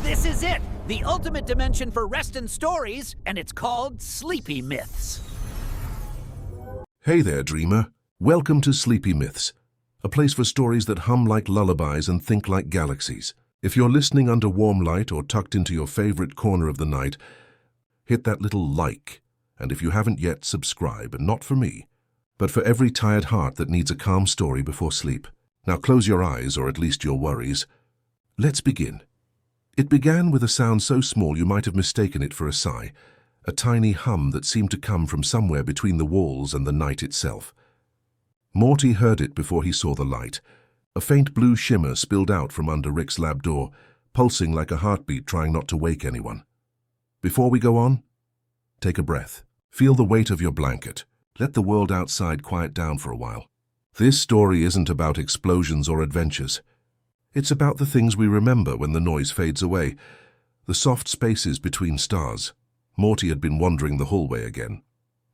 This is it, the ultimate dimension for rest and stories, and it's called Sleepy Myths. Hey there, dreamer. Welcome to Sleepy Myths, a place for stories that hum like lullabies and think like galaxies. If you're listening under warm light or tucked into your favorite corner of the night, hit that little like, and if you haven't yet, subscribe, and not for me, but for every tired heart that needs a calm story before sleep. Now close your eyes, or at least your worries. Let's begin. It began with a sound so small you might have mistaken it for a sigh, a tiny hum that seemed to come from somewhere between the walls and the night itself. Morty heard it before he saw the light. A faint blue shimmer spilled out from under Rick's lab door, pulsing like a heartbeat trying not to wake anyone. Before we go on, take a breath. Feel the weight of your blanket. Let the world outside quiet down for a while. This story isn't about explosions or adventures. It's about the things we remember when the noise fades away, the soft spaces between stars. Morty had been wandering the hallway again.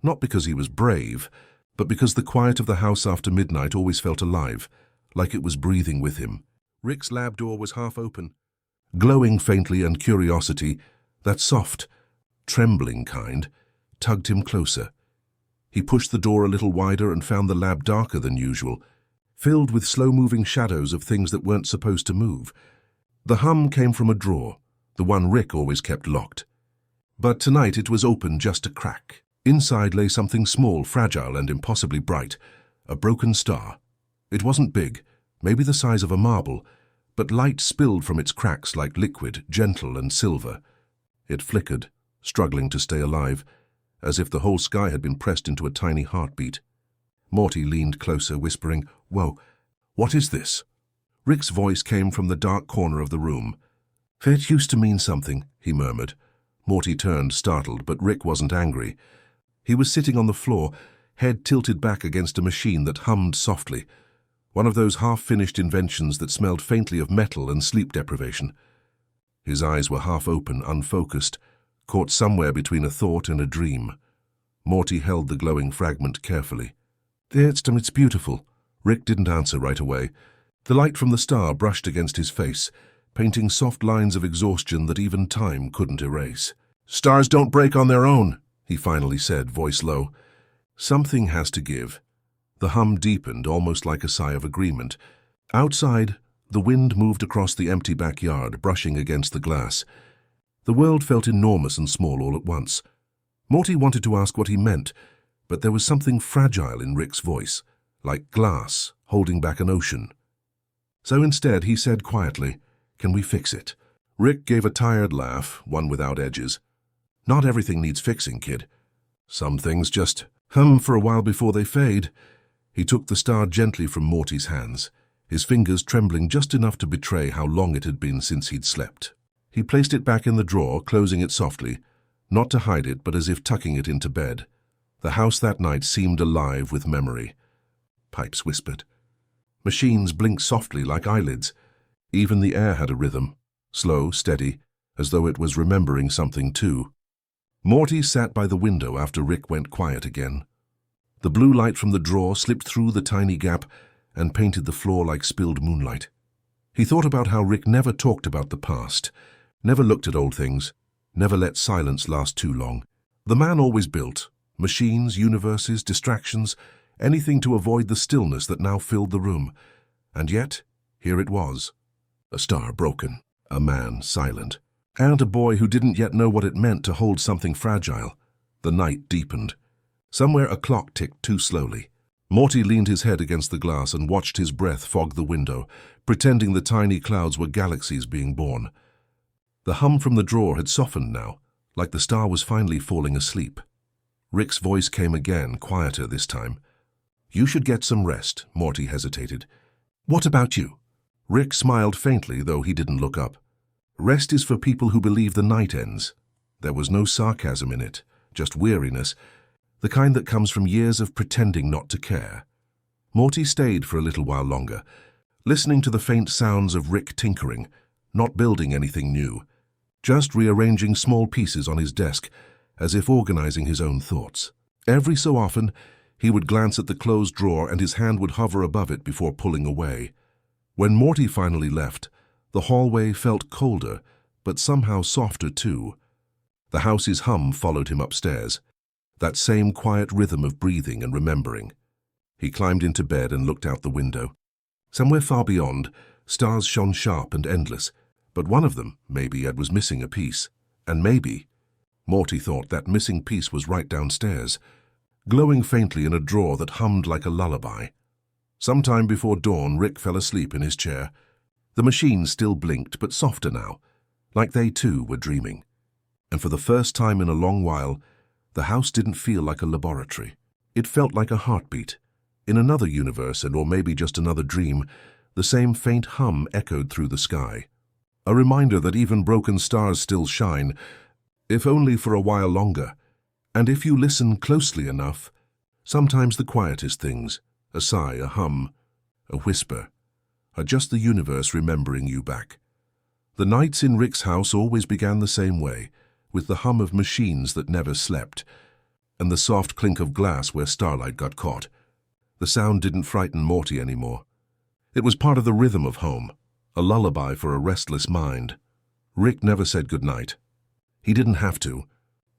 Not because he was brave, but because the quiet of the house after midnight always felt alive, like it was breathing with him. Rick's lab door was half open, glowing faintly, and curiosity, that soft, trembling kind, tugged him closer. He pushed the door a little wider and found the lab darker than usual, filled with slow-moving shadows of things that weren't supposed to move. The hum came from a drawer, the one Rick always kept locked. But tonight it was open just a crack. Inside lay something small, fragile, and impossibly bright, a broken star. It wasn't big, maybe the size of a marble, but light spilled from its cracks like liquid, gentle and silver. It flickered, struggling to stay alive, as if the whole sky had been pressed into a tiny heartbeat. Morty leaned closer, whispering, "Whoa, what is this?" Rick's voice came from the dark corner of the room. "It used to mean something," he murmured. Morty turned, startled, but Rick wasn't angry. He was sitting on the floor, head tilted back against a machine that hummed softly, one of those half-finished inventions that smelled faintly of metal and sleep deprivation. His eyes were half open, unfocused, caught somewhere between a thought and a dream. Morty held the glowing fragment carefully. It's beautiful." Rick didn't answer right away. The light from the star brushed against his face, painting soft lines of exhaustion that even time couldn't erase. "Stars don't break on their own," he finally said, voice low. "Something has to give." The hum deepened, almost like a sigh of agreement. Outside, the wind moved across the empty backyard, brushing against the glass. The world felt enormous and small all at once. Morty wanted to ask what he meant, but there was something fragile in Rick's voice, like glass holding back an ocean. So instead he said quietly, "Can we fix it?" Rick gave a tired laugh, one without edges. "Not everything needs fixing, kid. Some things just hum for a while before they fade." He took the star gently from Morty's hands, his fingers trembling just enough to betray how long it had been since he'd slept. He placed it back in the drawer, closing it softly, not to hide it, but as if tucking it into bed. The house that night seemed alive with memory. Pipes whispered. Machines blinked softly like eyelids. Even the air had a rhythm, slow, steady, as though it was remembering something too. Morty sat by the window after Rick went quiet again. The blue light from the drawer slipped through the tiny gap and painted the floor like spilled moonlight. He thought about how Rick never talked about the past, never looked at old things, never let silence last too long. The man always built machines, universes, distractions, anything to avoid the stillness that now filled the room. And yet, here it was. A star broken, a man silent, and a boy who didn't yet know what it meant to hold something fragile. The night deepened. Somewhere a clock ticked too slowly. Morty leaned his head against the glass and watched his breath fog the window, pretending the tiny clouds were galaxies being born. The hum from the drawer had softened now, like the star was finally falling asleep. Rick's voice came again, quieter this time. "You should get some rest," Morty hesitated. "What about you?" Rick smiled faintly, though he didn't look up. "Rest is for people who believe the night ends." There was no sarcasm in it, just weariness, the kind that comes from years of pretending not to care. Morty stayed for a little while longer, listening to the faint sounds of Rick tinkering, not building anything new, just rearranging small pieces on his desk, as if organizing his own thoughts. Every so often, he would glance at the closed drawer and his hand would hover above it before pulling away. When Morty finally left, the hallway felt colder, but somehow softer too. The house's hum followed him upstairs, that same quiet rhythm of breathing and remembering. He climbed into bed and looked out the window. Somewhere far beyond, stars shone sharp and endless, but one of them, maybe, was missing a piece. And maybe, Morty thought, that missing piece was right downstairs, glowing faintly in a drawer that hummed like a lullaby. Sometime before dawn, Rick fell asleep in his chair. The machine still blinked, but softer now, like they too were dreaming. And for the first time in a long while, the house didn't feel like a laboratory. It felt like a heartbeat. In another universe, or maybe just another dream, the same faint hum echoed through the sky. A reminder that even broken stars still shine, if only for a while longer. And if you listen closely enough, sometimes the quietest things, a sigh, a hum, a whisper, are just the universe remembering you back. The nights in Rick's house always began the same way, with the hum of machines that never slept, and the soft clink of glass where starlight got caught. The sound didn't frighten Morty anymore. It was part of the rhythm of home, a lullaby for a restless mind. Rick never said goodnight. He didn't have to.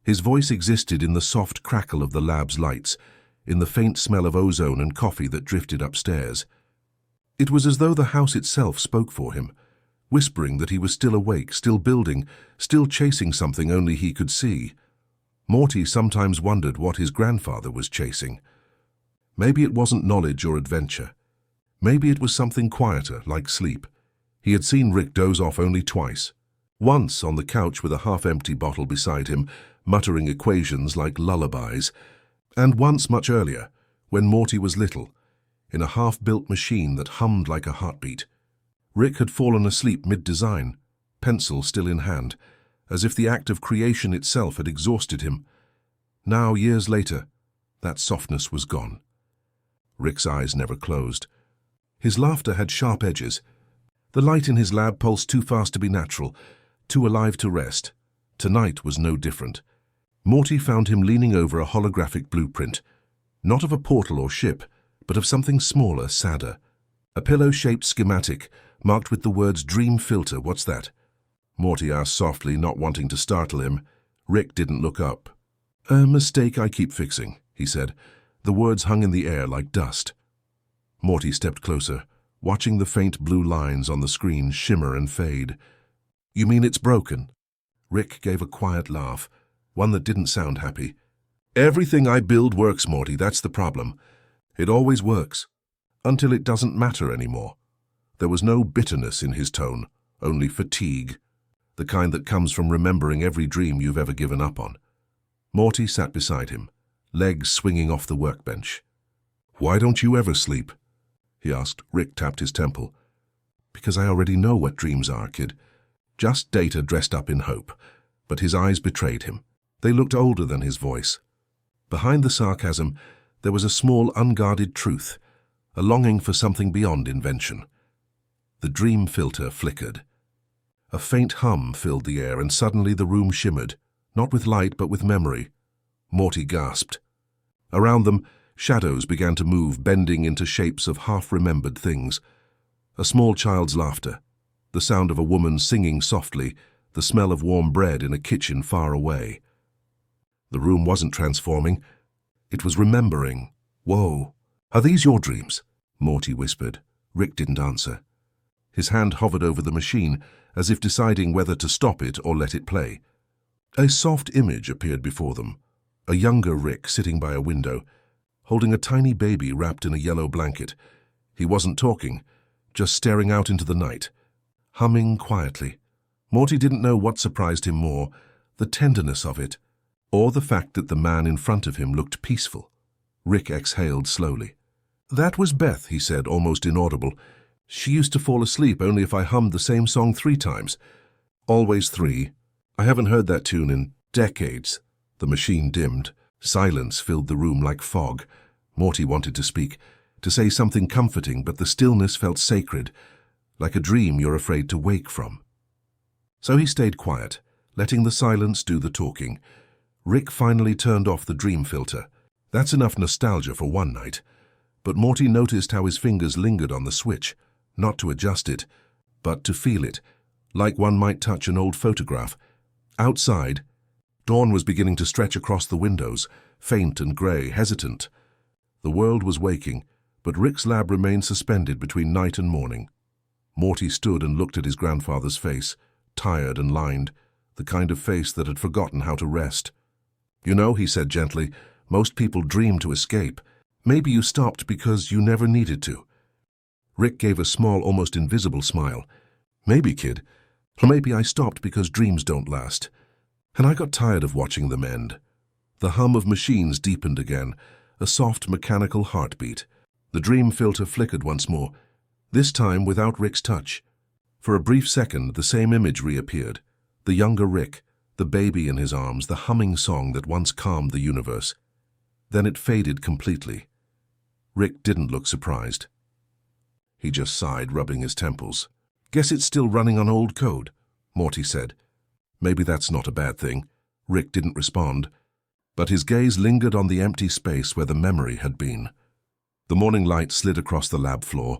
His voice existed in the soft crackle of the lab's lights, in the faint smell of ozone and coffee that drifted upstairs. It was as though the house itself spoke for him, whispering that he was still awake, still building, still chasing something only he could see. Morty sometimes wondered what his grandfather was chasing. Maybe it wasn't knowledge or adventure. Maybe it was something quieter, like sleep. He had seen Rick doze off only twice. Once on the couch with a half-empty bottle beside him, muttering equations like lullabies, and once much earlier, when Morty was little, in a half-built machine that hummed like a heartbeat. Rick had fallen asleep mid-design, pencil still in hand, as if the act of creation itself had exhausted him. Now, years later, that softness was gone. Rick's eyes never closed. His laughter had sharp edges. The light in his lab pulsed too fast to be natural, too alive to rest. Tonight was no different. Morty found him leaning over a holographic blueprint, not of a portal or ship, but of something smaller, sadder. A pillow-shaped schematic, marked with the words "Dream Filter." "What's that?" Morty asked softly, not wanting to startle him. Rick didn't look up. "A mistake I keep fixing," he said. The words hung in the air like dust. Morty stepped closer, watching the faint blue lines on the screen shimmer and fade. "You mean it's broken?" Rick gave a quiet laugh, one that didn't sound happy. "Everything I build works, Morty, that's the problem. It always works, until it doesn't matter anymore." There was no bitterness in his tone, only fatigue, the kind that comes from remembering every dream you've ever given up on. Morty sat beside him, legs swinging off the workbench. "Why don't you ever sleep?" he asked. Rick tapped his temple. "Because I already know what dreams are, kid. Just data dressed up in hope." But his eyes betrayed him. They looked older than his voice. Behind the sarcasm, there was a small, unguarded truth, a longing for something beyond invention. The dream filter flickered. A faint hum filled the air, and suddenly the room shimmered, not with light but with memory. Morty gasped. Around them, shadows began to move, bending into shapes of half-remembered things. A small child's laughter, the sound of a woman singing softly, the smell of warm bread in a kitchen far away. The room wasn't transforming. It was remembering. "Whoa. Are these your dreams?" Morty whispered. Rick didn't answer. His hand hovered over the machine, as if deciding whether to stop it or let it play. A soft image appeared before them, a younger Rick sitting by a window, holding a tiny baby wrapped in a yellow blanket. He wasn't talking, just staring out into the night, humming quietly. Morty didn't know what surprised him more, the tenderness of it, or the fact that the man in front of him looked peaceful. Rick exhaled slowly. "That was Beth," he said, almost inaudible. "She used to fall asleep only if I hummed the same song 3 times. Always 3. I haven't heard that tune in decades." The machine dimmed. Silence filled the room like fog. Morty wanted to speak, to say something comforting, but the stillness felt sacred, like a dream you're afraid to wake from. So he stayed quiet, letting the silence do the talking. Rick finally turned off the dream filter. That's enough nostalgia for one night. But Morty noticed how his fingers lingered on the switch, not to adjust it, but to feel it, like one might touch an old photograph. Outside, dawn was beginning to stretch across the windows, faint and grey, hesitant. The world was waking, but Rick's lab remained suspended between night and morning. Morty stood and looked at his grandfather's face, tired and lined, the kind of face that had forgotten how to rest. "You know," he said gently, "most people dream to escape. Maybe you stopped because you never needed to." Rick gave a small, almost invisible smile. "Maybe, kid. Or maybe I stopped because dreams don't last. And I got tired of watching them end." The hum of machines deepened again, a soft mechanical heartbeat. The dream filter flickered once more, this time without Rick's touch. For a brief second, the same image reappeared. The younger Rick, the baby in his arms, the humming song that once calmed the universe. Then it faded completely. Rick didn't look surprised. He just sighed, rubbing his temples. "Guess it's still running on old code," Morty said. "Maybe that's not a bad thing." Rick didn't respond, but his gaze lingered on the empty space where the memory had been. The morning light slid across the lab floor,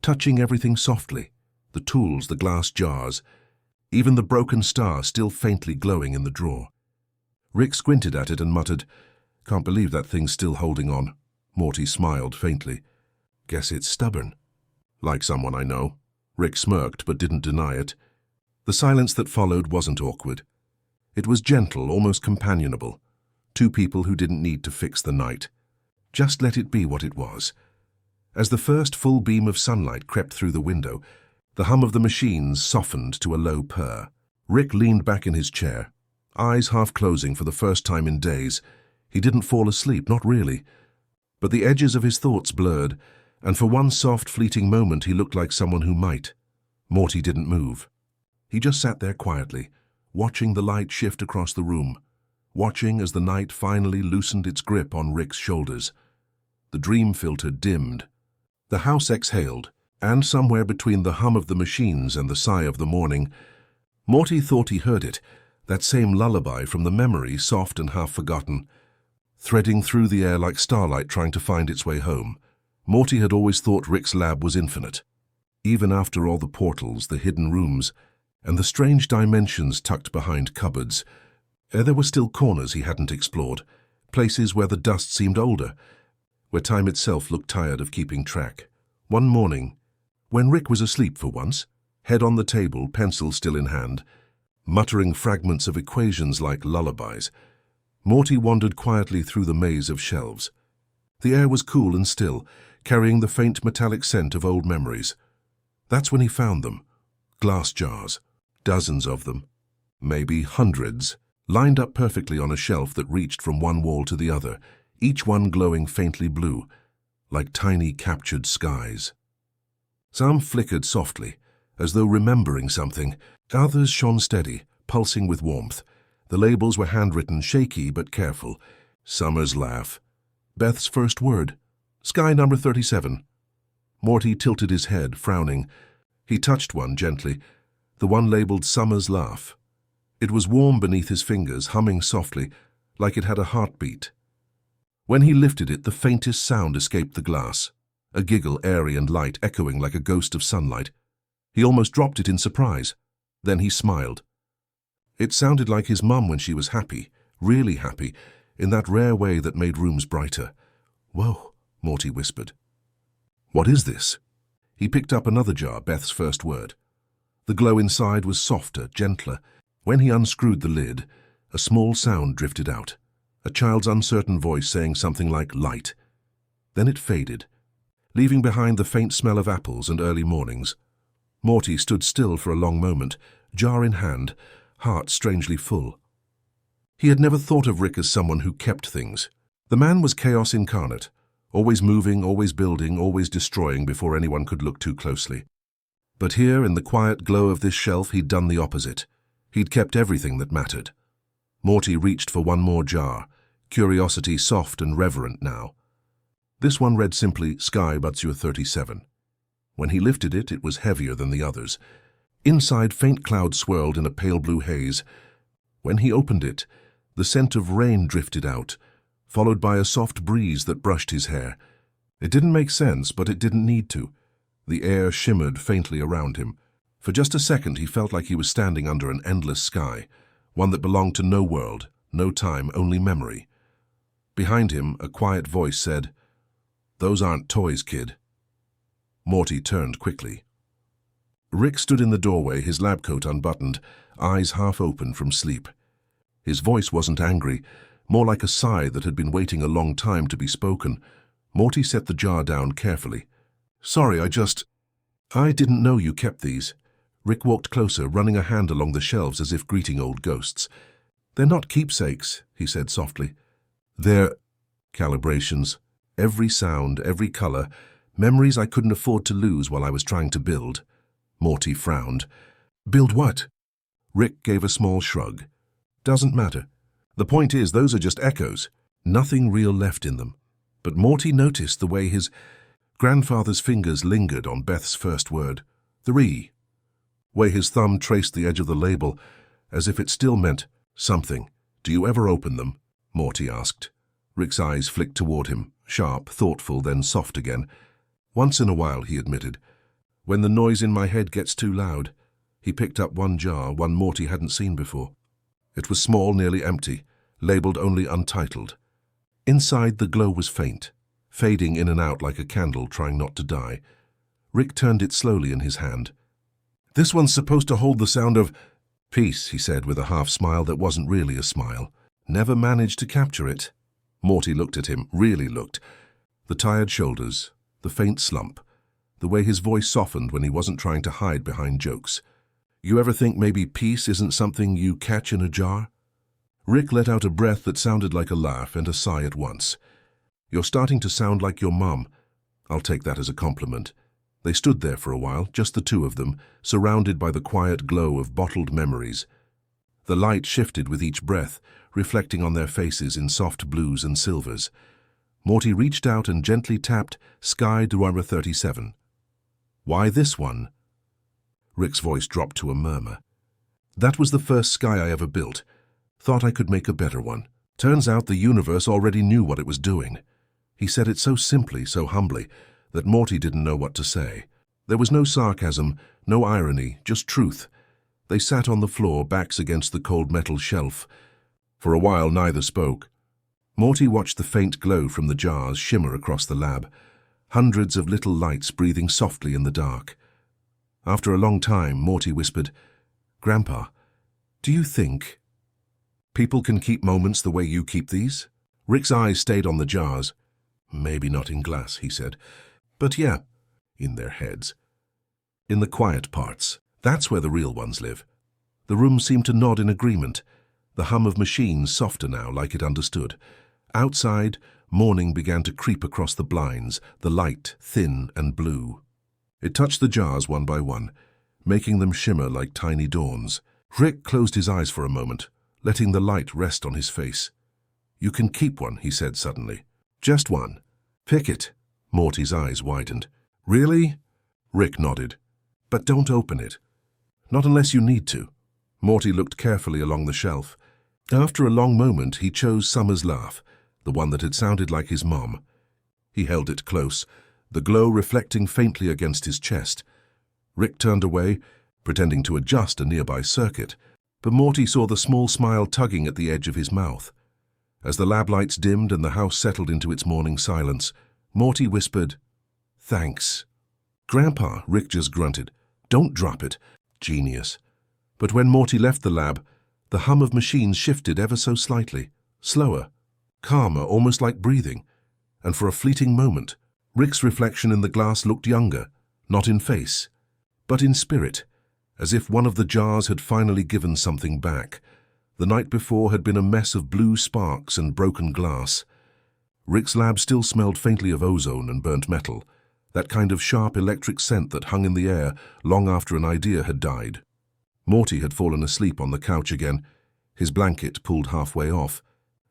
touching everything softly, the tools, the glass jars, even the broken star still faintly glowing in the drawer. Rick squinted at it and muttered, "Can't believe that thing's still holding on." Morty smiled faintly. "Guess it's stubborn." "Like someone I know." Rick smirked but didn't deny it. The silence that followed wasn't awkward. It was gentle, almost companionable. Two people who didn't need to fix the night. Just let it be what it was. As the first full beam of sunlight crept through the window, the hum of the machines softened to a low purr. Rick leaned back in his chair, eyes half closing for the first time in days. He didn't fall asleep, not really. But the edges of his thoughts blurred, and for one soft, fleeting moment he looked like someone who might. Morty didn't move. He just sat there quietly, watching the light shift across the room, watching as the night finally loosened its grip on Rick's shoulders. The dream filter dimmed. The house exhaled, and somewhere between the hum of the machines and the sigh of the morning, Morty thought he heard it, that same lullaby from the memory, soft and half-forgotten, threading through the air like starlight trying to find its way home. Morty had always thought Rick's lab was infinite. Even after all the portals, the hidden rooms, and the strange dimensions tucked behind cupboards, there were still corners he hadn't explored, places where the dust seemed older, where time itself looked tired of keeping track. One morning, when Rick was asleep for once, head on the table, pencil still in hand, muttering fragments of equations like lullabies, Morty wandered quietly through the maze of shelves. The air was cool and still, carrying the faint metallic scent of old memories. That's when he found them. Glass jars. Dozens of them. Maybe hundreds. Lined up perfectly on a shelf that reached from one wall to the other, each one glowing faintly blue, like tiny captured skies. Some flickered softly, as though remembering something. Others shone steady, pulsing with warmth. The labels were handwritten, shaky but careful. Summer's laugh. Beth's first word. Sky number 37. Morty tilted his head, frowning. He touched one gently, the one labeled Summer's laugh. It was warm beneath his fingers, humming softly, like it had a heartbeat. When he lifted it, the faintest sound escaped the glass, a giggle airy and light, echoing like a ghost of sunlight. He almost dropped it in surprise. Then he smiled. It sounded like his mum when she was happy, really happy, in that rare way that made rooms brighter. "Whoa," Morty whispered. "What is this?" He picked up another jar, Beth's first word. The glow inside was softer, gentler. When he unscrewed the lid, a small sound drifted out, a child's uncertain voice saying something like light. Then it faded, leaving behind the faint smell of apples and early mornings. Morty stood still for a long moment, jar in hand, heart strangely full. He had never thought of Rick as someone who kept things. The man was chaos incarnate, always moving, always building, always destroying before anyone could look too closely. But here, in the quiet glow of this shelf, he'd done the opposite. He'd kept everything that mattered. Morty reached for one more jar, curiosity soft and reverent now. This one read simply, Sky Butzure 37. When he lifted it, it was heavier than the others. Inside, faint clouds swirled in a pale blue haze. When he opened it, the scent of rain drifted out, followed by a soft breeze that brushed his hair. It didn't make sense, but it didn't need to. The air shimmered faintly around him, For just a second he felt like he was standing under an endless sky, one that belonged to no world, no time, only memory. Behind him, a quiet voice said, "Those aren't toys, kid." Morty turned quickly. Rick stood in the doorway, his lab coat unbuttoned, eyes half open from sleep. His voice wasn't angry, more like a sigh that had been waiting a long time to be spoken. Morty set the jar down carefully. "Sorry, I didn't know you kept these." Rick walked closer, running a hand along the shelves as if greeting old ghosts. "They're not keepsakes," he said softly. "They're calibrations. Every sound, every color, memories I couldn't afford to lose while I was trying to build." Morty frowned. "Build what?" Rick gave a small shrug. "Doesn't matter. The point is, those are just echoes. Nothing real left in them." But Morty noticed the way his grandfather's fingers lingered on Beth's first word, "3." Way his thumb traced the edge of the label, as if it still meant something. "Do you ever open them?" Morty asked. Rick's eyes flicked toward him, sharp, thoughtful, then soft again. "Once in a while," he admitted. "When the noise in my head gets too loud." He picked up one jar, one Morty hadn't seen before. It was small, nearly empty, labeled only Untitled. Inside, the glow was faint, fading in and out like a candle trying not to die. Rick turned it slowly in his hand. "This one's supposed to hold the sound of peace," he said with a half-smile that wasn't really a smile. "Never managed to capture it." Morty looked at him, really looked. The tired shoulders, the faint slump, the way his voice softened when he wasn't trying to hide behind jokes. "You ever think maybe peace isn't something you catch in a jar?" Rick let out a breath that sounded like a laugh and a sigh at once. "You're starting to sound like your mom." "I'll take that as a compliment." They stood there for a while, just the two of them, surrounded by the quiet glow of bottled memories. The light shifted with each breath, reflecting on their faces in soft blues and silvers. Morty reached out and gently tapped Sky Drama 37. "Why this one?" Rick's voice dropped to a murmur. "That was the first sky I ever built. Thought I could make a better one. Turns out the universe already knew what it was doing." He said it so simply, so humbly, that Morty didn't know what to say. There was no sarcasm, no irony, just truth. They sat on the floor, backs against the cold metal shelf. For a while neither spoke. Morty watched the faint glow from the jars shimmer across the lab, hundreds of little lights breathing softly in the dark. After a long time, Morty whispered, "Grandpa, do you think people can keep moments the way you keep these?" Rick's eyes stayed on the jars. "Maybe not in glass," he said. "But yeah, in their heads. In the quiet parts. That's where the real ones live." The room seemed to nod in agreement, the hum of machines softer now, like it understood. Outside, morning began to creep across the blinds, the light thin and blue. It touched the jars one by one, making them shimmer like tiny dawns. Rick closed his eyes for a moment, letting the light rest on his face. "You can keep one," he said suddenly. "Just one. Pick it." Morty's eyes widened. "Really?" Rick nodded. "But don't open it. Not unless you need to." Morty looked carefully along the shelf. After a long moment, he chose Summer's laugh, the one that had sounded like his mom. He held it close, the glow reflecting faintly against his chest. Rick turned away, pretending to adjust a nearby circuit, but Morty saw the small smile tugging at the edge of his mouth. As the lab lights dimmed and the house settled into its morning silence, Morty whispered, "Thanks." "Grandpa," Rick just grunted. "Don't drop it." Genius. But when Morty left the lab, the hum of machines shifted ever so slightly, slower, calmer, almost like breathing. And for a fleeting moment, Rick's reflection in the glass looked younger, not in face, but in spirit, as if one of the jars had finally given something back. The night before had been a mess of blue sparks and broken glass. Rick's lab still smelled faintly of ozone and burnt metal, that kind of sharp electric scent that hung in the air long after an idea had died. Morty had fallen asleep on the couch again, his blanket pulled halfway off,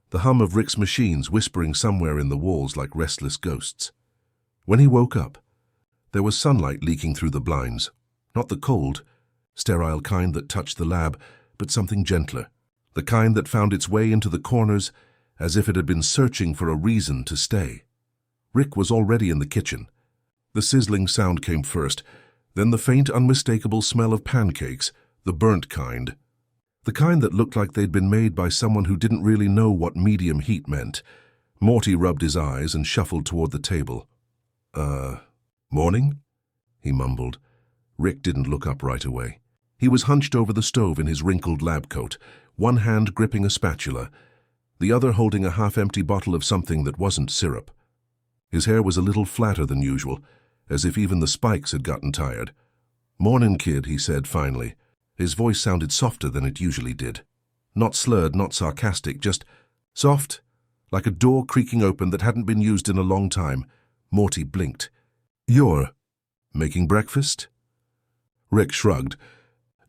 the hum of Rick's machines whispering somewhere in the walls like restless ghosts. When he woke up, there was sunlight leaking through the blinds, not the cold, sterile kind that touched the lab, but something gentler, the kind that found its way into the corners as if it had been searching for a reason to stay. Rick was already in the kitchen. The sizzling sound came first, Then the faint, unmistakable smell of pancakes, the burnt kind. The kind that looked like they'd been made by someone who didn't really know what medium heat meant. Morty rubbed his eyes and shuffled toward the table. Morning? He mumbled. Rick didn't look up right away. He was hunched over the stove in his wrinkled lab coat, one hand gripping a spatula, the other holding a half-empty bottle of something that wasn't syrup. His hair was a little flatter than usual, as if even the spikes had gotten tired. "Mornin', kid," he said finally. His voice sounded softer than it usually did. Not slurred, not sarcastic, just soft, like a door creaking open that hadn't been used in a long time. Morty blinked. "You're making breakfast?" Rick shrugged.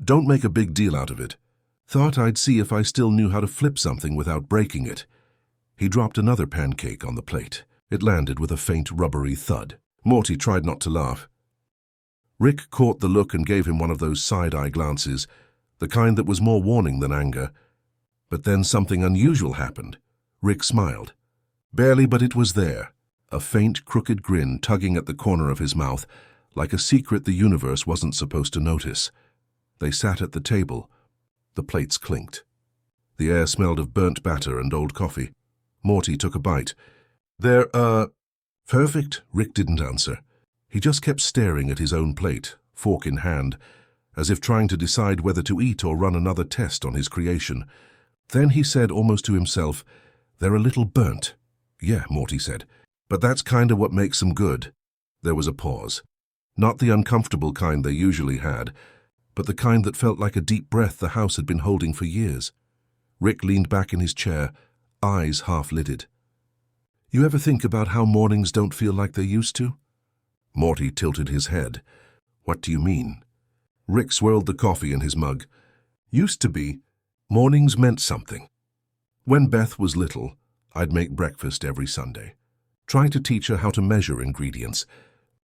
"Don't make a big deal out of it. Thought I'd see if I still knew how to flip something without breaking it." He dropped another pancake on the plate. It landed with a faint, rubbery thud. Morty tried not to laugh. Rick caught the look and gave him one of those side-eye glances, the kind that was more warning than anger. But then something unusual happened. Rick smiled. Barely, but it was there. A faint, crooked grin tugging at the corner of his mouth, like a secret the universe wasn't supposed to notice. They sat at the table. The plates clinked. The air smelled of burnt batter and old coffee. Morty took a bite. "They're, perfect," Rick didn't answer. He just kept staring at his own plate, fork in hand, as if trying to decide whether to eat or run another test on his creation. Then he said almost to himself, "They're a little burnt." "Yeah," Morty said, "but that's kinda what makes them good." There was a pause. Not the uncomfortable kind they usually had, but the kind that felt like a deep breath the house had been holding for years. Rick leaned back in his chair, eyes half-lidded. "You ever think about how mornings don't feel like they used to?" Morty tilted his head. "What do you mean?" Rick swirled the coffee in his mug. "Used to be, mornings meant something. When Beth was little, I'd make breakfast every Sunday. Try to teach her how to measure ingredients.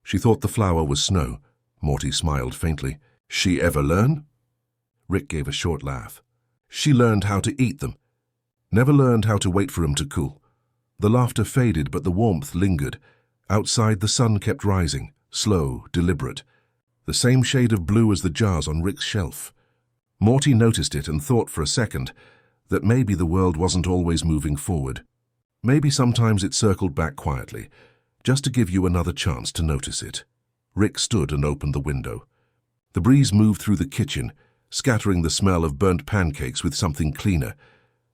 She thought the flour was snow." Morty smiled faintly. "She ever learn?" Rick gave a short laugh. "She learned how to eat them. Never learned how to wait for them to cool." The laughter faded, but the warmth lingered. Outside, the sun kept rising, slow, deliberate. The same shade of blue as the jars on Rick's shelf. Morty noticed it and thought for a second that maybe the world wasn't always moving forward. Maybe sometimes it circled back quietly, just to give you another chance to notice it. Rick stood and opened the window. The breeze moved through the kitchen, scattering the smell of burnt pancakes with something cleaner,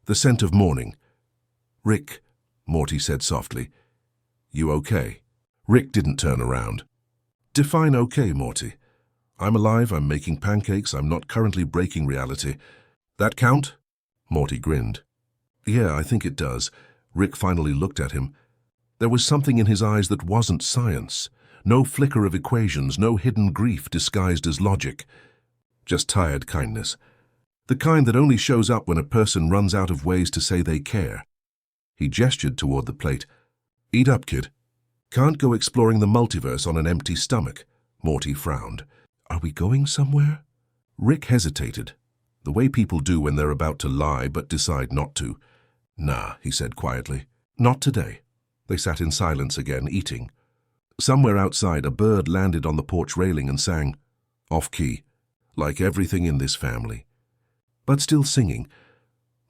the scent of morning. "Rick," Morty said softly, "you okay?" Rick didn't turn around. "Define okay, Morty. I'm alive, I'm making pancakes, I'm not currently breaking reality. That count?" Morty grinned. "Yeah, I think it does." Rick finally looked at him. There was something in his eyes that wasn't science. No flicker of equations, no hidden grief disguised as logic. Just tired kindness. The kind that only shows up when a person runs out of ways to say they care. He gestured toward the plate. "Eat up, kid. Can't go exploring the multiverse on an empty stomach." Morty frowned. "Are we going somewhere?" Rick hesitated, the way people do when they're about to lie but decide not to. "Nah," he said quietly. "Not today." They sat in silence again, eating. Somewhere outside, a bird landed on the porch railing and sang, off-key, like everything in this family. But still singing.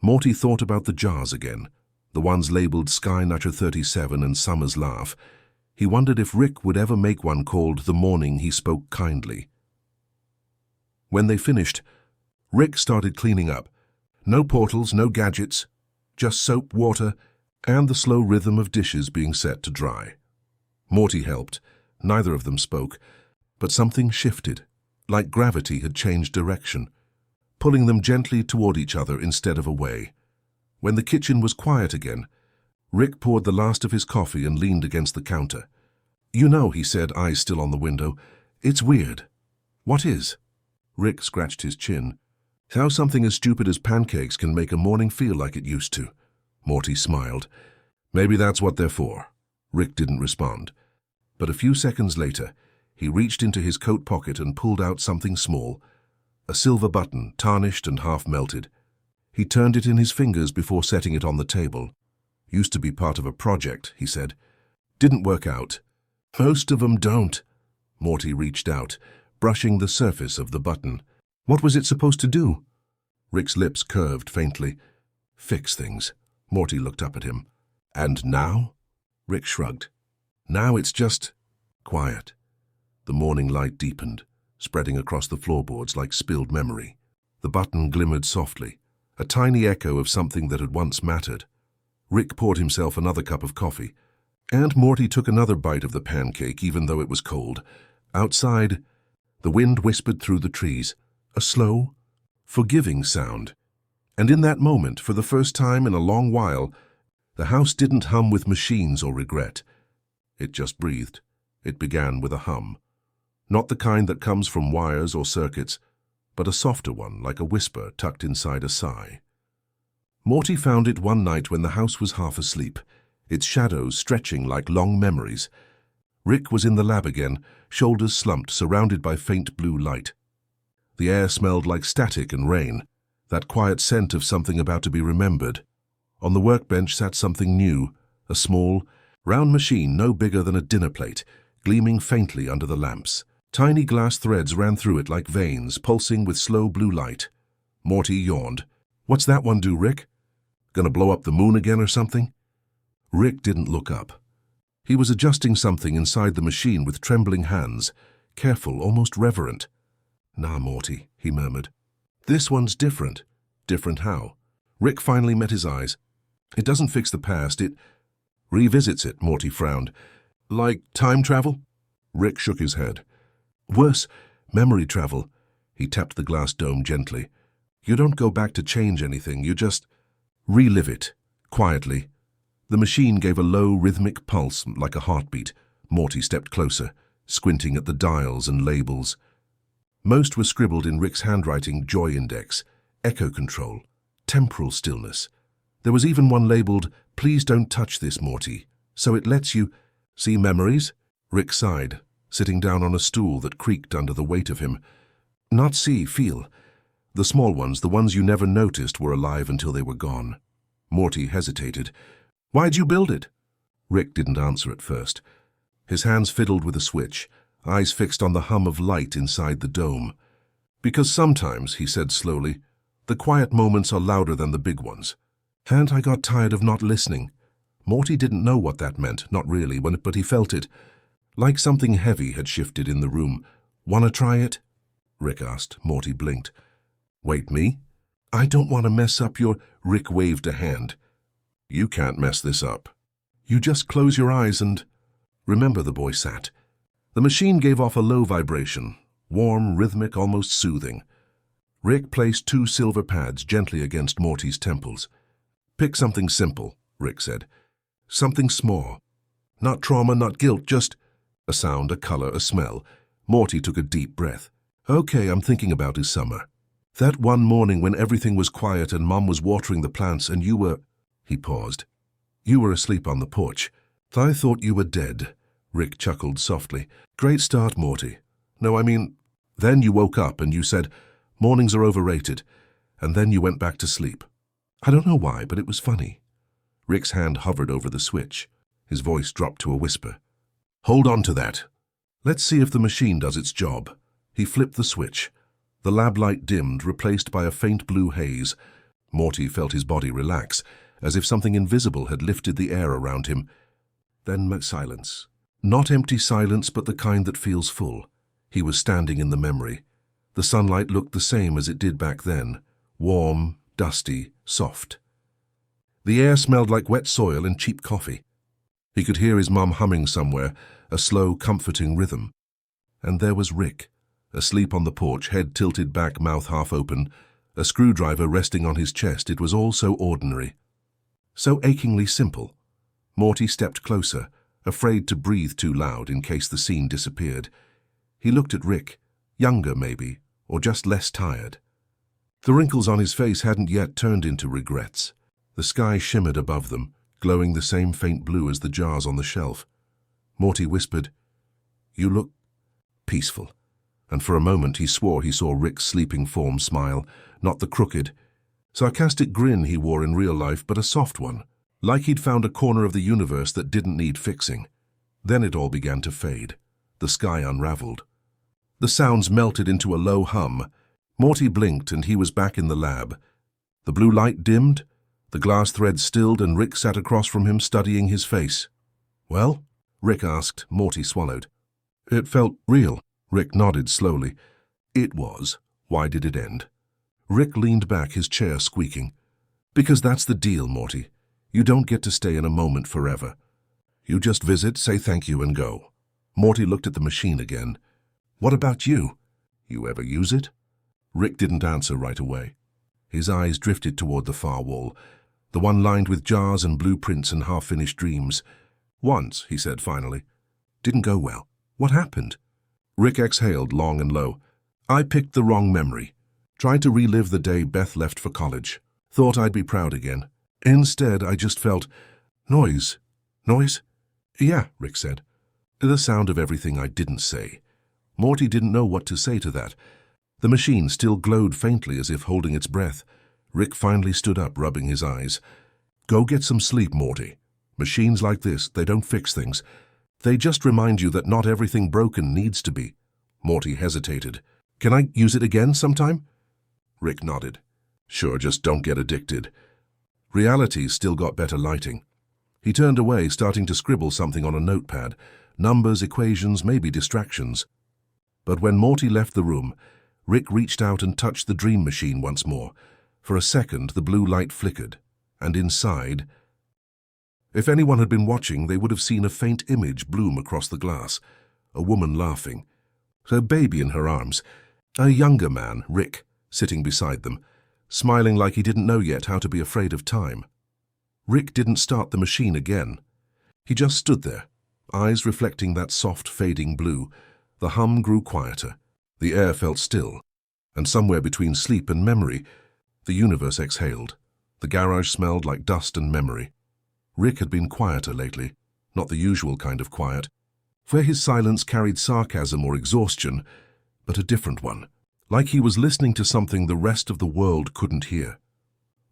Morty thought about the jars again, the ones labeled Sky Nutcher 37 and Summer's Laugh. He wondered if Rick would ever make one called The Morning He Spoke Kindly. When they finished, Rick started cleaning up. No portals, no gadgets, just soap, water, and the slow rhythm of dishes being set to dry. Morty helped. Neither of them spoke, but something shifted, like gravity had changed direction, pulling them gently toward each other instead of away. When the kitchen was quiet again, Rick poured the last of his coffee and leaned against the counter. "You know," he said, eyes still on the window, "it's weird." "What is?" Rick scratched his chin. "How something as stupid as pancakes can make a morning feel like it used to." Morty smiled. "Maybe that's what they're for." Rick didn't respond. But a few seconds later, he reached into his coat pocket and pulled out something small, a silver button, tarnished and half-melted. He turned it in his fingers before setting it on the table. "Used to be part of a project," he said. "Didn't work out." "Most of them don't." Morty reached out, brushing the surface of the button. What was it supposed to do? Rick's lips curved faintly. Fix things. Morty looked up at him. And now? Rick shrugged. Now it's just quiet. The morning light deepened, spreading across the floorboards like spilled memory. The button glimmered softly, a tiny echo of something that had once mattered. Rick poured himself another cup of coffee, and Morty took another bite of the pancake even though it was cold. Outside, the wind whispered through the trees, a slow, forgiving sound. And in that moment, for the first time in a long while, the house didn't hum with machines or regret. It just breathed. It began with a hum. Not the kind that comes from wires or circuits, but a softer one, like a whisper tucked inside a sigh. Morty found it one night when the house was half asleep, its shadows stretching like long memories. Rick was in the lab again, shoulders slumped, surrounded by faint blue light. The air smelled like static and rain, that quiet scent of something about to be remembered. On the workbench sat something new, a small, round machine no bigger than a dinner plate, gleaming faintly under the lamps. Tiny glass threads ran through it like veins, pulsing with slow blue light. Morty yawned. What's that one do, Rick? Gonna blow up the moon again or something? Rick didn't look up. He was adjusting something inside the machine with trembling hands, careful, almost reverent. Nah, Morty, he murmured. This one's different. Different how? Rick finally met his eyes. It doesn't fix the past, it revisits it, Morty frowned. Like time travel? Rick shook his head. Worse, memory travel. He tapped the glass dome gently. You don't go back to change anything, you just relive it, quietly. The machine gave a low, rhythmic pulse, like a heartbeat. Morty stepped closer, squinting at the dials and labels. Most were scribbled in Rick's handwriting: joy index, echo control, temporal stillness. There was even one labeled, please don't touch this, Morty, so it lets you see memories? Rick sighed, sitting down on a stool that creaked under the weight of him. Not see, feel. The small ones, the ones you never noticed, were alive until they were gone. Morty hesitated. Why'd you build it? Rick didn't answer at first. His hands fiddled with a switch, eyes fixed on the hum of light inside the dome. Because sometimes, he said slowly, the quiet moments are louder than the big ones. And I got tired of not listening. Morty didn't know what that meant, not really, but he felt it. Like something heavy had shifted in the room. Wanna try it? Rick asked. Morty blinked. Wait, me? I don't want to mess up your... Rick waved a hand. You can't mess this up. You just close your eyes and... Remember, the boy sat. The machine gave off a low vibration, warm, rhythmic, almost soothing. Rick placed 2 silver pads gently against Morty's temples. Pick something simple, Rick said. Something small. Not trauma, not guilt, just a sound, a color, a smell. Morty took a deep breath. Okay, I'm thinking about is summer. That one morning when everything was quiet and Mom was watering the plants and you were... He paused. You were asleep on the porch. I thought you were dead. Rick chuckled softly. Great start, Morty. No, I mean, then you woke up and you said, mornings are overrated, and then you went back to sleep. I don't know why, but it was funny. Rick's hand hovered over the switch. His voice dropped to a whisper. Hold on to that. Let's see if the machine does its job. He flipped the switch. The lab light dimmed, replaced by a faint blue haze. Morty felt his body relax, as if something invisible had lifted the air around him. Then silence. Not empty silence, but the kind that feels full. He was standing in the memory. The sunlight looked the same as it did back then. Warm, dusty, soft. The air smelled like wet soil and cheap coffee. He could hear his mum humming somewhere, a slow, comforting rhythm. And there was Rick, asleep on the porch, head tilted back, mouth half open, a screwdriver resting on his chest. It was all so ordinary. So achingly simple. Morty stepped closer, afraid to breathe too loud in case the scene disappeared. He looked at Rick, younger maybe, or just less tired. The wrinkles on his face hadn't yet turned into regrets. The sky shimmered above them, glowing the same faint blue as the jars on the shelf. Morty whispered, You look peaceful. And for a moment he swore he saw Rick's sleeping form smile, not the crooked, sarcastic grin he wore in real life, but a soft one, like he'd found a corner of the universe that didn't need fixing. Then it all began to fade. The sky unraveled. The sounds melted into a low hum. Morty blinked and he was back in the lab. The blue light dimmed, the glass thread stilled, and Rick sat across from him studying his face. "Well?" Rick asked. Morty swallowed. "It felt real." Rick nodded slowly. "It was. Why did it end?" Rick leaned back, his chair squeaking. "Because that's the deal, Morty. You don't get to stay in a moment forever. You just visit, say thank you, and go." Morty looked at the machine again. "What about you? You ever use it?" Rick didn't answer right away. His eyes drifted toward the far wall, the one lined with jars and blueprints and half-finished dreams. "Once," he said finally. "Didn't go well. What happened?" Rick exhaled long and low. "I picked the wrong memory. Tried to relive the day Beth left for college. Thought I'd be proud again. Instead, I just felt noise." "Noise?" "Yeah," Rick said. "The sound of everything I didn't say." Morty didn't know what to say to that. The machine still glowed faintly as if holding its breath. Rick finally stood up, rubbing his eyes. "Go get some sleep, Morty. Machines like this, they don't fix things. They just remind you that not everything broken needs to be." Morty hesitated. "Can I use it again sometime?" Rick nodded. "Sure, just don't get addicted." Reality still got better lighting. He turned away, starting to scribble something on a notepad. Numbers, equations, maybe distractions. But when Morty left the room, Rick reached out and touched the dream machine once more. For a second, the blue light flickered, and inside... If anyone had been watching, they would have seen a faint image bloom across the glass. A woman laughing. Her baby in her arms. A younger man, Rick, sitting beside them, smiling like he didn't know yet how to be afraid of time. Rick didn't start the machine again. He just stood there, eyes reflecting that soft, fading blue. The hum grew quieter. The air felt still. And somewhere between sleep and memory, the universe exhaled. The garage smelled like dust and memory. Rick had been quieter lately, not the usual kind of quiet, where his silence carried sarcasm or exhaustion, but a different one, like he was listening to something the rest of the world couldn't hear.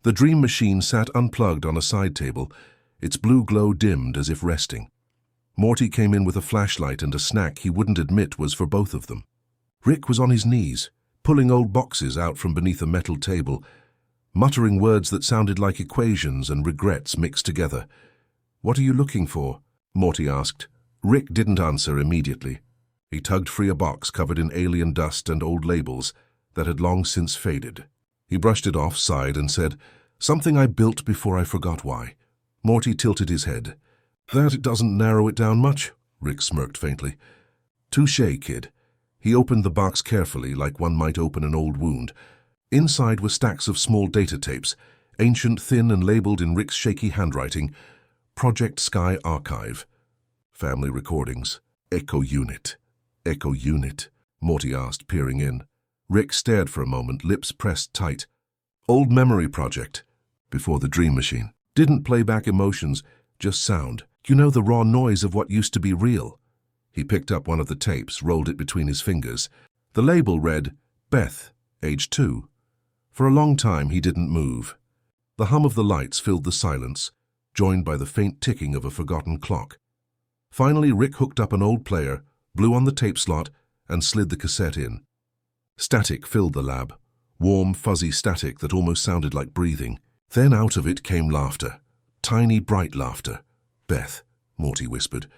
The dream machine sat unplugged on a side table, its blue glow dimmed as if resting. Morty came in with a flashlight and a snack he wouldn't admit was for both of them. Rick was on his knees, pulling old boxes out from beneath a metal table, muttering words that sounded like equations and regrets mixed together. "What are you looking for?" Morty asked. Rick didn't answer immediately. He tugged free a box covered in alien dust and old labels that had long since faded. He brushed it off, sighed, and said, "Something I built before I forgot why." Morty tilted his head. "That doesn't narrow it down much," Rick smirked faintly. "Touché, kid." He opened the box carefully, like one might open an old wound. Inside were stacks of small data tapes, ancient, thin, and labeled in Rick's shaky handwriting. Project Sky Archive. Family recordings. Echo Unit. Echo Unit, Morty asked, peering in. Rick stared for a moment, lips pressed tight. Old memory project. Before the dream machine. Didn't play back emotions, just sound. You know, the raw noise of what used to be real. He picked up one of the tapes, rolled it between his fingers. The label read, Beth, age 2. For a long time he didn't move. The hum of the lights filled the silence, joined by the faint ticking of a forgotten clock. Finally, Rick hooked up an old player, blew on the tape slot, and slid the cassette in. Static filled the lab, warm, fuzzy static that almost sounded like breathing. Then out of it came laughter. Tiny, bright laughter. "Beth," Morty whispered.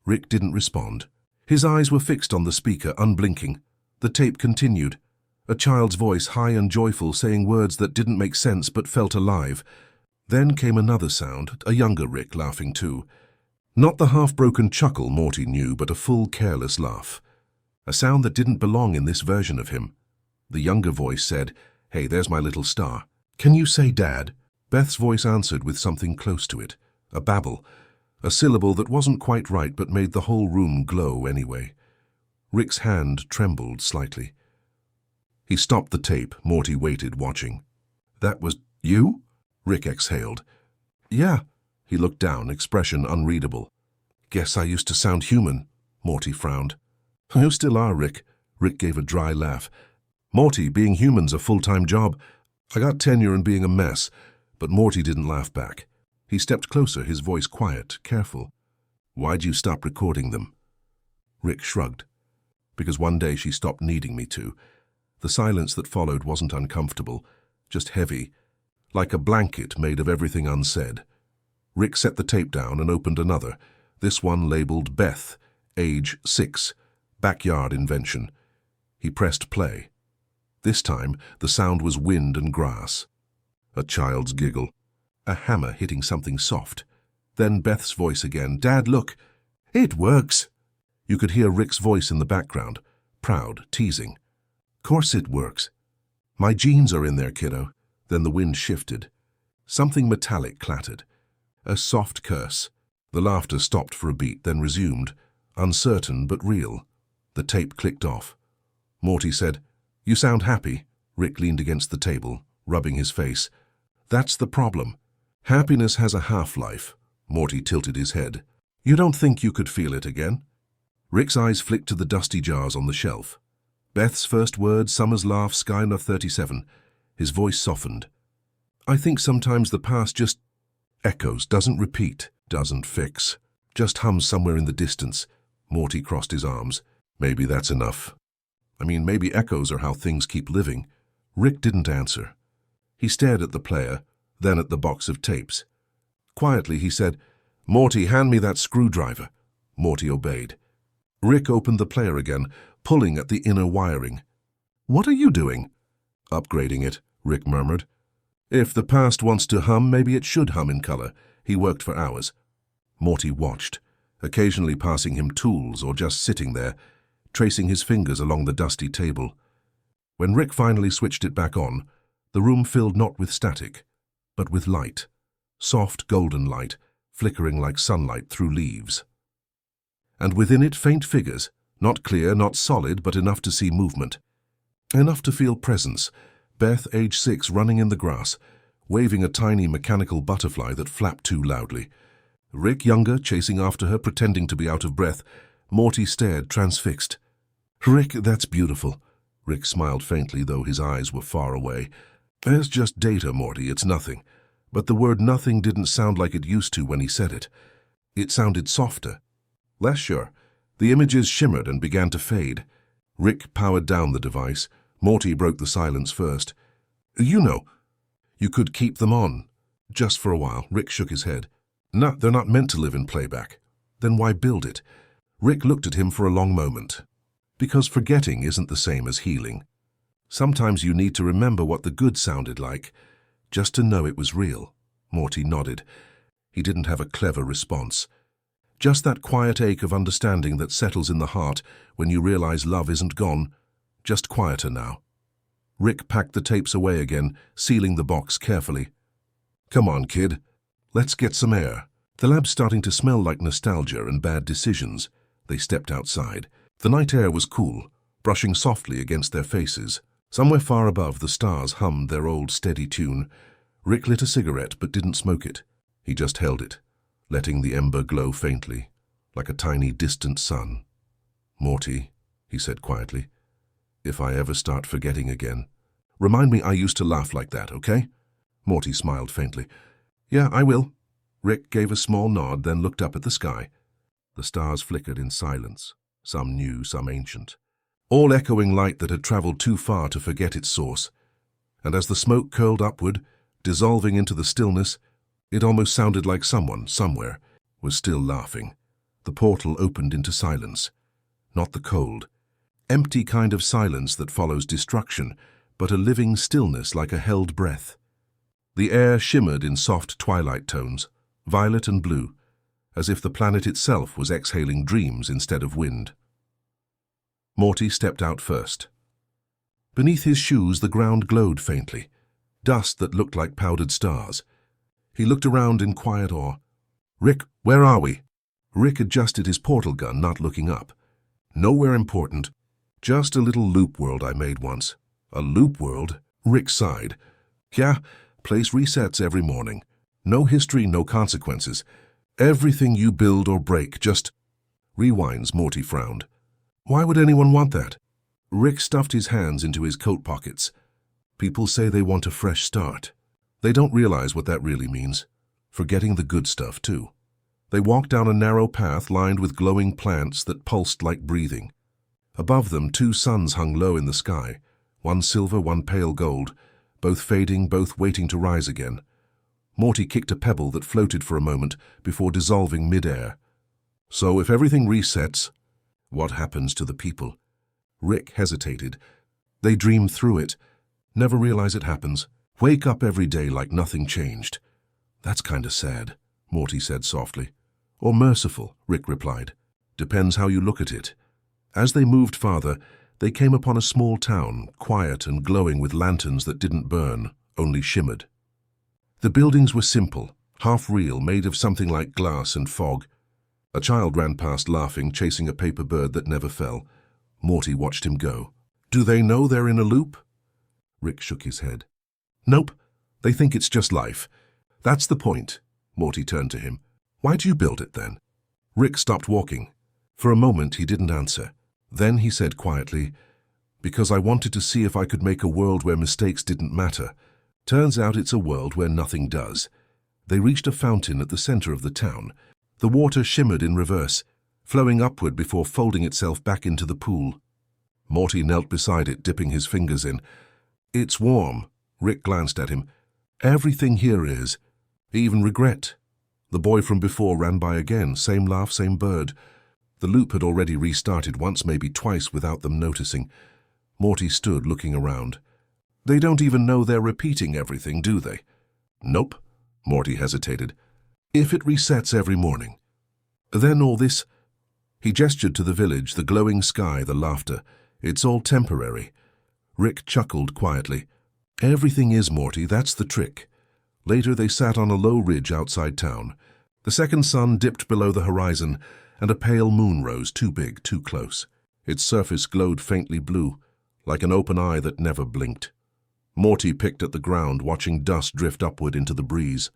Rick didn't respond. His eyes were fixed on the speaker, unblinking. The tape continued. A child's voice, high and joyful, saying words that didn't make sense but felt alive. Then came another sound, a younger Rick laughing too. Not the half-broken chuckle Morty knew, but a full, careless laugh. A sound that didn't belong in this version of him. The younger voice said, "Hey, there's my little star. Can you say Dad?" Beth's voice answered with something close to it. A babble. A syllable that wasn't quite right but made the whole room glow anyway. Rick's hand trembled slightly. He stopped the tape. Morty waited, watching. "That was you?" Rick exhaled. "Yeah." He looked down, expression unreadable. "Guess I used to sound human." Morty frowned. "You still are, Rick." Rick gave a dry laugh. "Morty, being human's a full-time job. I got tenure in being a mess." But Morty didn't laugh back. He stepped closer, his voice quiet, careful. "Why'd you stop recording them?" Rick shrugged. because one day she stopped needing me to. The silence that followed wasn't uncomfortable, just heavy, like a blanket made of everything unsaid. Rick set the tape down and opened another, this one labeled Beth, age 6, backyard invention. He pressed play. This time, the sound was wind and grass. A child's giggle. A hammer hitting something soft. Then Beth's voice again. "Dad, look! It works!" You could hear Rick's voice in the background, proud, teasing. "Course it works. My genes are in there, kiddo." Then the wind shifted. Something metallic clattered. A soft curse. The laughter stopped for a beat, then resumed, uncertain but real. The tape clicked off. Morty said, "You sound happy." Rick leaned against the table, rubbing his face. "That's the problem. Happiness has a half-life." Morty tilted his head. "You don't think you could feel it again?" Rick's eyes flicked to the dusty jars on the shelf. Beth's first word, Summer's laugh, Skylar 37. His voice softened. "I think sometimes the past just echoes, doesn't repeat, doesn't fix, just hums somewhere in the distance." Morty crossed his arms. "Maybe that's enough. I mean, maybe echoes are how things keep living." Rick didn't answer. He stared at the player, then at the box of tapes. Quietly, he said, "Morty, hand me that screwdriver." Morty obeyed. Rick opened the player again, pulling at the inner wiring. "What are you doing?" "Upgrading it," Rick murmured. "If the past wants to hum, maybe it should hum in color." He worked for hours. Morty watched, occasionally passing him tools or just sitting there, tracing his fingers along the dusty table. When Rick finally switched it back on, the room filled not with static, but with light, soft golden light, flickering like sunlight through leaves. And within it faint figures, not clear, not solid, but enough to see movement. Enough to feel presence. Beth, age 6, running in the grass, waving a tiny mechanical butterfly that flapped too loudly. Rick, younger, chasing after her, pretending to be out of breath. Morty stared, transfixed. "Rick, that's beautiful." Rick smiled faintly, though his eyes were far away. "There's just data, Morty, it's nothing." But the word nothing didn't sound like it used to when he said it. It sounded softer, less sure. The images shimmered and began to fade. Rick powered down the device. Morty broke the silence first. "You know, you could keep them on. Just for a while." Rick shook his head. "No, they're not meant to live in playback." "Then why build it?" Rick looked at him for a long moment. "Because forgetting isn't the same as healing. Sometimes you need to remember what the good sounded like, just to know it was real." Morty nodded. He didn't have a clever response. Just that quiet ache of understanding that settles in the heart when you realize love isn't gone, just quieter now. Rick packed the tapes away again, sealing the box carefully. "Come on, kid. Let's get some air." The lab's starting to smell like nostalgia and bad decisions. They stepped outside. The night air was cool, brushing softly against their faces. Somewhere far above, the stars hummed their old steady tune. Rick lit a cigarette but didn't smoke it. He just held it, letting the ember glow faintly, like a tiny distant sun. "Morty," he said quietly, "if I ever start forgetting again, remind me I used to laugh like that, okay?" Morty smiled faintly. "Yeah, I will." Rick gave a small nod, then looked up at the sky. The stars flickered in silence, some new, some ancient, all echoing light that had traveled too far to forget its source. And as the smoke curled upward, dissolving into the stillness, it almost sounded like someone, somewhere, was still laughing. The portal opened into silence. Not the cold, empty kind of silence that follows destruction, but a living stillness like a held breath. The air shimmered in soft twilight tones, violet and blue, as if the planet itself was exhaling dreams instead of wind. Morty stepped out first. Beneath his shoes the ground glowed faintly, dust that looked like powdered stars. He looked around in quiet awe. "Rick, where are we?" Rick adjusted his portal gun, not looking up. "Nowhere important. Just a little loop world I made once." "A loop world?" Rick sighed. "Yeah, place resets every morning. No history, no consequences. Everything you build or break just rewinds." Morty frowned. "Why would anyone want that?" Rick stuffed his hands into his coat pockets. "People say they want a fresh start. They don't realize what that really means. Forgetting the good stuff, too." They walked down a narrow path lined with glowing plants that pulsed like breathing. Above them, two suns hung low in the sky, one silver, one pale gold, both fading, both waiting to rise again. Morty kicked a pebble that floated for a moment before dissolving mid-air. So if everything resets, what happens to the people? Rick hesitated. They dream through it, never realize it happens, wake up every day like nothing changed. That's kinda sad, Morty said softly. Or merciful, Rick replied. Depends how you look at it. As they moved farther, they came upon a small town, quiet and glowing with lanterns that didn't burn, only shimmered. The buildings were simple, half real, made of something like glass and fog. A child ran past laughing, chasing a paper bird that never fell. Morty watched him go. Do they know they're in a loop? Rick shook his head. Nope, they think it's just life. That's the point. Morty turned to him. Why do you build it then? Rick stopped walking. For a moment he didn't answer. Then he said quietly, because I wanted to see if I could make a world where mistakes didn't matter. Turns out it's a world where nothing does. They reached a fountain at the center of the town. The water shimmered in reverse, flowing upward before folding itself back into the pool. Morty knelt beside it, dipping his fingers in. It's warm. Rick glanced at him. Everything here is. Even regret. The boy from before ran by again, same laugh, same bird. The loop had already restarted once, maybe twice, without them noticing. Morty stood looking around. They don't even know they're repeating everything, do they? Nope. Morty hesitated. If it resets every morning. Then all this... He gestured to the village, the glowing sky, the laughter. It's all temporary. Rick chuckled quietly. Everything is, Morty, that's the trick. Later they sat on a low ridge outside town. The second sun dipped below the horizon, and a pale moon rose, too big, too close. Its surface glowed faintly blue, like an open eye that never blinked. Morty picked at the ground, watching dust drift upward into the breeze.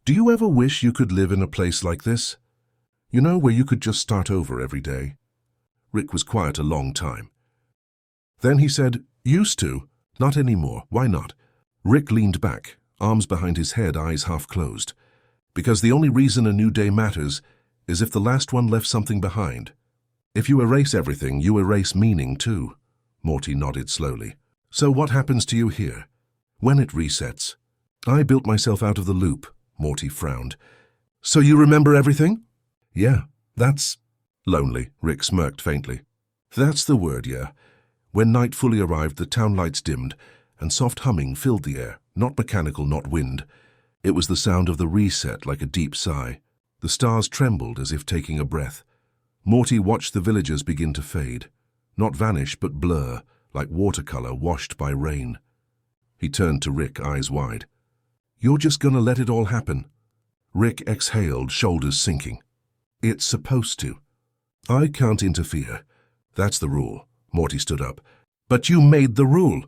Do you ever wish you could live in a place like this? You know, where you could just start over every day? Rick was quiet a long time. Then he said, used to. Not anymore. Why not? Rick leaned back, arms behind his head, eyes half closed. Because the only reason a new day matters is if the last one left something behind. If you erase everything, you erase meaning too. Morty nodded slowly. So what happens to you here? When it resets? I built myself out of the loop. Morty frowned. So you remember everything? Yeah, that's... Lonely, Rick smirked faintly. That's the word, yeah. When night fully arrived, the town lights dimmed, and soft humming filled the air, not mechanical, not wind. It was the sound of the reset, like a deep sigh. The stars trembled as if taking a breath. Morty watched the villagers begin to fade. Not vanish, but blur, like watercolor washed by rain. He turned to Rick, eyes wide. You're just gonna let it all happen? Rick exhaled, shoulders sinking. It's supposed to. I can't interfere. That's the rule. Morty stood up. But you made the rule.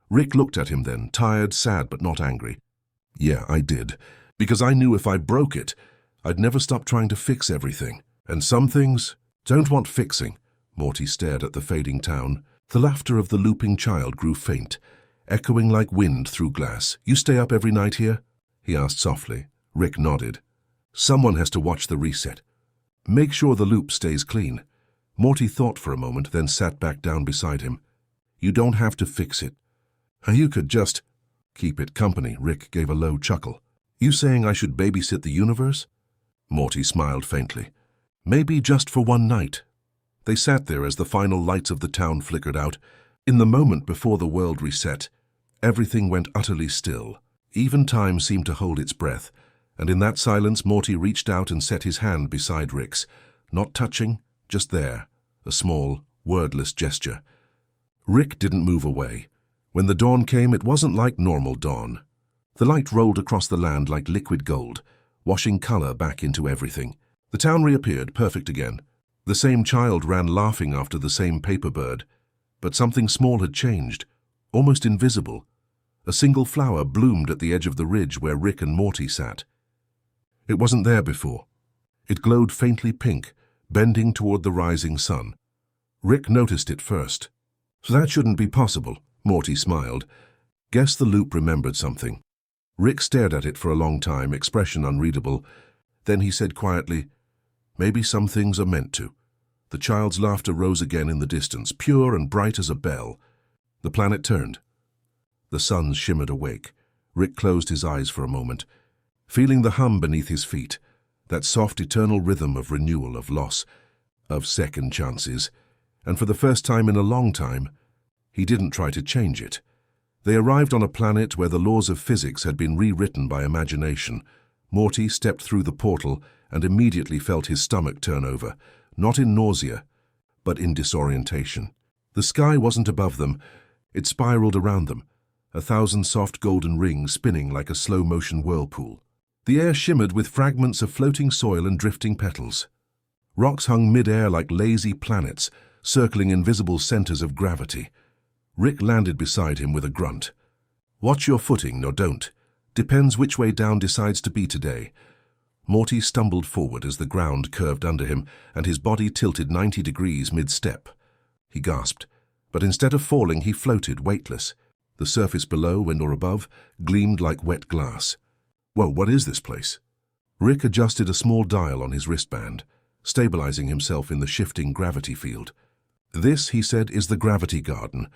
Rick looked at him then, tired, sad, but not angry. Yeah, I did. Because I knew if I broke it, I'd never stop trying to fix everything. And some things don't want fixing. Morty stared at the fading town. The laughter of the looping child grew faint, echoing like wind through glass. You stay up every night here? He asked softly. Rick nodded. Someone has to watch the reset. Make sure the loop stays clean. Morty thought for a moment, then sat back down beside him. You don't have to fix it. You could just keep it company. Rick gave a low chuckle. You saying I should babysit the universe? Morty smiled faintly. Maybe just for one night. They sat there as the final lights of the town flickered out. In the moment before the world reset, everything went utterly still. Even time seemed to hold its breath, and in that silence Morty reached out and set his hand beside Rick's, not touching, just there, a small, wordless gesture. Rick didn't move away. When the dawn came, it wasn't like normal dawn. The light rolled across the land like liquid gold, washing color back into everything. The town reappeared, perfect again. The same child ran laughing after the same paper bird. But something small had changed, almost invisible. A single flower bloomed at the edge of the ridge where Rick and Morty sat. It wasn't there before. It glowed faintly pink, bending toward the rising sun. Rick noticed it first. So that shouldn't be possible, Morty smiled. Guess the loop remembered something. Rick stared at it for a long time, expression unreadable. Then he said quietly, maybe some things are meant to. The child's laughter rose again in the distance, pure and bright as a bell. The planet turned. The suns shimmered awake. Rick closed his eyes for a moment, feeling the hum beneath his feet, that soft eternal rhythm of renewal, of loss, of second chances. And for the first time in a long time, he didn't try to change it. They arrived on a planet where the laws of physics had been rewritten by imagination. Morty stepped through the portal and immediately felt his stomach turn over, not in nausea, but in disorientation. The sky wasn't above them. It spiraled around them, 1,000 soft golden rings spinning like a slow-motion whirlpool. The air shimmered with fragments of floating soil and drifting petals. Rocks hung mid-air like lazy planets, circling invisible centers of gravity. Rick landed beside him with a grunt. "Watch your footing, no don't. Depends which way down decides to be today." Morty stumbled forward as the ground curved under him and his body tilted 90 degrees mid-step. He gasped, but instead of falling, he floated weightless. The surface below and or above gleamed like wet glass. Whoa, what is this place? Rick adjusted a small dial on his wristband, stabilizing himself in the shifting gravity field. "This," he said, "is the gravity garden.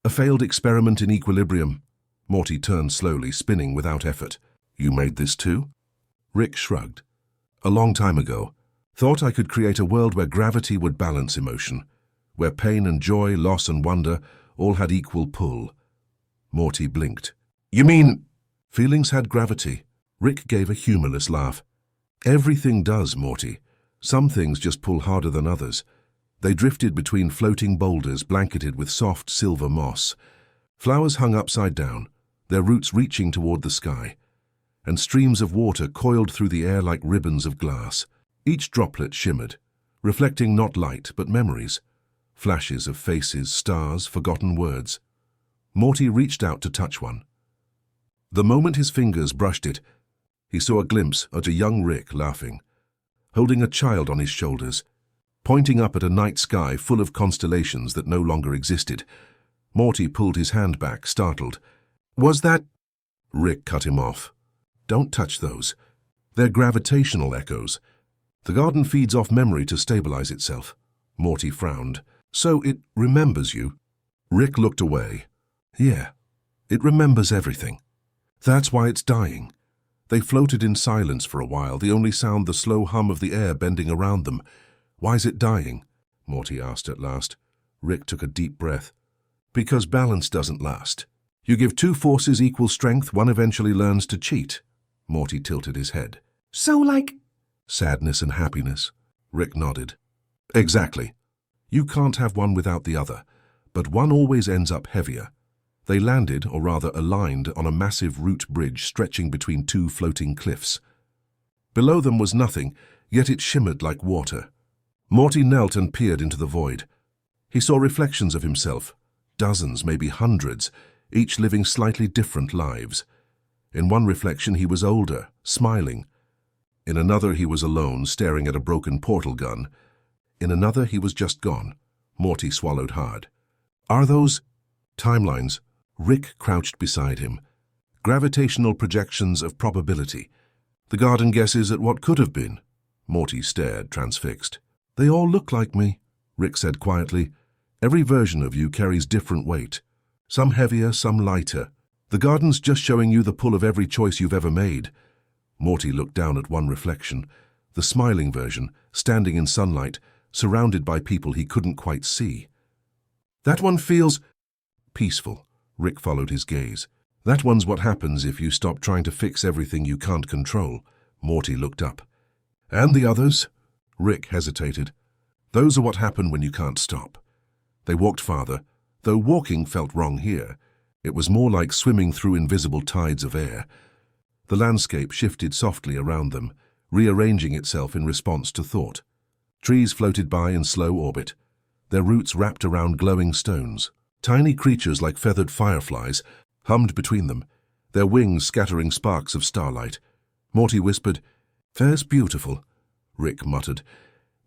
A failed experiment in equilibrium." Morty turned slowly, spinning without effort. "You made this too?" Rick shrugged. "A long time ago. Thought I could create a world where gravity would balance emotion, where pain and joy, loss and wonder all had equal pull." Morty blinked. "You mean—" "Feelings had gravity." Rick gave a humorless laugh. "Everything does, Morty. Some things just pull harder than others." They drifted between floating boulders blanketed with soft silver moss. Flowers hung upside down, their roots reaching toward the sky, and streams of water coiled through the air like ribbons of glass. Each droplet shimmered, reflecting not light but memories, flashes of faces, stars, forgotten words. Morty reached out to touch one. The moment his fingers brushed it, he saw a glimpse of a young Rick laughing, holding a child on his shoulders, pointing up at a night sky full of constellations that no longer existed. Morty pulled his hand back, startled. "Was that—" Rick cut him off. "Don't touch those. They're gravitational echoes. The garden feeds off memory to stabilize itself." Morty frowned. "So it remembers you?" Rick looked away. "Yeah, it remembers everything. That's why it's dying." They floated in silence for a while, the only sound the slow hum of the air bending around them. "Why's it dying?" Morty asked at last. Rick took a deep breath. "Because balance doesn't last. You give two forces equal strength, one eventually learns to cheat." Morty tilted his head. "So like—" "Sadness and happiness." Rick nodded. "Exactly. You can't have one without the other, but one always ends up heavier." They landed, or rather aligned, on a massive root bridge stretching between two floating cliffs. Below them was nothing, yet it shimmered like water. Morty knelt and peered into the void. He saw reflections of himself, dozens, maybe hundreds, each living slightly different lives. In one reflection he was older, smiling. In another he was alone, staring at a broken portal gun. In another he was just gone. Morty swallowed hard. "Are those—" "Timelines." Rick crouched beside him. "Gravitational projections of probability. The garden guesses at what could have been." Morty stared, transfixed. "They all look like me," Rick said quietly. "Every version of you carries different weight. Some heavier, some lighter. The garden's just showing you the pull of every choice you've ever made." Morty looked down at one reflection, the smiling version, standing in sunlight, surrounded by people he couldn't quite see. "That one feels—" "Peaceful." Rick followed his gaze. "That one's what happens if you stop trying to fix everything you can't control." Morty looked up. "And the others?" Rick hesitated. "Those are what happen when you can't stop." They walked farther, though walking felt wrong here. It was more like swimming through invisible tides of air. The landscape shifted softly around them, rearranging itself in response to thought. Trees floated by in slow orbit, their roots wrapped around glowing stones. Tiny creatures like feathered fireflies hummed between them, their wings scattering sparks of starlight. Morty whispered, "Fair's beautiful." Rick muttered,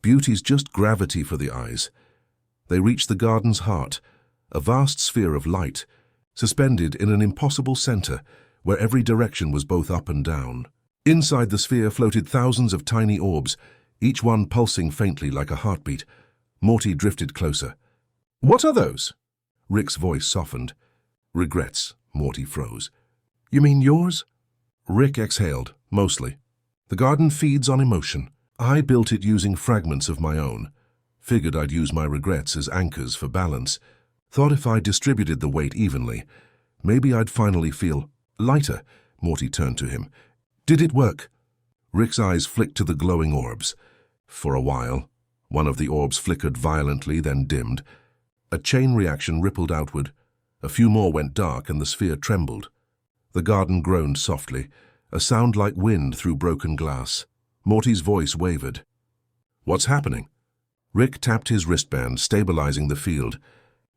"Beauty's just gravity for the eyes." They reached the garden's heart, a vast sphere of light, suspended in an impossible center where every direction was both up and down. Inside the sphere floated thousands of tiny orbs, each one pulsing faintly like a heartbeat. Morty drifted closer. "What are those?" Rick's voice softened. "Regrets," Morty froze. "You mean yours?" Rick exhaled, mostly. "The garden feeds on emotion. I built it using fragments of my own. Figured I'd use my regrets as anchors for balance. Thought if I distributed the weight evenly, maybe I'd finally feel lighter." Morty turned to him. "Did it work?" Rick's eyes flicked to the glowing orbs. For a while, one of the orbs flickered violently, then dimmed. A chain reaction rippled outward. A few more went dark and the sphere trembled. The garden groaned softly, a sound like wind through broken glass. Morty's voice wavered. "What's happening?" Rick tapped his wristband, stabilizing the field.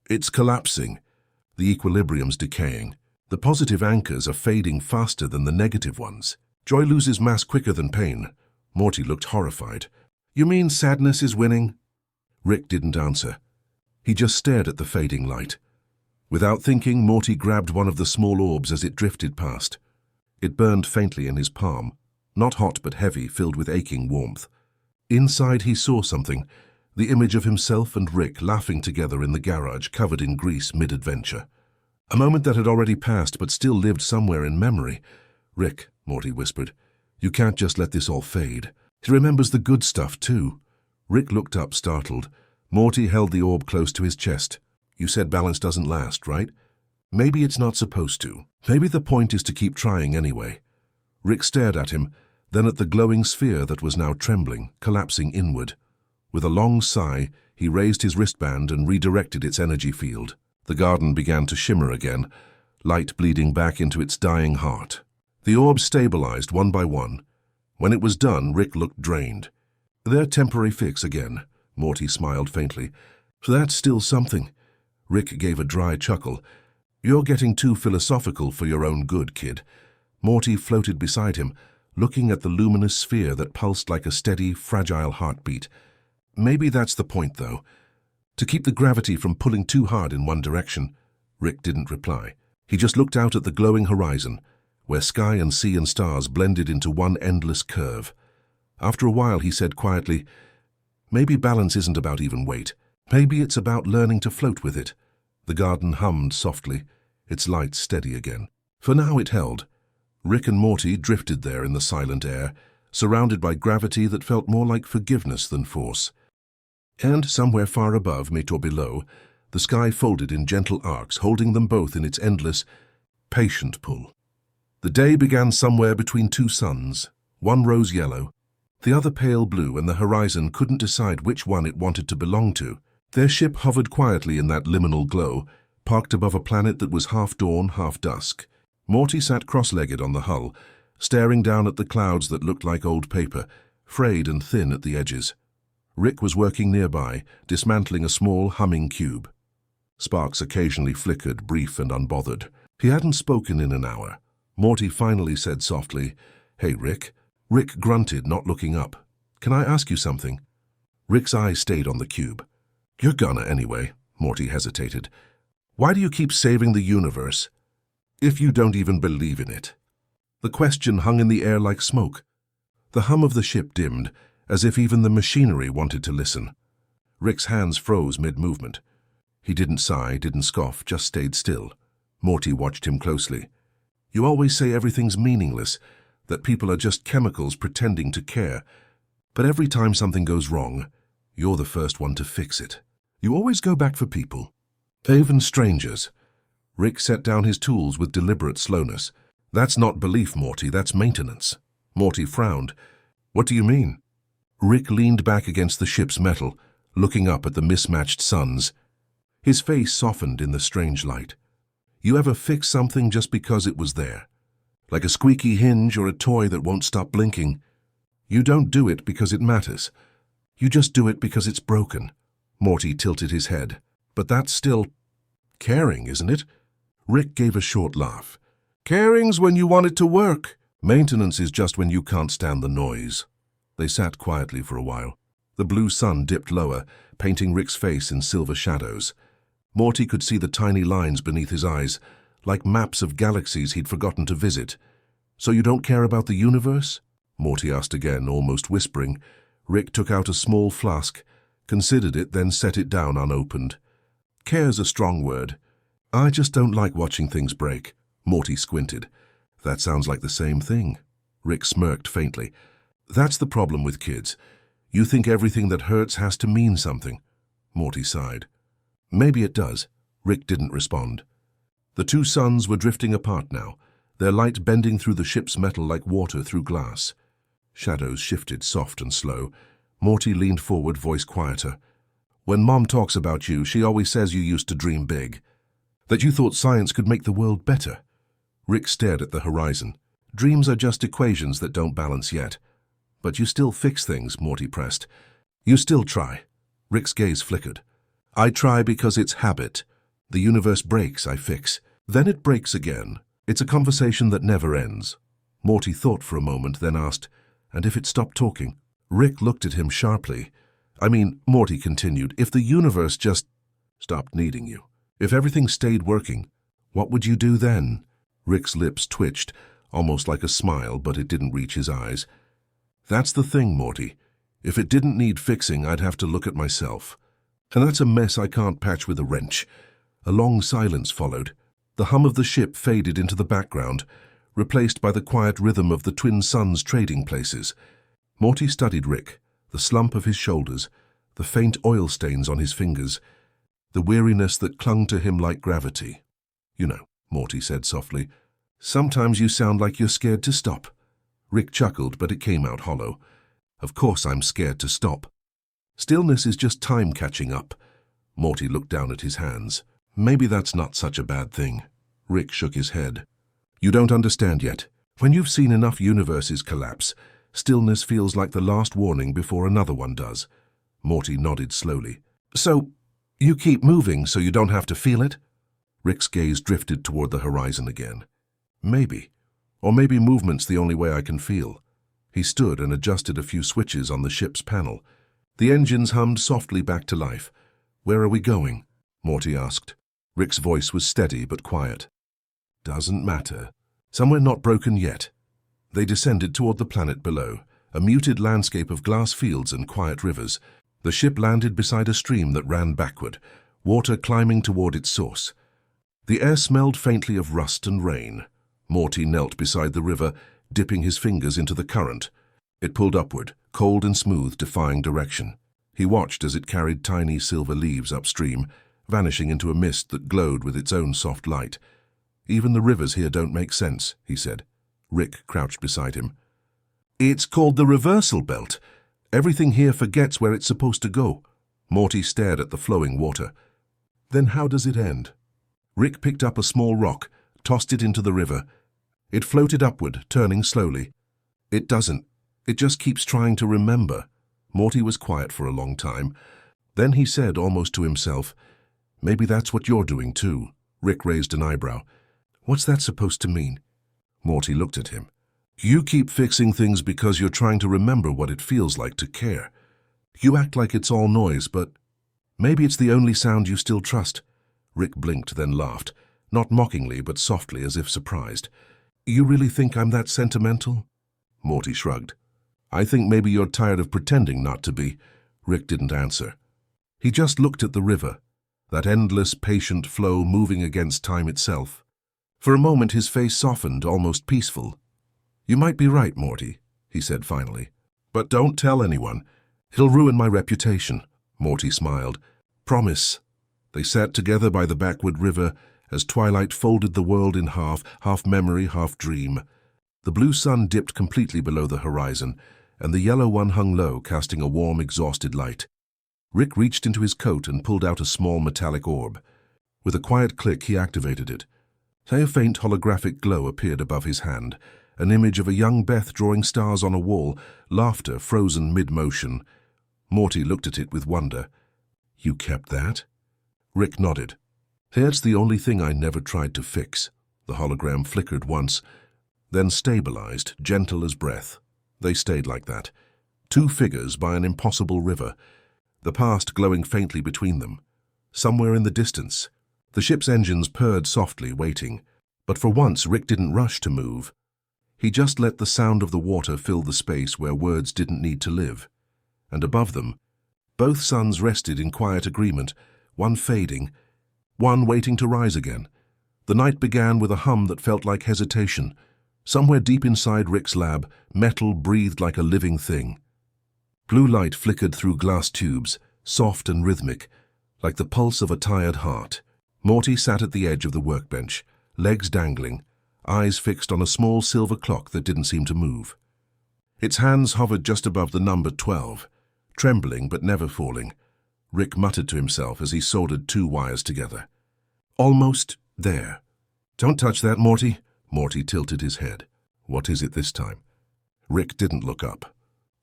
"It's collapsing. The equilibrium's decaying. The positive anchors are fading faster than the negative ones. Joy loses mass quicker than pain." Morty looked horrified. "You mean sadness is winning?" Rick didn't answer. He just stared at the fading light. Without thinking, Morty grabbed one of the small orbs as it drifted past. It burned faintly in his palm, not hot but heavy, filled with aching warmth. Inside he saw something, the image of himself and Rick laughing together in the garage covered in grease mid-adventure. A moment that had already passed but still lived somewhere in memory. "Rick," Morty whispered, "you can't just let this all fade. He remembers the good stuff too." Rick looked up, startled. Morty held the orb close to his chest. "You said balance doesn't last, right? Maybe it's not supposed to. Maybe the point is to keep trying anyway." Rick stared at him, then at the glowing sphere that was now trembling, collapsing inward. With a long sigh, he raised his wristband and redirected its energy field. The garden began to shimmer again, light bleeding back into its dying heart. The orbs stabilized one by one. When it was done, Rick looked drained. "Their temporary fix again," Morty smiled faintly. "So that's still something." Rick gave a dry chuckle. "You're getting too philosophical for your own good, kid." Morty floated beside him, looking at the luminous sphere that pulsed like a steady, fragile heartbeat. "Maybe that's the point, though. To keep the gravity from pulling too hard in one direction." Rick didn't reply. He just looked out at the glowing horizon, where sky and sea and stars blended into one endless curve. After a while, he said quietly, "Maybe balance isn't about even weight. Maybe it's about learning to float with it." The garden hummed softly, its lights steady again. For now it held. Rick and Morty drifted there in the silent air, surrounded by gravity that felt more like forgiveness than force. And somewhere far above, or below, the sky folded in gentle arcs, holding them both in its endless, patient pull. The day began somewhere between two suns, one rose yellow, the other pale blue, and the horizon couldn't decide which one it wanted to belong to. Their ship hovered quietly in that liminal glow, parked above a planet that was half dawn, half dusk. Morty sat cross-legged on the hull, staring down at the clouds that looked like old paper, frayed and thin at the edges. Rick was working nearby, dismantling a small, humming cube. Sparks occasionally flickered, brief and unbothered. He hadn't spoken in an hour. Morty finally said softly, "Hey, Rick." Rick grunted, not looking up. "Can I ask you something?" Rick's eyes stayed on the cube. "You're gonna anyway," Morty hesitated. "Why do you keep saving the universe if you don't even believe in it?" The question hung in the air like smoke. The hum of the ship dimmed, as if even the machinery wanted to listen. Rick's hands froze mid-movement. He didn't sigh, didn't scoff, just stayed still. Morty watched him closely. "You always say everything's meaningless, that people are just chemicals pretending to care. But every time something goes wrong, you're the first one to fix it. You always go back for people, even strangers." Rick set down his tools with deliberate slowness. "That's not belief, Morty, that's maintenance." Morty frowned. "What do you mean?" Rick leaned back against the ship's metal, looking up at the mismatched suns. His face softened in the strange light. "You ever fix something just because it was there? Like a squeaky hinge or a toy that won't stop blinking? You don't do it because it matters. You just do it because it's broken." Morty tilted his head. "But that's still caring, isn't it?" Rick gave a short laugh. "Caring's when you want it to work. Maintenance is just when you can't stand the noise." They sat quietly for a while. The blue sun dipped lower, painting Rick's face in silver shadows. Morty could see the tiny lines beneath his eyes, like maps of galaxies he'd forgotten to visit. "So you don't care about the universe?" Morty asked again, almost whispering. Rick took out a small flask, considered it, then set it down unopened. Care's a strong word. I just don't like watching things break. Morty squinted. That sounds like the same thing. Rick smirked faintly. That's the problem with kids. You think everything that hurts has to mean something. Morty sighed. Maybe it does. Rick didn't respond. The two suns were drifting apart now, their light bending through the ship's metal like water through glass. Shadows shifted soft and slow. Morty leaned forward, voice quieter. When Mom talks about you, she always says you used to dream big. That you thought science could make the world better. Rick stared at the horizon. Dreams are just equations that don't balance yet. But you still fix things, Morty pressed. You still try. Rick's gaze flickered. I try because it's habit. The universe breaks, I fix. Then it breaks again. It's a conversation that never ends. Morty thought for a moment, then asked, and if it stopped talking? Rick looked at him sharply. Morty continued, if the universe just stopped needing you, if everything stayed working, what would you do then? Rick's lips twitched, almost like a smile, but it didn't reach his eyes. That's the thing, Morty. If it didn't need fixing, I'd have to look at myself. And that's a mess I can't patch with a wrench. A long silence followed. The hum of the ship faded into the background, replaced by the quiet rhythm of the twin suns trading places. Morty studied Rick, the slump of his shoulders, the faint oil stains on his fingers, the weariness that clung to him like gravity. You know, Morty said softly, sometimes you sound like you're scared to stop. Rick chuckled, but it came out hollow. Of course I'm scared to stop. Stillness is just time catching up. Morty looked down at his hands. Maybe that's not such a bad thing. Rick shook his head. You don't understand yet. When you've seen enough universes collapse, stillness feels like the last warning before another one does. Morty nodded slowly. So, you keep moving so you don't have to feel it? Rick's gaze drifted toward the horizon again. Maybe. Or maybe movement's the only way I can feel. He stood and adjusted a few switches on the ship's panel. The engines hummed softly back to life. Where are we going? Morty asked. Rick's voice was steady but quiet. Doesn't matter. Somewhere not broken yet. They descended toward the planet below, a muted landscape of glass fields and quiet rivers. The ship landed beside a stream that ran backward, water climbing toward its source. The air smelled faintly of rust and rain. Morty knelt beside the river, dipping his fingers into the current. It pulled upward, cold and smooth, defying direction. He watched as it carried tiny silver leaves upstream, vanishing into a mist that glowed with its own soft light. Even the rivers here don't make sense, he said. Rick crouched beside him. It's called the reversal belt. Everything here forgets where it's supposed to go. Morty stared at the flowing water. Then how does it end? Rick picked up a small rock, tossed it into the river. It floated upward, turning slowly. It doesn't. It just keeps trying to remember. Morty was quiet for a long time. Then he said, almost to himself, maybe that's what you're doing too. Rick raised an eyebrow. What's that supposed to mean? Morty looked at him. You keep fixing things because you're trying to remember what it feels like to care. You act like it's all noise, but maybe it's the only sound you still trust. Rick blinked, then laughed, not mockingly but softly as if surprised. You really think I'm that sentimental? Morty shrugged. I think maybe you're tired of pretending not to be. Rick didn't answer. He just looked at the river, that endless, patient flow moving against time itself. For a moment his face softened, almost peaceful. You might be right, Morty, he said finally. But don't tell anyone. It'll ruin my reputation. Morty smiled. Promise. They sat together by the backward river as twilight folded the world in half memory, half dream. The blue sun dipped completely below the horizon, and the yellow one hung low, casting a warm, exhausted light. Rick reached into his coat and pulled out a small metallic orb. With a quiet click, he activated it. A faint holographic glow appeared above his hand, an image of a young Beth drawing stars on a wall, laughter frozen mid-motion. Morty looked at it with wonder. You kept that? Rick nodded. That's the only thing I never tried to fix. The hologram flickered once, then stabilized, gentle as breath. They stayed like that. Two figures by an impossible river, the past glowing faintly between them. Somewhere in the distance, the ship's engines purred softly, waiting. But for once, Rick didn't rush to move. He just let the sound of the water fill the space where words didn't need to live. And above them, Both suns rested in quiet agreement, one fading, one waiting to rise again. The night began with a hum that felt like hesitation. Somewhere deep inside Rick's lab, metal breathed like a living thing. Blue light flickered through glass tubes, soft and rhythmic, like the pulse of a tired heart. Morty sat at the edge of the workbench, legs dangling, eyes fixed on a small silver clock that didn't seem to move. Its hands hovered just above the number 12, trembling but never falling. Rick muttered to himself as he soldered 2 wires together. Almost there. Don't touch that, Morty. Morty tilted his head. What is it this time? Rick didn't look up.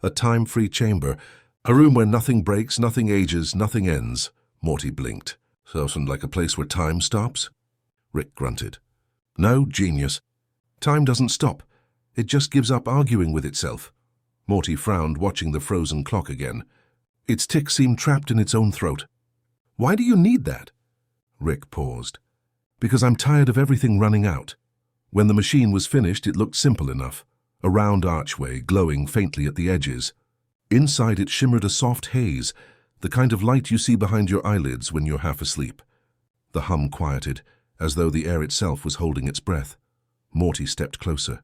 A time-free chamber, a room where nothing breaks, nothing ages, nothing ends. Morty blinked. Sounds like a place where time stops? Rick grunted. No, genius. Time doesn't stop. It just gives up arguing with itself. Morty frowned, watching the frozen clock again. Its tick seemed trapped in its own throat. Why do you need that? Rick paused. Because I'm tired of everything running out. When the machine was finished, it looked simple enough. A round archway, glowing faintly at the edges. Inside it shimmered a soft haze, the kind of light you see behind your eyelids when you're half asleep. The hum quieted, as though the air itself was holding its breath. Morty stepped closer.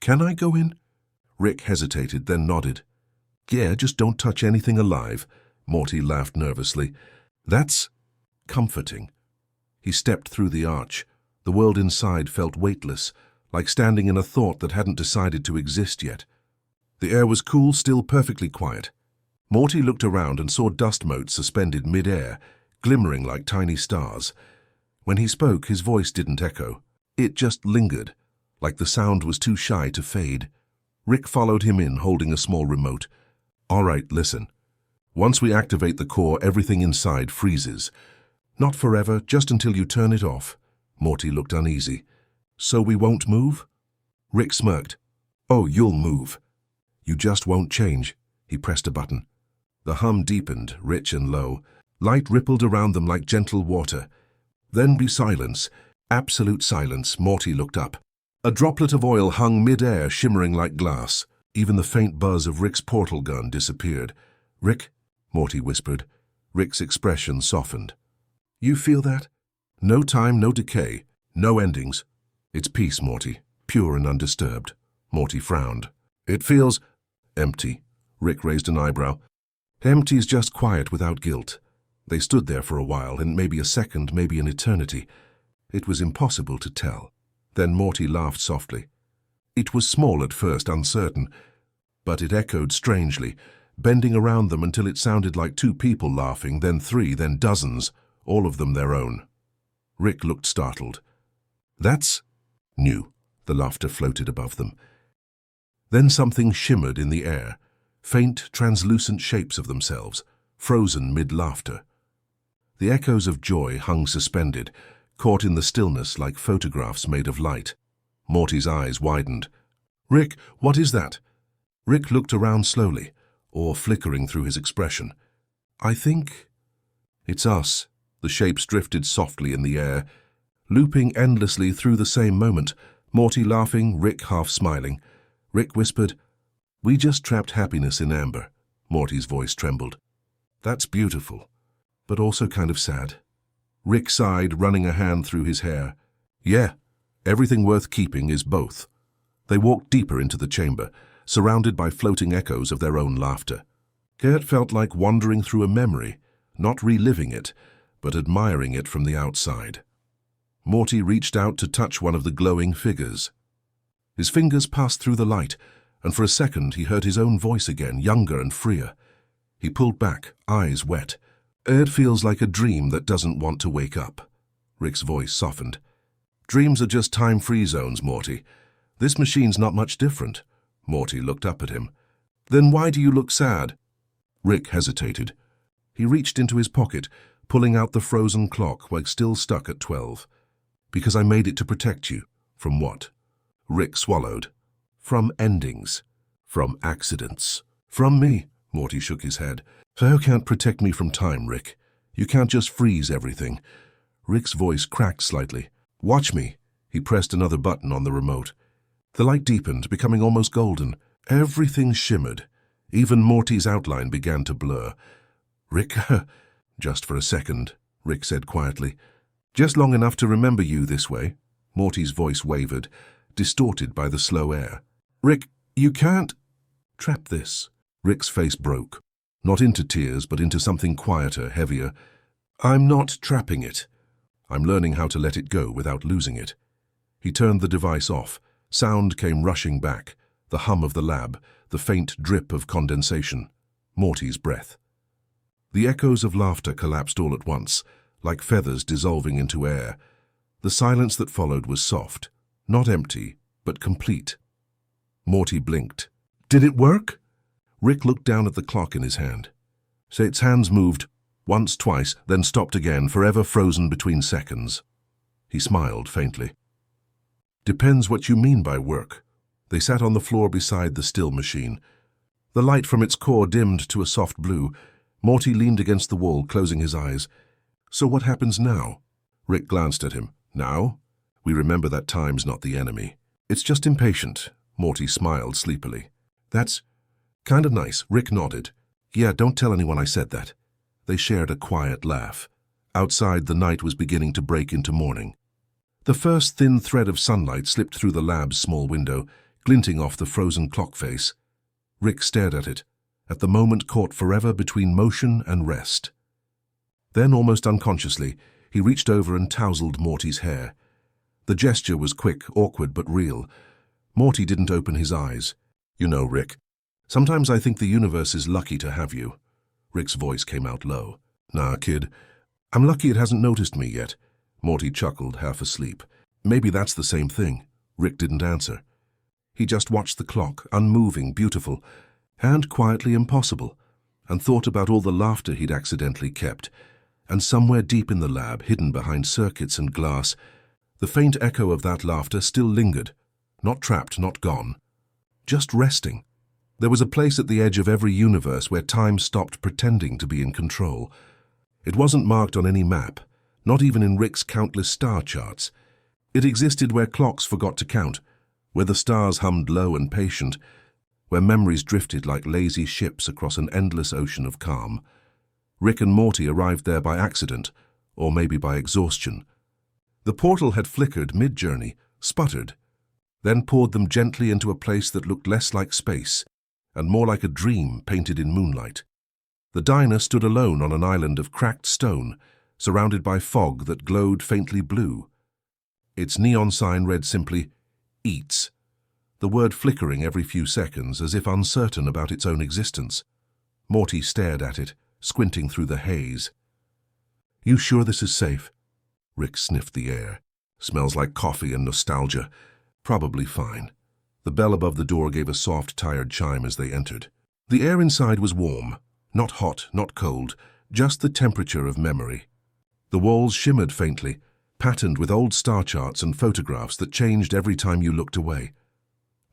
Can I go in? Rick hesitated, then nodded. Yeah, just don't touch anything alive. Morty laughed nervously. That's comforting. He stepped through the arch. The world inside felt weightless, like standing in a thought that hadn't decided to exist yet. The air was cool, still perfectly quiet. Morty looked around and saw dust motes suspended mid-air, glimmering like tiny stars. When he spoke, his voice didn't echo. It just lingered, like the sound was too shy to fade. Rick followed him in, holding a small remote. All right, listen. Once we activate the core, everything inside freezes. Not forever, just until you turn it off. Morty looked uneasy. So we won't move? Rick smirked. Oh, you'll move. You just won't change. He pressed a button. The hum deepened, rich and low. Light rippled around them like gentle water. Then be silence. Absolute silence. Morty looked up. A droplet of oil hung mid-air, shimmering like glass. Even the faint buzz of Rick's portal gun disappeared. Rick? Morty whispered. Rick's expression softened. You feel that? No time, no decay, no endings. It's peace, Morty, pure and undisturbed. Morty frowned. It feels empty. Rick raised an eyebrow. Empty's just quiet without guilt. They stood there for a while, and maybe a second, maybe an eternity. It was impossible to tell. Then Morty laughed softly. It was small at first, uncertain, but it echoed strangely, bending around them until it sounded like 2 people laughing, then 3, then dozens, all of them their own. Rick looked startled. That's new. The laughter floated above them. Then something shimmered in the air, faint, translucent shapes of themselves, frozen mid-laughter. The echoes of joy hung suspended, caught in the stillness like photographs made of light. Morty's eyes widened. Rick, what is that? Rick looked around slowly, awe flickering through his expression. I think it's us. The shapes drifted softly in the air, looping endlessly through the same moment, Morty laughing, Rick half smiling. Rick whispered, We just trapped happiness in amber. Morty's voice trembled. That's beautiful, but also kind of sad. Rick sighed, running a hand through his hair. Yeah, everything worth keeping is both. They walked deeper into the chamber, surrounded by floating echoes of their own laughter. It felt like wandering through a memory, not reliving it, but admiring it from the outside. Morty reached out to touch one of the glowing figures. His fingers passed through the light, and for a second he heard his own voice again, younger and freer. He pulled back, eyes wet. It feels like a dream that doesn't want to wake up. Rick's voice softened. Dreams are just time-free zones, Morty. This machine's not much different. Morty looked up at him. Then why do you look sad? Rick hesitated. He reached into his pocket, pulling out the frozen clock while still stuck at 12. Because I made it to protect you. From what? Rick swallowed. From endings. From accidents. From me. Morty shook his head. So you can't protect me from time, Rick. You can't just freeze everything. Rick's voice cracked slightly. Watch me. He pressed another button on the remote. The light deepened, becoming almost golden. Everything shimmered. Even Morty's outline began to blur. Rick, just for a second, Rick said quietly. Just long enough to remember you this way. Morty's voice wavered, distorted by the slow air. Rick, you can't... Trap this. Rick's face broke, not into tears, but into something quieter, heavier. I'm not trapping it. I'm learning how to let it go without losing it. He turned the device off. Sound came rushing back, the hum of the lab, the faint drip of condensation, Morty's breath. The echoes of laughter collapsed all at once, like feathers dissolving into air. The silence that followed was soft, not empty, but complete. Morty blinked. Did it work? Rick looked down at the clock in his hand. Its hands moved, once, twice, then stopped again, forever frozen between seconds. He smiled faintly. Depends what you mean by work. They sat on the floor beside the still machine. The light from its core dimmed to a soft blue. Morty leaned against the wall, closing his eyes. So what happens now? Rick glanced at him. Now? We remember that time's not the enemy. It's just impatient. Morty smiled sleepily. That's kind of nice. Rick nodded. Yeah, don't tell anyone I said that. They shared a quiet laugh. Outside, the night was beginning to break into morning. The first thin thread of sunlight slipped through the lab's small window, glinting off the frozen clock face. Rick stared at it, at the moment caught forever between motion and rest. Then, almost unconsciously, he reached over and tousled Morty's hair. The gesture was quick, awkward, but real. Morty didn't open his eyes. You know, Rick, sometimes I think the universe is lucky to have you. Rick's voice came out low. Nah, kid, I'm lucky it hasn't noticed me yet. Morty chuckled, half asleep. Maybe that's the same thing. Rick didn't answer. He just watched the clock, unmoving, beautiful, and quietly impossible, and thought about all the laughter he'd accidentally kept. And somewhere deep in the lab, hidden behind circuits and glass, the faint echo of that laughter still lingered. Not trapped, not gone. Just resting. There was a place at the edge of every universe where time stopped pretending to be in control. It wasn't marked on any map, not even in Rick's countless star charts. It existed where clocks forgot to count, where the stars hummed low and patient, where memories drifted like lazy ships across an endless ocean of calm. Rick and Morty arrived there by accident, or maybe by exhaustion. The portal had flickered mid-journey, sputtered, then poured them gently into a place that looked less like space and more like a dream painted in moonlight. The diner stood alone on an island of cracked stone, surrounded by fog that glowed faintly blue. Its neon sign read simply, Eats, the word flickering every few seconds as if uncertain about its own existence. Morty stared at it, squinting through the haze. You sure this is safe? Rick sniffed the air. Smells like coffee and nostalgia. Probably fine. The bell above the door gave a soft, tired chime as they entered. The air inside was warm, not hot, not cold, just the temperature of memory. The walls shimmered faintly, patterned with old star charts and photographs that changed every time you looked away.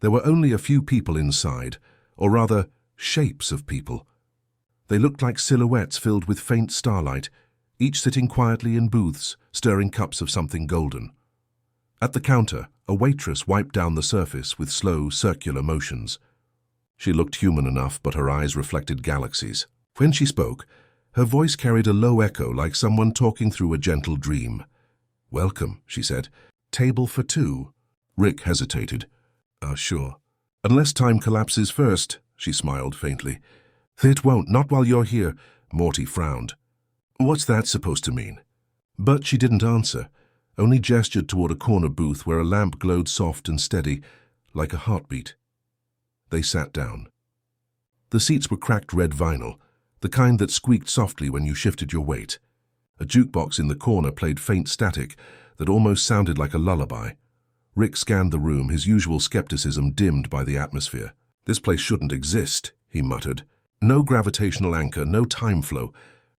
There were only a few people inside, or rather, shapes of people. They looked like silhouettes filled with faint starlight, each sitting quietly in booths, stirring cups of something golden. At the counter, a waitress wiped down the surface with slow, circular motions. She looked human enough, but her eyes reflected galaxies. When she spoke, her voice carried a low echo like someone talking through a gentle dream. Welcome, she said. Table for two. Rick hesitated. Sure. Unless time collapses first, she smiled faintly. It won't, not while you're here. Morty frowned. What's that supposed to mean? But she didn't answer, only gestured toward a corner booth where a lamp glowed soft and steady, like a heartbeat. They sat down. The seats were cracked red vinyl, the kind that squeaked softly when you shifted your weight. A jukebox in the corner played faint static that almost sounded like a lullaby. Rick scanned the room, his usual skepticism dimmed by the atmosphere. This place shouldn't exist, he muttered. No gravitational anchor, no time flow.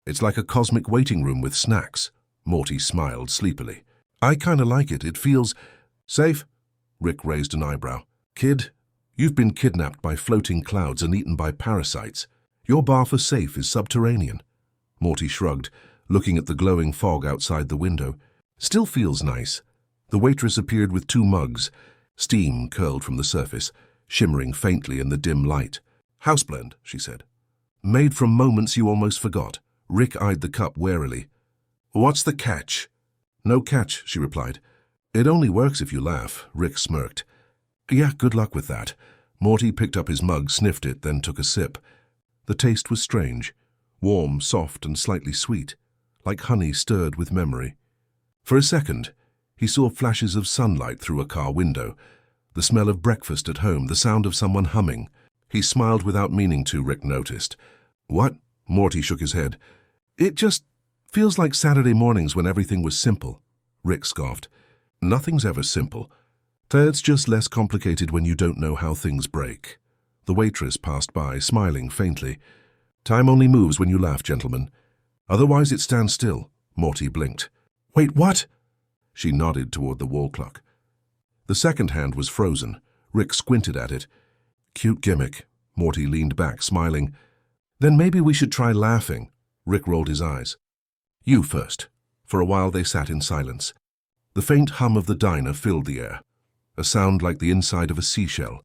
It's like a cosmic waiting room with snacks. Morty smiled sleepily. I kinda like it. It feels... Safe? Rick raised an eyebrow. Kid, you've been kidnapped by floating clouds and eaten by parasites. Your bar for safe is subterranean. Morty shrugged, looking at the glowing fog outside the window. Still feels nice. The waitress appeared with 2 mugs. Steam curled from the surface, shimmering faintly in the dim light. Houseblend, she said. Made from moments you almost forgot. Rick eyed the cup warily. "What's the catch?" "No catch," she replied. "It only works if you laugh," Rick smirked. "Yeah, good luck with that." Morty picked up his mug, sniffed it, then took a sip. The taste was strange, warm, soft, and slightly sweet, like honey stirred with memory. For a second, he saw flashes of sunlight through a car window, the smell of breakfast at home, the sound of someone humming. He smiled without meaning to, Rick noticed. "What?" Morty shook his head. "It just feels like Saturday mornings when everything was simple," Rick scoffed. "Nothing's ever simple. It's just less complicated when you don't know how things break." The waitress passed by, smiling faintly. "Time only moves when you laugh, gentlemen. Otherwise it stands still." Morty blinked. "Wait, what?" She nodded toward the wall clock. The second hand was frozen. Rick squinted at it. "Cute gimmick." Morty leaned back, smiling. "Then maybe we should try laughing." Rick rolled his eyes. "You first." For a while they sat in silence. The faint hum of the diner filled the air, a sound like the inside of a seashell.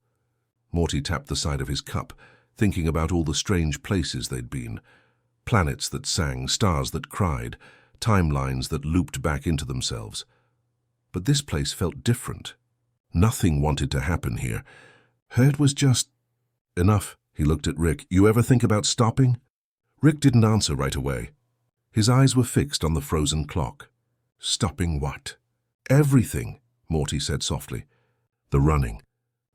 Morty tapped the side of his cup, thinking about all the strange places they'd been. Planets that sang, stars that cried, timelines that looped back into themselves. But this place felt different. Nothing wanted to happen here. It was just... "Enough," he looked at Rick. "You ever think about stopping?" Rick didn't answer right away. His eyes were fixed on the frozen clock. "Stopping what?" "Everything," Morty said softly. "The running,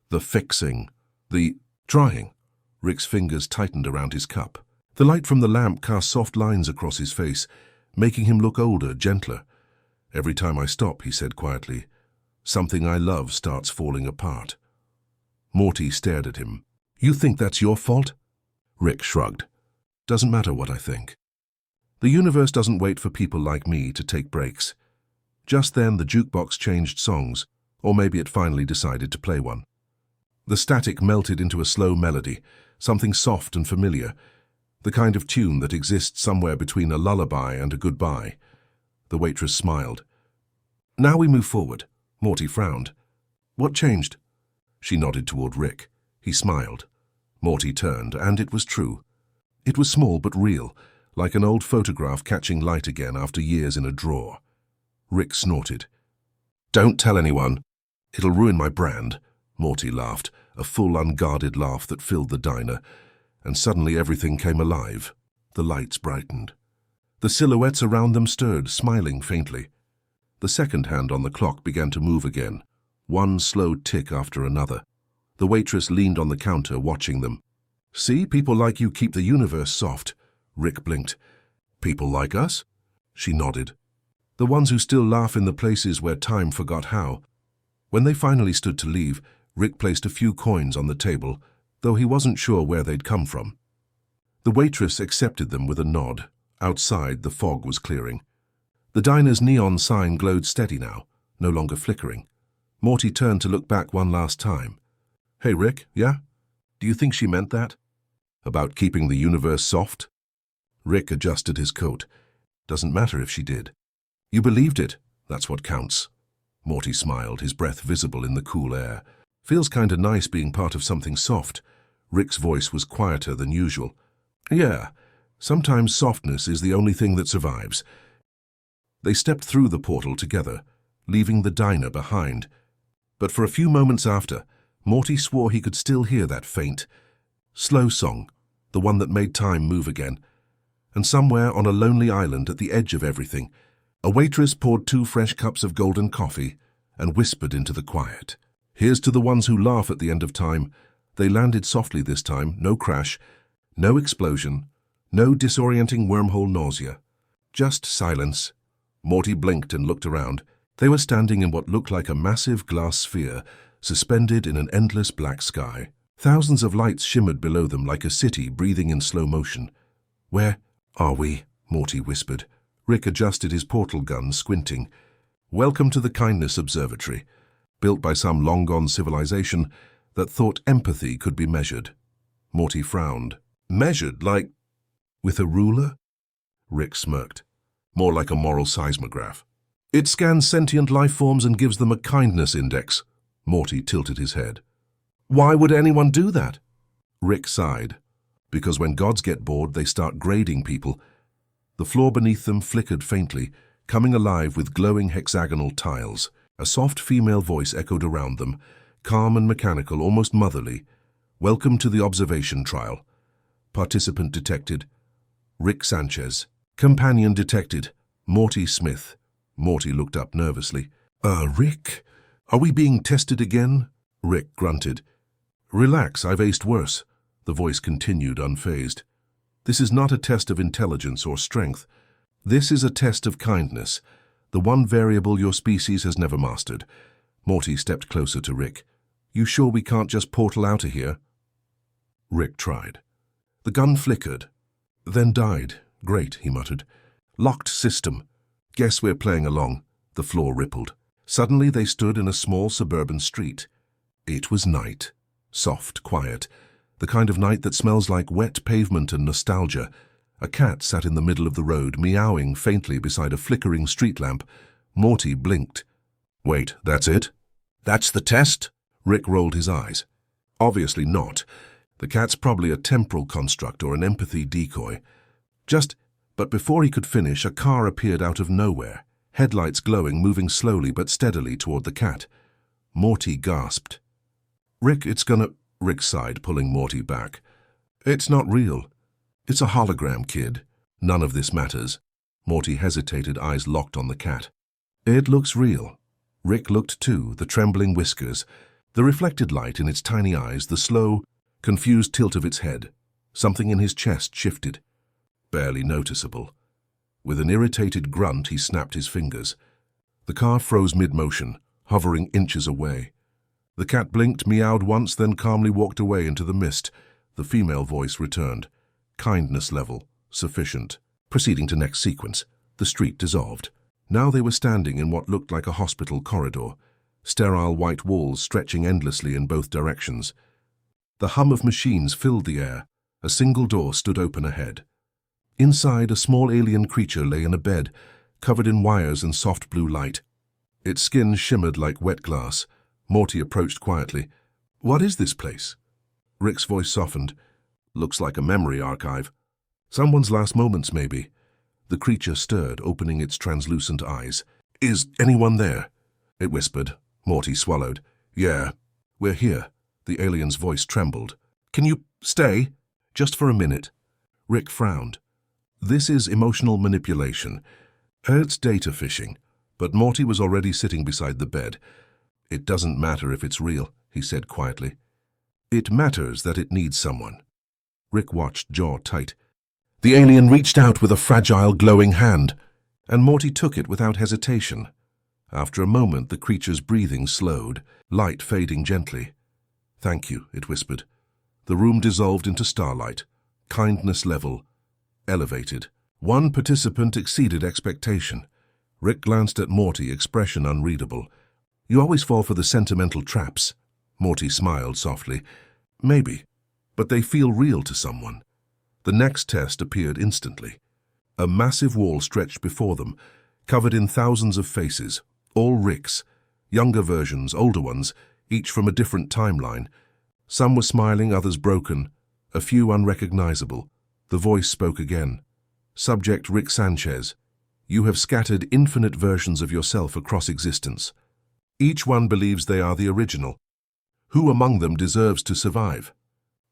the fixing, the trying." Rick's fingers tightened around his cup. The light from the lamp cast soft lines across his face, making him look older, gentler. "Every time I stop," he said quietly, "something I love starts falling apart." Morty stared at him. "You think that's your fault?" Rick shrugged. "Doesn't matter what I think. The universe doesn't wait for people like me to take breaks." Just then the jukebox changed songs, or maybe it finally decided to play one. The static melted into a slow melody, something soft and familiar, the kind of tune that exists somewhere between a lullaby and a goodbye. The waitress smiled. "Now we move forward." Morty frowned. "What changed?" She nodded toward Rick. He smiled. Morty turned, and it was true. It was small but real, like an old photograph catching light again after years in a drawer. Rick snorted. "Don't tell anyone. It'll ruin my brand." Morty laughed, a full, unguarded laugh that filled the diner, and suddenly everything came alive. The lights brightened. The silhouettes around them stirred, smiling faintly. The second hand on the clock began to move again, one slow tick after another. The waitress leaned on the counter, watching them. "See, people like you keep the universe soft." Rick blinked. "People like us?" She nodded. "The ones who still laugh in the places where time forgot how." When they finally stood to leave, Rick placed a few coins on the table, though he wasn't sure where they'd come from. The waitress accepted them with a nod. Outside, the fog was clearing. The diner's neon sign glowed steady now, no longer flickering. Morty turned to look back one last time. "Hey, Rick, yeah? Do you think she meant that? About keeping the universe soft?" Rick adjusted his coat. "Doesn't matter if she did. You believed it. That's what counts." Morty smiled, his breath visible in the cool air. "Feels kinda nice being part of something soft." Rick's voice was quieter than usual. "Yeah, sometimes softness is the only thing that survives." They stepped through the portal together, leaving the diner behind. But for a few moments after, Morty swore he could still hear that faint, slow song, the one that made time move again. And somewhere on a lonely island at the edge of everything, a waitress poured 2 fresh cups of golden coffee and whispered into the quiet. "Here's to the ones who laugh at the end of time." They landed softly this time, no crash, no explosion, no disorienting wormhole nausea. Just silence. Morty blinked and looked around. They were standing in what looked like a massive glass sphere, suspended in an endless black sky. Thousands of lights shimmered below them like a city breathing in slow motion. "Where are we?" Morty whispered. Rick adjusted his portal gun, squinting. "Welcome to the Kindness Observatory, built by some long-gone civilization that thought empathy could be measured." Morty frowned. "Measured like with a ruler?" Rick smirked. "More like a moral seismograph. It scans sentient life forms and gives them a kindness index." Morty tilted his head. "Why would anyone do that?" Rick sighed. "Because when gods get bored, they start grading people. The floor beneath them flickered faintly, coming alive with glowing hexagonal tiles. A soft female voice echoed around them, calm and mechanical, almost motherly. "Welcome to the observation trial. Participant detected, Rick Sanchez. Companion detected, Morty Smith." Morty looked up nervously. Rick? Are we being tested again?" Rick grunted. "Relax, I've aced worse," the voice continued unfazed. "This is not a test of intelligence or strength. This is a test of kindness, the one variable your species has never mastered." Morty stepped closer to Rick. "You sure we can't just portal out of here?" Rick tried. The gun flickered, then died. "Great," he muttered. "Locked system. Guess we're playing along." The floor rippled. Suddenly they stood in a small suburban street. It was night. Soft, quiet. The kind of night that smells like wet pavement and nostalgia. A cat sat in the middle of the road, meowing faintly beside a flickering street lamp. Morty blinked. "Wait, that's it? That's the test?" Rick rolled his eyes. "Obviously not. The cat's probably a temporal construct or an empathy decoy." But before he could finish, a car appeared out of nowhere, headlights glowing, moving slowly but steadily toward the cat. Morty gasped. "Rick, Rick sighed, pulling Morty back. "It's not real. It's a hologram, kid. None of this matters." Morty hesitated, eyes locked on the cat. "It looks real." Rick looked too, the trembling whiskers, the reflected light in its tiny eyes, the slow, confused tilt of its head. Something in his chest shifted. Barely noticeable. With an irritated grunt, he snapped his fingers. The car froze mid-motion, hovering inches away. The cat blinked, meowed once, then calmly walked away into the mist. The female voice returned. Kindness level, sufficient. Proceeding to next sequence, the street dissolved. Now they were standing in what looked like a hospital corridor, sterile white walls stretching endlessly in both directions. The hum of machines filled the air. A single door stood open ahead. Inside, a small alien creature lay in a bed, covered in wires and soft blue light. Its skin shimmered like wet glass. Morty approached quietly. "What is this place?" Rick's voice softened. "Looks like a memory archive. Someone's last moments, maybe." The creature stirred, opening its translucent eyes. "Is anyone there?" it whispered. Morty swallowed. "Yeah, we're here." The alien's voice trembled. "Can you stay? Just for a minute." Rick frowned. This is emotional manipulation. It's data fishing. But Morty was already sitting beside the bed. "It doesn't matter if it's real," he said quietly. "It matters that it needs someone." Rick watched, jaw tight. The alien reached out with a fragile, glowing hand, and Morty took it without hesitation. After a moment, the creature's breathing slowed, light fading gently. "Thank you," it whispered. The room dissolved into starlight. Kindness level elevated. One participant exceeded expectation. Rick glanced at Morty, expression unreadable. "You always fall for the sentimental traps." Morty smiled softly. "Maybe, but they feel real to someone." The next test appeared instantly. A massive wall stretched before them, covered in thousands of faces, all Ricks, younger versions, older ones, each from a different timeline. Some were smiling, others broken, a few unrecognizable. The voice spoke again. "Subject Rick Sanchez, you have scattered infinite versions of yourself across existence. Each one believes they are the original. Who among them deserves to survive?"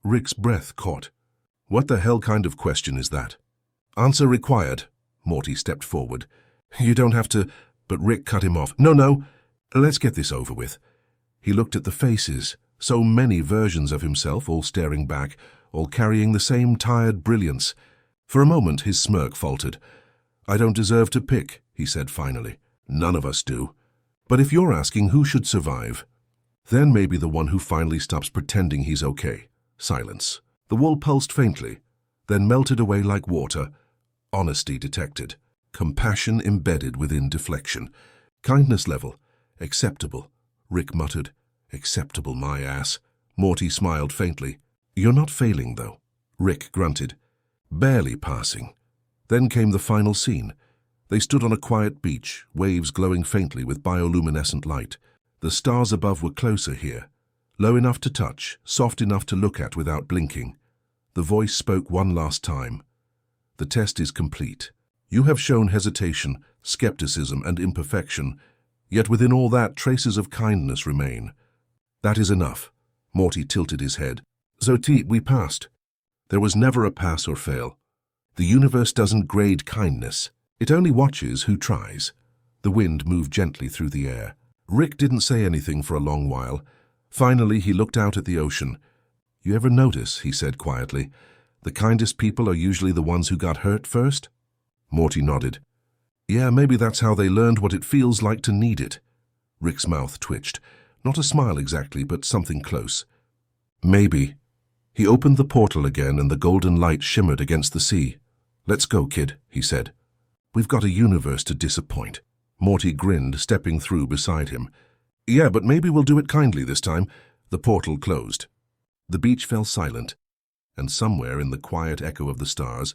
Rick's breath caught. "What the hell kind of question is that?" "Answer required." Morty stepped forward. "You don't have to—" But Rick cut him off. No, let's get this over with." He looked at the faces, so many versions of himself, all staring back, all carrying the same tired brilliance. For a moment his smirk faltered. "I don't deserve to pick," he said finally. "None of us do. But if you're asking who should survive, then maybe the one who finally stops pretending he's okay." Silence. The wall pulsed faintly, then melted away like water. Honesty detected. Compassion embedded within deflection. Kindness level. Acceptable. Rick muttered. "Acceptable, my ass." Morty smiled faintly. "You're not failing, though." Rick grunted. "Barely passing." Then came the final scene. They stood on a quiet beach, waves glowing faintly with bioluminescent light. The stars above were closer here, low enough to touch, soft enough to look at without blinking. The voice spoke one last time. "The test is complete. You have shown hesitation, skepticism, and imperfection, yet within all that traces of kindness remain. That is enough. Morty tilted his head. So we passed. There was never a pass or fail. The universe doesn't grade kindness. It only watches who tries. The wind moved gently through the air. Rick didn't say anything for a long while. Finally, he looked out at the ocean. You ever notice, he said quietly, the kindest people are usually the ones who got hurt first? Morty nodded. Yeah, maybe that's how they learned what it feels like to need it. Rick's mouth twitched. Not a smile exactly, but something close. Maybe. He opened the portal again and the golden light shimmered against the sea. Let's go, kid, he said. We've got a universe to disappoint. Morty grinned, stepping through beside him. Yeah, but maybe we'll do it kindly this time. The portal closed. The beach fell silent, and somewhere in the quiet echo of the stars,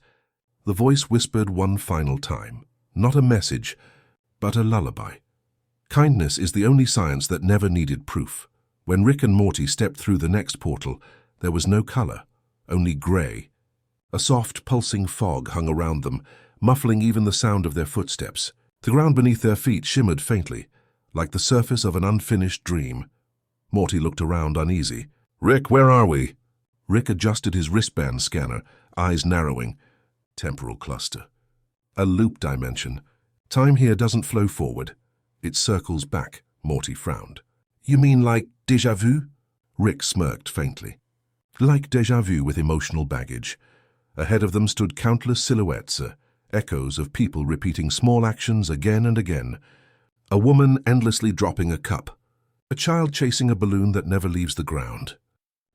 the voice whispered one final time. Not a message, but a lullaby. Kindness is the only science that never needed proof. When Rick and Morty stepped through the next portal, there was no color, only gray. A soft, pulsing fog hung around them, muffling even the sound of their footsteps. The ground beneath their feet shimmered faintly, like the surface of an unfinished dream. Morty looked around uneasy. Rick, where are we? Rick adjusted his wristband scanner, eyes narrowing. Temporal cluster. A loop dimension. Time here doesn't flow forward. It circles back, Morty frowned. You mean like déjà vu? Rick smirked faintly. Like déjà vu with emotional baggage. Ahead of them stood countless silhouettes, echoes of people repeating small actions again and again. A woman endlessly dropping a cup. A child chasing a balloon that never leaves the ground.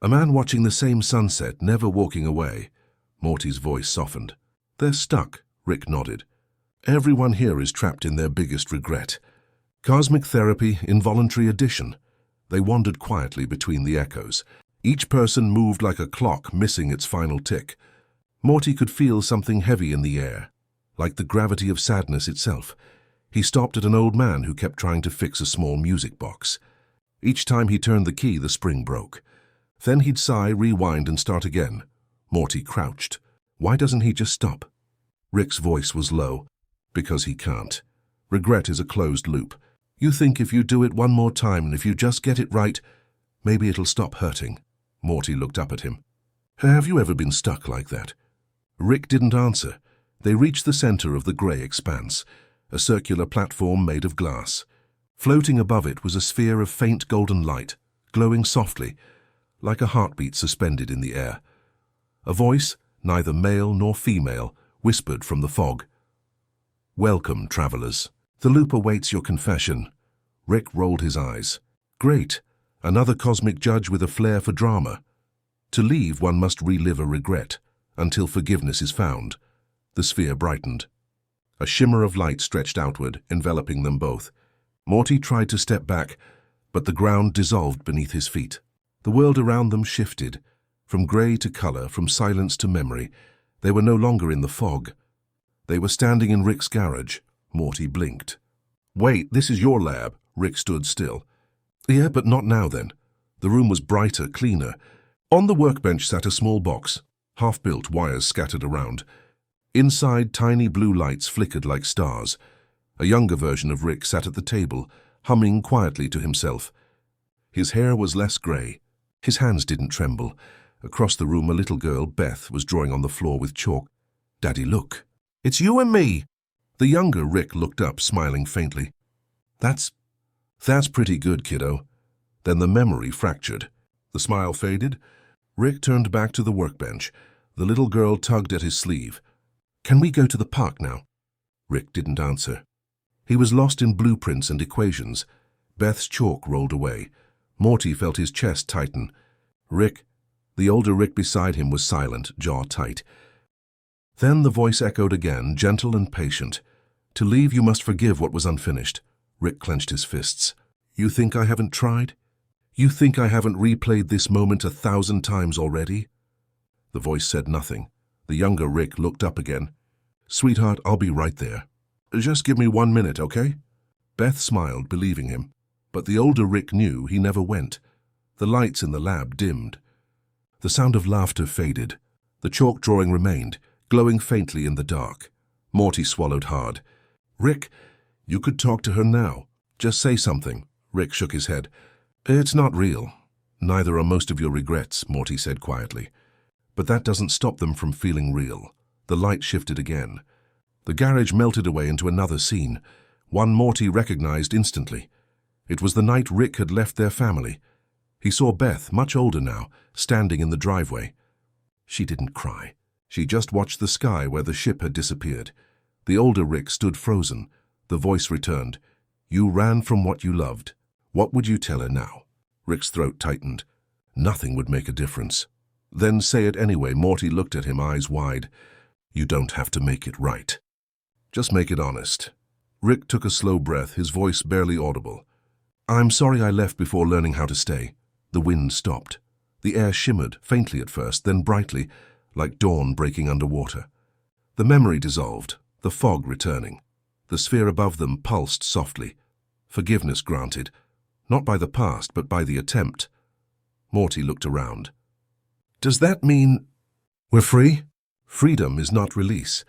A man watching the same sunset, never walking away. Morty's voice softened. They're stuck, Rick nodded. Everyone here is trapped in their biggest regret. Cosmic therapy, involuntary addition. They wandered quietly between the echoes. Each person moved like a clock missing its final tick. Morty could feel something heavy in the air, like the gravity of sadness itself. He stopped at an old man who kept trying to fix a small music box. Each time he turned the key, the spring broke. Then he'd sigh, rewind, and start again. Morty crouched. Why doesn't he just stop? Rick's voice was low. Because he can't. Regret is a closed loop. You think if you do it one more time and if you just get it right, maybe it'll stop hurting. Morty looked up at him. Have you ever been stuck like that? Rick didn't answer. They reached the center of the gray expanse, a circular platform made of glass. Floating above it was a sphere of faint golden light, glowing softly, like a heartbeat suspended in the air. A voice, neither male nor female, whispered from the fog. Welcome, travelers. The loop awaits your confession. Rick rolled his eyes. Great. Another cosmic judge with a flair for drama. To leave, one must relive a regret, until forgiveness is found. The sphere brightened. A shimmer of light stretched outward, enveloping them both. Morty tried to step back, but the ground dissolved beneath his feet. The world around them shifted. From grey to colour, from silence to memory. They were no longer in the fog. They were standing in Rick's garage. Morty blinked. Wait, this is your lab. Rick stood still. Yeah, but not now then. The room was brighter, cleaner. On the workbench sat a small box, half-built, wires scattered around. Inside, tiny blue lights flickered like stars. A younger version of Rick sat at the table, humming quietly to himself. His hair was less grey. His hands didn't tremble. Across the room, a little girl, Beth, was drawing on the floor with chalk. Daddy, look. It's you and me. The younger Rick looked up, smiling faintly. That's pretty good, kiddo. Then the memory fractured. The smile faded. Rick turned back to the workbench. The little girl tugged at his sleeve. Can we go to the park now? Rick didn't answer. He was lost in blueprints and equations. Beth's chalk rolled away. Morty felt his chest tighten. Rick. The older Rick beside him was silent, jaw tight. Then the voice echoed again, gentle and patient. To leave, you must forgive what was unfinished. Rick clenched his fists. You think I haven't tried? You think I haven't replayed this moment 1,000 times already? The voice said nothing. The younger Rick looked up again. Sweetheart, I'll be right there. Just give me 1 minute, okay? Beth smiled, believing him. But the older Rick knew he never went. The lights in the lab dimmed. The sound of laughter faded. The chalk drawing remained, glowing faintly in the dark. Morty swallowed hard. Rick, you could talk to her now. Just say something. Rick shook his head. It's not real. Neither are most of your regrets, Morty said quietly. But that doesn't stop them from feeling real. The light shifted again. The garage melted away into another scene, one Morty recognized instantly. It was the night Rick had left their family. He saw Beth, much older now, standing in the driveway. She didn't cry. She just watched the sky where the ship had disappeared. The older Rick stood frozen. The voice returned. You ran from what you loved. What would you tell her now? Rick's throat tightened. Nothing would make a difference. Then say it anyway. Morty looked at him, eyes wide. You don't have to make it right. Just make it honest. Rick took a slow breath, his voice barely audible. I'm sorry I left before learning how to stay. The wind stopped. The air shimmered, faintly at first, then brightly, like dawn breaking underwater. The memory dissolved, the fog returning. The sphere above them pulsed softly. Forgiveness granted, not by the past, but by the attempt. Morty looked around. Does that mean we're free? Freedom is not release.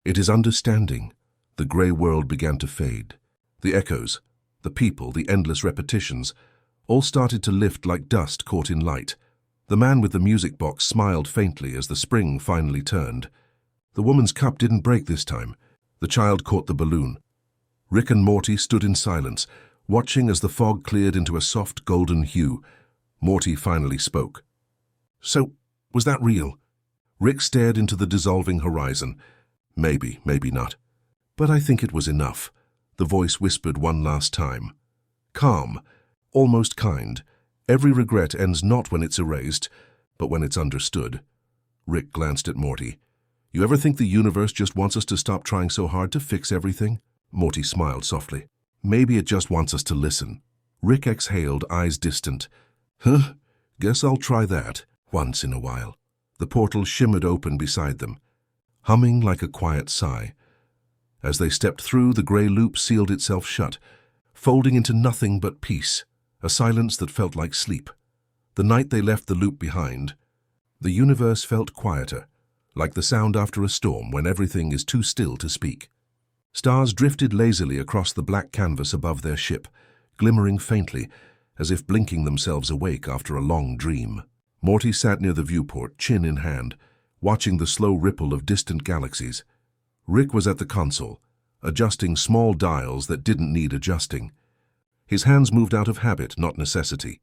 It is understanding. The grey world began to fade. The echoes, the people, the endless repetitions, all started to lift like dust caught in light. The man with the music box smiled faintly as the spring finally turned. The woman's cup didn't break this time. The child caught the balloon. Rick and Morty stood in silence, watching as the fog cleared into a soft golden hue. Morty finally spoke. So, was that real? Rick stared into the dissolving horizon. Maybe, maybe not. But I think it was enough. The voice whispered one last time. Calm, almost kind. Every regret ends not when it's erased, but when it's understood. Rick glanced at Morty. You ever think the universe just wants us to stop trying so hard to fix everything? Morty smiled softly. Maybe it just wants us to listen. Rick exhaled, eyes distant. Huh? Guess I'll try that once in a while. The portal shimmered open beside them, humming like a quiet sigh. As they stepped through, the grey loop sealed itself shut, folding into nothing but peace, a silence that felt like sleep. The night they left the loop behind, the universe felt quieter, like the sound after a storm when everything is too still to speak. Stars drifted lazily across the black canvas above their ship, glimmering faintly, as if blinking themselves awake after a long dream. Morty sat near the viewport, chin in hand, watching the slow ripple of distant galaxies. Rick was at the console, adjusting small dials that didn't need adjusting. His hands moved out of habit, not necessity.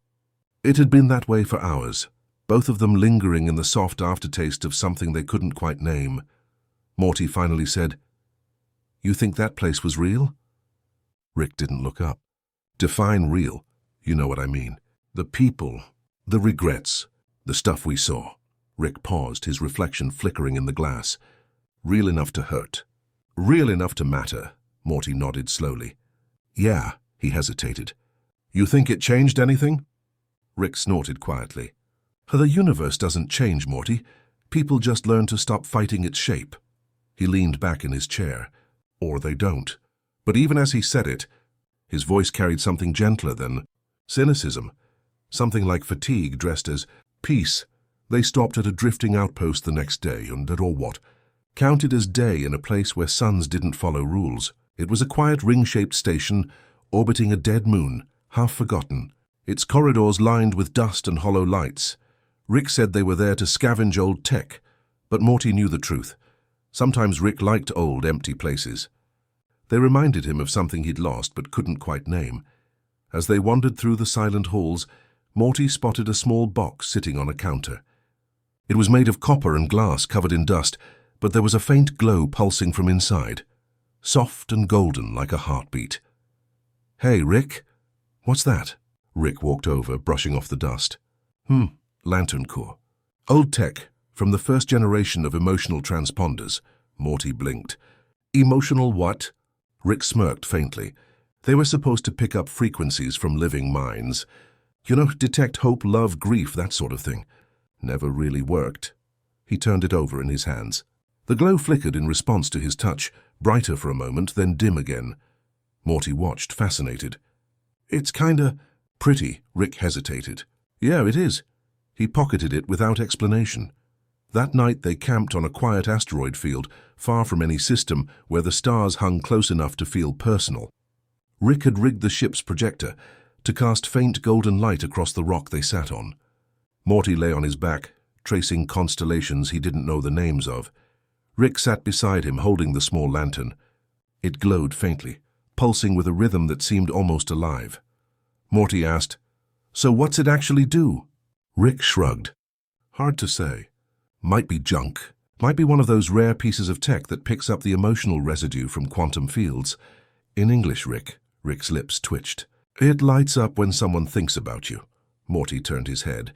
It had been that way for hours, both of them lingering in the soft aftertaste of something they couldn't quite name. Morty finally said, You think that place was real? Rick didn't look up. Define real. You know what I mean. The people, the regrets, the stuff we saw. Rick paused, his reflection flickering in the glass. Real enough to hurt. Real enough to matter, Morty nodded slowly. Yeah, he hesitated. You think it changed anything? Rick snorted quietly. The universe doesn't change, Morty. People just learn to stop fighting its shape. He leaned back in his chair. Or they don't. But even as he said it, his voice carried something gentler than cynicism. Something like fatigue dressed as peace. They stopped at a drifting outpost the next day, and at all what? Counted as day in a place where suns didn't follow rules. It was a quiet ring-shaped station orbiting a dead moon, half forgotten, its corridors lined with dust and hollow lights. Rick said they were there to scavenge old tech, but Morty knew the truth. Sometimes Rick liked old, empty places. They reminded him of something he'd lost but couldn't quite name. As they wandered through the silent halls, Morty spotted a small box sitting on a counter. It was made of copper and glass covered in dust, but there was a faint glow pulsing from inside, soft and golden like a heartbeat. Hey, Rick. What's that? Rick walked over, brushing off the dust. Lantern core. Old tech, from the first generation of emotional transponders. Morty blinked. Emotional what? Rick smirked faintly. They were supposed to pick up frequencies from living minds. You know, detect hope, love, grief, that sort of thing. Never really worked. He turned it over in his hands. The glow flickered in response to his touch, brighter for a moment, then dim again. Morty watched, fascinated. It's kinda pretty, Rick hesitated. Yeah, it is. He pocketed it without explanation. That night they camped on a quiet asteroid field, far from any system, where the stars hung close enough to feel personal. Rick had rigged the ship's projector to cast faint golden light across the rock they sat on. Morty lay on his back, tracing constellations he didn't know the names of. Rick sat beside him, holding the small lantern. It glowed faintly, pulsing with a rhythm that seemed almost alive. Morty asked, "So what's it actually do?" Rick shrugged. "Hard to say. Might be junk. Might be one of those rare pieces of tech that picks up the emotional residue from quantum fields. In English, Rick." Rick's lips twitched. "It lights up when someone thinks about you." Morty turned his head.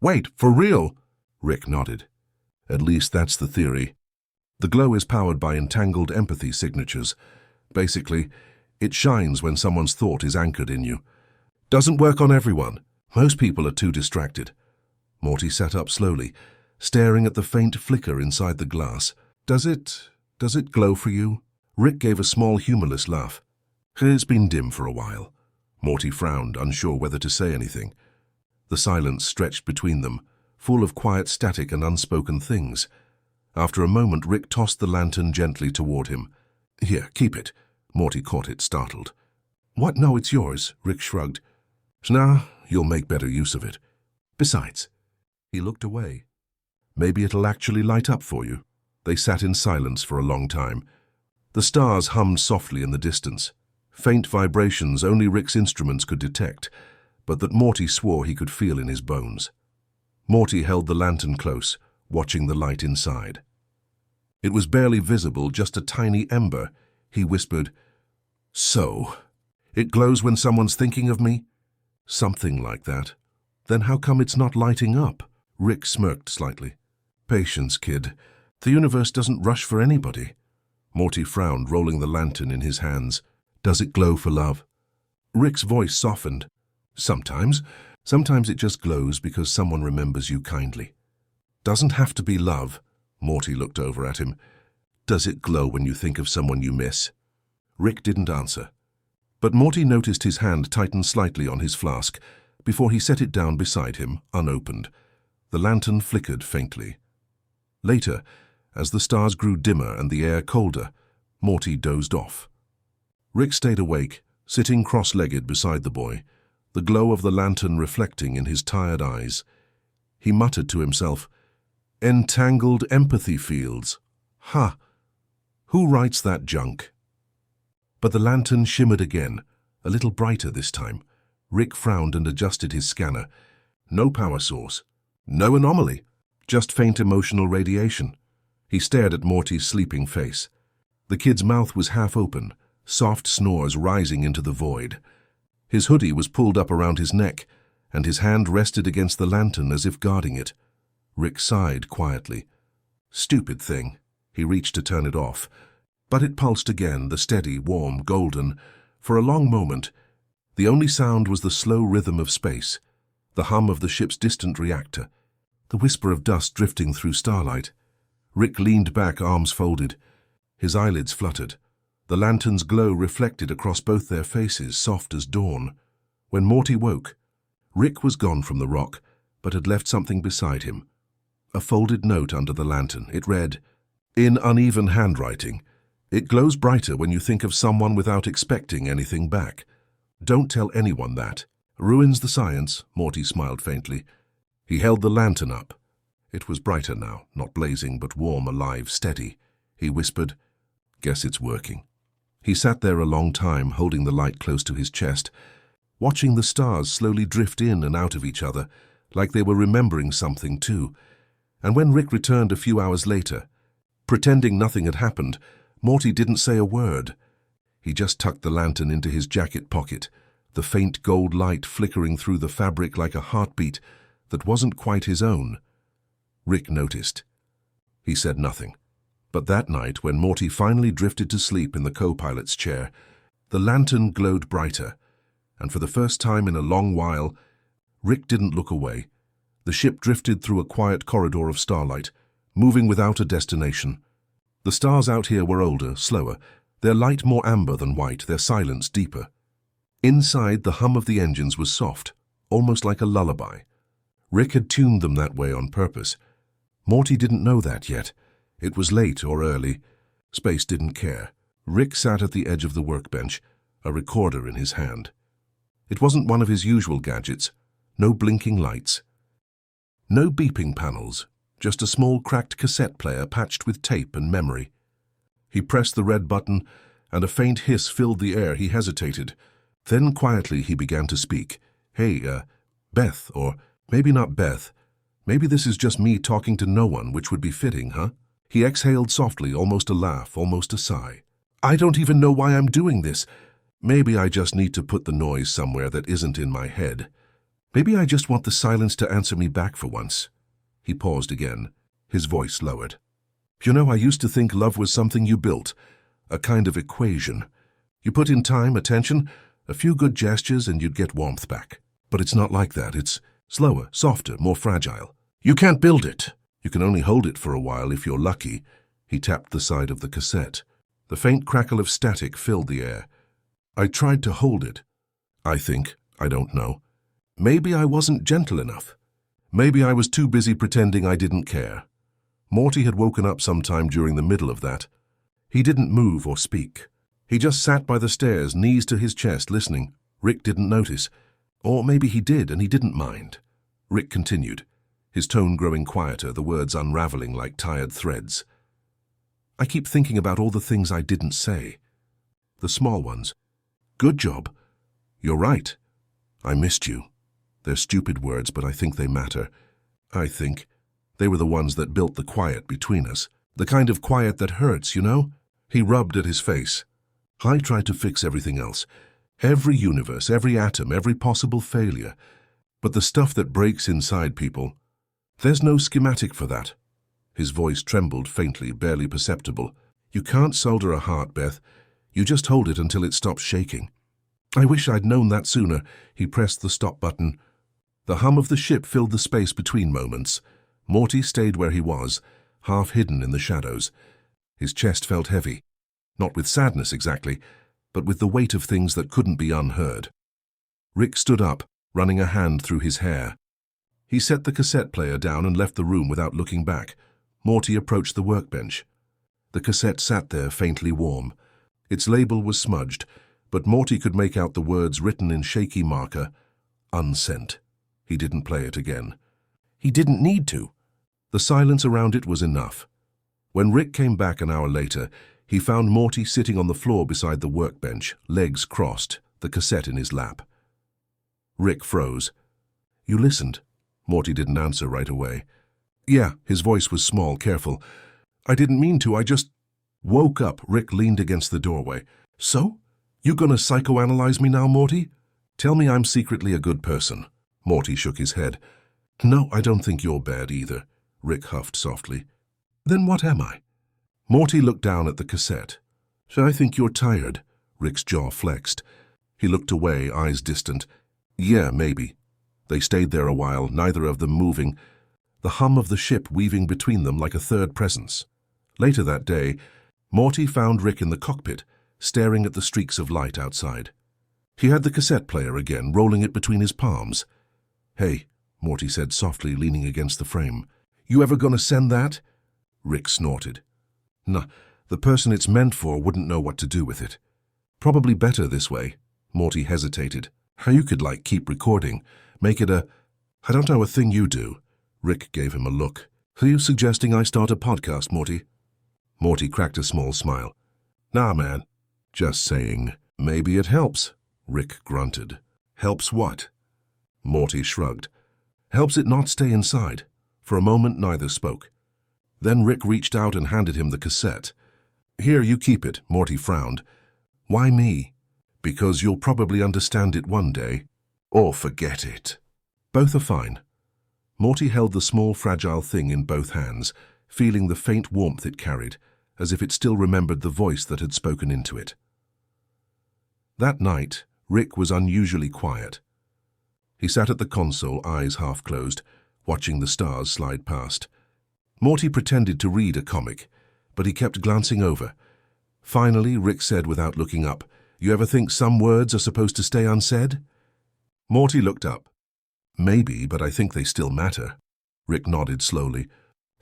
"Wait, for real?" Rick nodded. "At least that's the theory. The glow is powered by entangled empathy signatures. Basically, it shines when someone's thought is anchored in you. Doesn't work on everyone. Most people are too distracted." Morty sat up slowly, staring at the faint flicker inside the glass. Does it glow for you?" Rick gave a small, humorless laugh. "It's been dim for a while." Morty frowned, unsure whether to say anything. The silence stretched between them, full of quiet static and unspoken things. After a moment, Rick tossed the lantern gently toward him. "Here, keep it." Morty caught it, startled. "What? No, it's yours," Rick shrugged. "Nah, you'll make better use of it. Besides," he looked away, "maybe it'll actually light up for you." They sat in silence for a long time. The stars hummed softly in the distance, faint vibrations only Rick's instruments could detect, but that Morty swore he could feel in his bones. Morty held the lantern close, watching the light inside. It was barely visible, just a tiny ember. He whispered, "So, it glows when someone's thinking of me?" "Something like that." "Then how come it's not lighting up?" Rick smirked slightly. "Patience, kid. The universe doesn't rush for anybody." Morty frowned, rolling the lantern in his hands. "Does it glow for love?" Rick's voice softened. "Sometimes. Sometimes it just glows because someone remembers you kindly." "Doesn't have to be love." Morty looked over at him. "Does it glow when you think of someone you miss?" Rick didn't answer, but Morty noticed his hand tighten slightly on his flask before he set it down beside him, unopened. The lantern flickered faintly. Later, as the stars grew dimmer and the air colder, Morty dozed off. Rick stayed awake, sitting cross-legged beside the boy, the glow of the lantern reflecting in his tired eyes. He muttered to himself, "Entangled empathy fields. Ha! Who writes that junk?" But the lantern shimmered again, a little brighter this time. Rick frowned and adjusted his scanner. No power source. No anomaly. Just faint emotional radiation. He stared at Morty's sleeping face. The kid's mouth was half open, soft snores rising into the void. His hoodie was pulled up around his neck, and his hand rested against the lantern as if guarding it. Rick sighed quietly. Stupid thing. He reached to turn it off. But it pulsed again, the steady, warm, golden. For a long moment, the only sound was the slow rhythm of space, the hum of the ship's distant reactor, the whisper of dust drifting through starlight. Rick leaned back, arms folded. His eyelids fluttered. The lantern's glow reflected across both their faces, soft as dawn. When Morty woke, Rick was gone from the rock, but had left something beside him. A folded note under the lantern. It read, in uneven handwriting, "It glows brighter when you think of someone without expecting anything back. Don't tell anyone that. Ruins the science." Morty smiled faintly. He held the lantern up. It was brighter now, not blazing, but warm, alive, steady. He whispered, "Guess it's working." He sat there a long time, holding the light close to his chest, watching the stars slowly drift in and out of each other, like they were remembering something too. And when Rick returned a few hours later, pretending nothing had happened, Morty didn't say a word. He just tucked the lantern into his jacket pocket, the faint gold light flickering through the fabric like a heartbeat that wasn't quite his own. Rick noticed. He said nothing. But that night, when Morty finally drifted to sleep in the co-pilot's chair, the lantern glowed brighter, and for the first time in a long while, Rick didn't look away. The ship drifted through a quiet corridor of starlight, moving without a destination. The stars out here were older, slower, their light more amber than white, their silence deeper. Inside, the hum of the engines was soft, almost like a lullaby. Rick had tuned them that way on purpose. Morty didn't know that yet. It was late or early. Space didn't care. Rick sat at the edge of the workbench, a recorder in his hand. It wasn't one of his usual gadgets. No blinking lights. No beeping panels, just a small cracked cassette player patched with tape and memory. He pressed the red button, and a faint hiss filled the air. He hesitated. Then quietly he began to speak. "Hey, Beth, or maybe not Beth. Maybe this is just me talking to no one, which would be fitting, huh?" He exhaled softly, almost a laugh, almost a sigh. "I don't even know why I'm doing this. Maybe I just need to put the noise somewhere that isn't in my head. Maybe I just want the silence to answer me back for once." He paused again, his voice lowered. "You know, I used to think love was something you built, a kind of equation. You put in time, attention, a few good gestures, and you'd get warmth back. But it's not like that. It's slower, softer, more fragile. You can't build it. You can only hold it for a while if you're lucky." He tapped the side of the cassette. The faint crackle of static filled the air. "I tried to hold it. I think. I don't know. Maybe I wasn't gentle enough. Maybe I was too busy pretending I didn't care." Morty had woken up sometime during the middle of that. He didn't move or speak. He just sat by the stairs, knees to his chest, listening. Rick didn't notice. Or maybe he did, and he didn't mind. Rick continued, his tone growing quieter, the words unraveling like tired threads. "I keep thinking about all the things I didn't say. The small ones. Good job. You're right. I missed you. They're stupid words, but I think they matter. I think they were the ones that built the quiet between us. The kind of quiet that hurts, you know?" He rubbed at his face. "I tried to fix everything else. Every universe, every atom, every possible failure. But the stuff that breaks inside people, there's no schematic for that." His voice trembled faintly, barely perceptible. "You can't solder a heart, Beth. You just hold it until it stops shaking." "I wish I'd known that sooner." He pressed the stop button. The hum of the ship filled the space between moments. Morty stayed where he was, half hidden in the shadows. His chest felt heavy, not with sadness exactly, but with the weight of things that couldn't be unheard. Rick stood up, running a hand through his hair. He set the cassette player down and left the room without looking back. Morty approached the workbench. The cassette sat there, faintly warm. Its label was smudged, but Morty could make out the words written in shaky marker, "Unsent." He didn't play it again. He didn't need to. The silence around it was enough. When Rick came back an hour later, he found Morty sitting on the floor beside the workbench, legs crossed, the cassette in his lap. Rick froze. "You listened?" Morty didn't answer right away. "Yeah," his voice was small, careful. "I didn't mean to, I just..." Woke up, Rick leaned against the doorway. "So? You gonna psychoanalyze me now, Morty? Tell me I'm secretly a good person." Morty shook his head. "No, I don't think you're bad either," Rick huffed softly. "Then what am I?" Morty looked down at the cassette. "So I think you're tired." Rick's jaw flexed. He looked away, eyes distant. "Yeah, maybe." They stayed there a while, neither of them moving, the hum of the ship weaving between them like a third presence. Later that day, Morty found Rick in the cockpit, staring at the streaks of light outside. He had the cassette player again, rolling it between his palms. "Hey," Morty said softly, leaning against the frame. "You ever gonna send that?" Rick snorted. "Nah, the person it's meant for wouldn't know what to do with it. Probably better this way." Morty hesitated. "You could, keep recording. Make it a thing you do." Rick gave him a look. "Are you suggesting I start a podcast, Morty?" Morty cracked a small smile. "Nah, man. Just saying. Maybe it helps." Rick grunted. "Helps what?" Morty shrugged. "Helps it not stay inside." For a moment, neither spoke. Then Rick reached out and handed him the cassette. "Here, you keep it," Morty frowned. "Why me?" "Because you'll probably understand it one day. Or forget it." "Both are fine." Morty held the small, fragile thing in both hands, feeling the faint warmth it carried, as if it still remembered the voice that had spoken into it. That night, Rick was unusually quiet. He sat at the console, eyes half closed, watching the stars slide past. Morty pretended to read a comic, but he kept glancing over. Finally, Rick said without looking up, "You ever think some words are supposed to stay unsaid?" Morty looked up. "Maybe, but I think they still matter." Rick nodded slowly.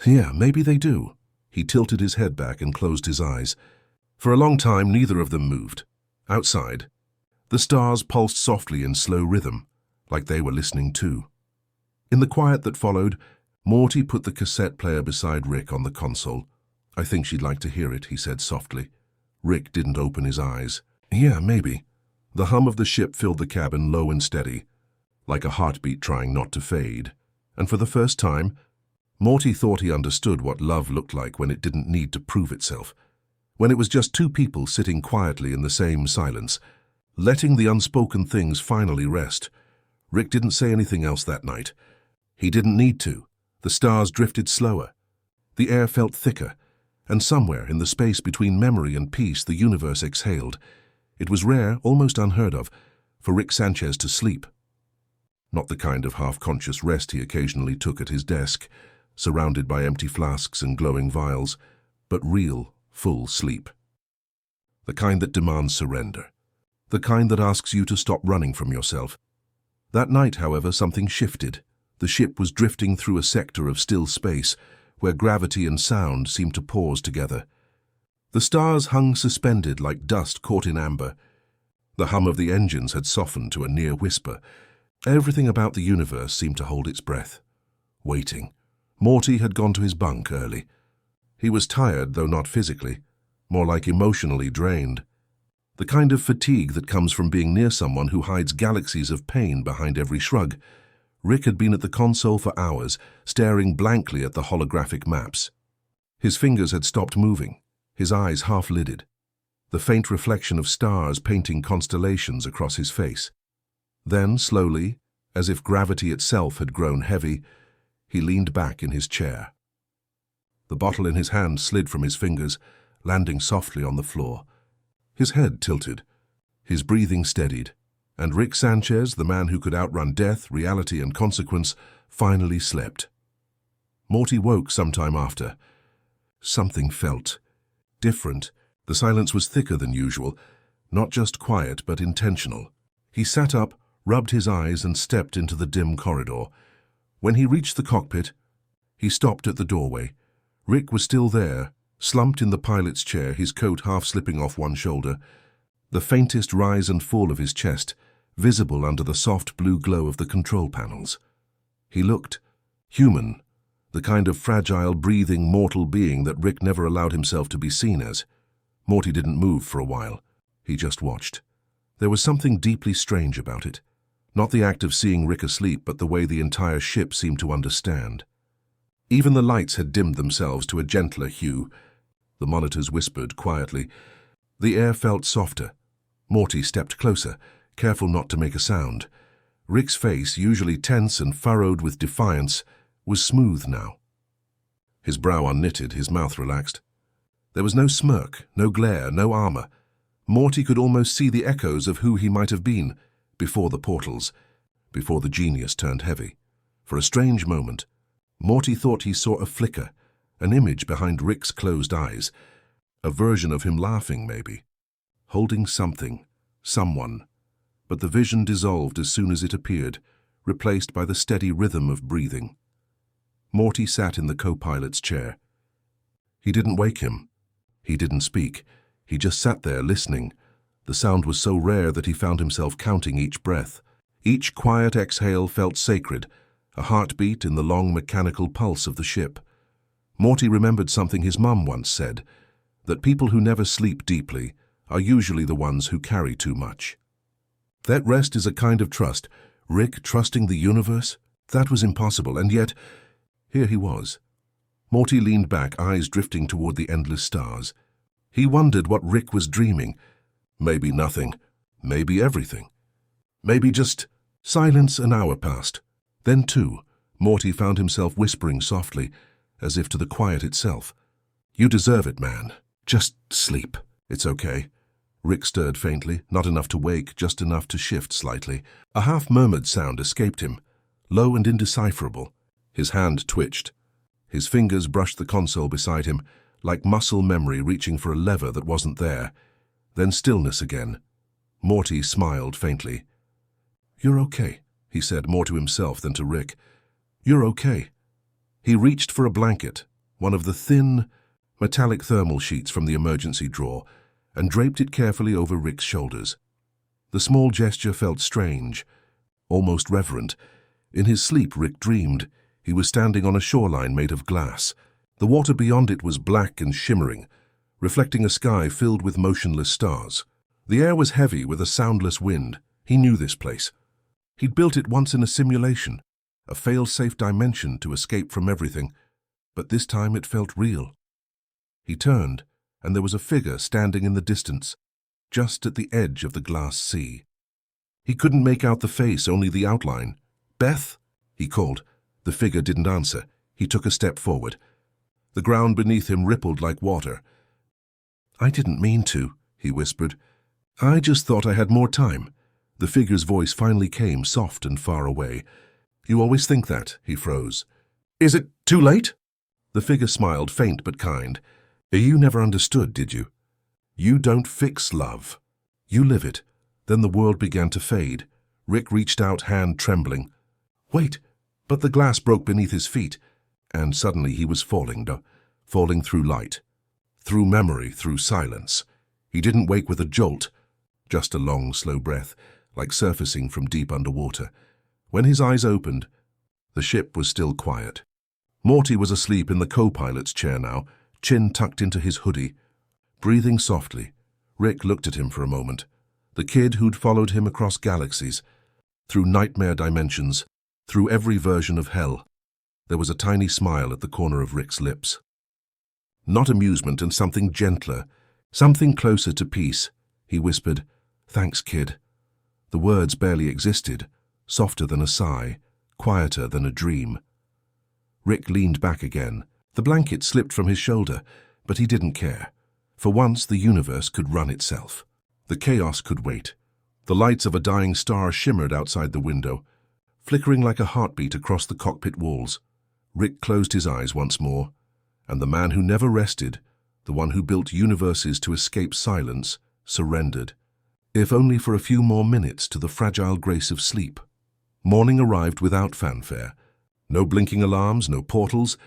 Yeah, maybe they do. He tilted his head back and closed his eyes. For a long time, neither of them moved. Outside, the stars pulsed softly in slow rhythm, like they were listening too. In the quiet that followed, Morty put the cassette player beside Rick on the console. I think she'd like to hear it, he said softly. Rick didn't open his eyes. Yeah, maybe. The hum of the ship filled the cabin low and steady, like a heartbeat trying not to fade. And for the first time, Morty thought he understood what love looked like when it didn't need to prove itself. When it was just two people sitting quietly in the same silence, letting the unspoken things finally rest. Rick didn't say anything else that night. He didn't need to. The stars drifted slower. The air felt thicker, and somewhere in the space between memory and peace the universe exhaled. It was rare, almost unheard of, for Rick Sanchez to sleep. Not the kind of half-conscious rest he occasionally took at his desk, surrounded by empty flasks and glowing vials, but real, full sleep. The kind that demands surrender. The kind that asks you to stop running from yourself. That night, however, something shifted. The ship was drifting through a sector of still space, where gravity and sound seemed to pause together. The stars hung suspended like dust caught in amber. The hum of the engines had softened to a near whisper. Everything about the universe seemed to hold its breath, waiting. Morty had gone to his bunk early. He was tired, though not physically, more like emotionally drained. The kind of fatigue that comes from being near someone who hides galaxies of pain behind every shrug. Rick had been at the console for hours, staring blankly at the holographic maps. His fingers had stopped moving, his eyes half-lidded, the faint reflection of stars painting constellations across his face. Then, slowly, as if gravity itself had grown heavy, he leaned back in his chair. The bottle in his hand slid from his fingers, landing softly on the floor. His head tilted, his breathing steadied, and Rick Sanchez, the man who could outrun death, reality, and consequence, finally slept. Morty woke sometime after. Something felt different. The silence was thicker than usual, not just quiet but intentional. He sat up, rubbed his eyes, and stepped into the dim corridor. When he reached the cockpit, he stopped at the doorway. Rick was still there, slumped in the pilot's chair, his coat half slipping off one shoulder, the faintest rise and fall of his chest visible under the soft blue glow of the control panels. He looked human, the kind of fragile, breathing, mortal being that Rick never allowed himself to be seen as. Morty didn't move for a while. He just watched. There was something deeply strange about it. Not the act of seeing Rick asleep, but the way the entire ship seemed to understand. Even the lights had dimmed themselves to a gentler hue. The monitors whispered quietly. The air felt softer. Morty stepped closer, careful not to make a sound. Rick's face, usually tense and furrowed with defiance, was smooth now. His brow unknitted, his mouth relaxed. There was no smirk, no glare, no armor. Morty could almost see the echoes of who he might have been before the portals, before the genius turned heavy. For a strange moment, Morty thought he saw a flicker, an image behind Rick's closed eyes, a version of him laughing, maybe, holding something, someone. But the vision dissolved as soon as it appeared, replaced by the steady rhythm of breathing. Morty sat in the co-pilot's chair. He didn't wake him. He didn't speak. He just sat there listening. The sound was so rare that he found himself counting each breath. Each quiet exhale felt sacred, a heartbeat in the long mechanical pulse of the ship. Morty remembered something his mum once said, that people who never sleep deeply are usually the ones who carry too much. That rest is a kind of trust. Rick trusting the universe? That was impossible, and yet, here he was. Morty leaned back, eyes drifting toward the endless stars. He wondered what Rick was dreaming. Maybe nothing. Maybe everything. Maybe just silence. An hour passed. Then two. Morty found himself whispering softly, as if to the quiet itself. You deserve it, man. Just sleep. It's okay. Rick stirred faintly, not enough to wake, just enough to shift slightly. A half-murmured sound escaped him, low and indecipherable. His hand twitched. His fingers brushed the console beside him, like muscle memory reaching for a lever that wasn't there. Then stillness again. Morty smiled faintly. You're okay, he said, more to himself than to Rick. You're okay. He reached for a blanket, one of the thin, metallic thermal sheets from the emergency drawer, and draped it carefully over Rick's shoulders. The small gesture felt strange, almost reverent. In his sleep, Rick dreamed he was standing on a shoreline made of glass. The water beyond it was black and shimmering, reflecting a sky filled with motionless stars. The air was heavy with a soundless wind. He knew this place. He'd built it once in a simulation, a fail-safe dimension to escape from everything, but this time it felt real. He turned, and there was a figure standing in the distance, just at the edge of the glass sea. He couldn't make out the face, only the outline. "Beth?" he called. The figure didn't answer. He took a step forward. The ground beneath him rippled like water. "I didn't mean to," he whispered. "I just thought I had more time." The figure's voice finally came, soft and far away. "You always think that," he froze. "Is it too late?" The figure smiled, faint but kind. "You never understood, did you? You don't fix love. You live it." Then the world began to fade. Rick reached out, hand trembling. "Wait!" But the glass broke beneath his feet, and suddenly he was falling through light, through memory, through silence. He didn't wake with a jolt, just a long, slow breath, like surfacing from deep underwater. When his eyes opened, the ship was still quiet. Morty was asleep in the co-pilot's chair now, chin tucked into his hoodie. Breathing softly, Rick looked at him for a moment. The kid who'd followed him across galaxies, through nightmare dimensions, through every version of hell. There was a tiny smile at the corner of Rick's lips. Not amusement, and something gentler, something closer to peace. He whispered, "Thanks, kid." The words barely existed, softer than a sigh, quieter than a dream. Rick leaned back again. The blanket slipped from his shoulder, but he didn't care. For once, the universe could run itself. The chaos could wait. The lights of a dying star shimmered outside the window, flickering like a heartbeat across the cockpit walls. Rick closed his eyes once more, and the man who never rested, the one who built universes to escape silence, surrendered, if only for a few more minutes, to the fragile grace of sleep. Morning arrived without fanfare. No blinking alarms, no portals,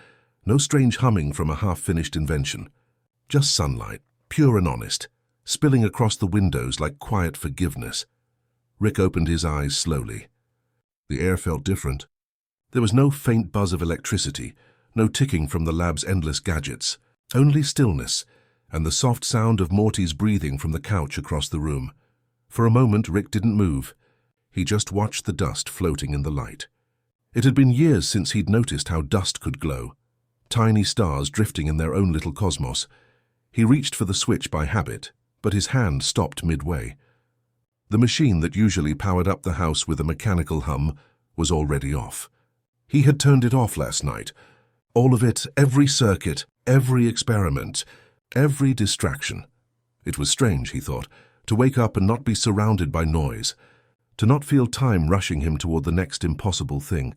no strange humming from a half-finished invention. Just sunlight, pure and honest, spilling across the windows like quiet forgiveness. Rick opened his eyes slowly. The air felt different. There was no faint buzz of electricity, no ticking from the lab's endless gadgets, only stillness and the soft sound of Morty's breathing from the couch across the room. For a moment, Rick didn't move. He just watched the dust floating in the light. It had been years since he'd noticed how dust could glow, tiny stars drifting in their own little cosmos. He reached for the switch by habit, but his hand stopped midway. The machine that usually powered up the house with a mechanical hum was already off. He had turned it off last night. All of it, every circuit, every experiment, every distraction. It was strange, he thought, to wake up and not be surrounded by noise, to not feel time rushing him toward the next impossible thing.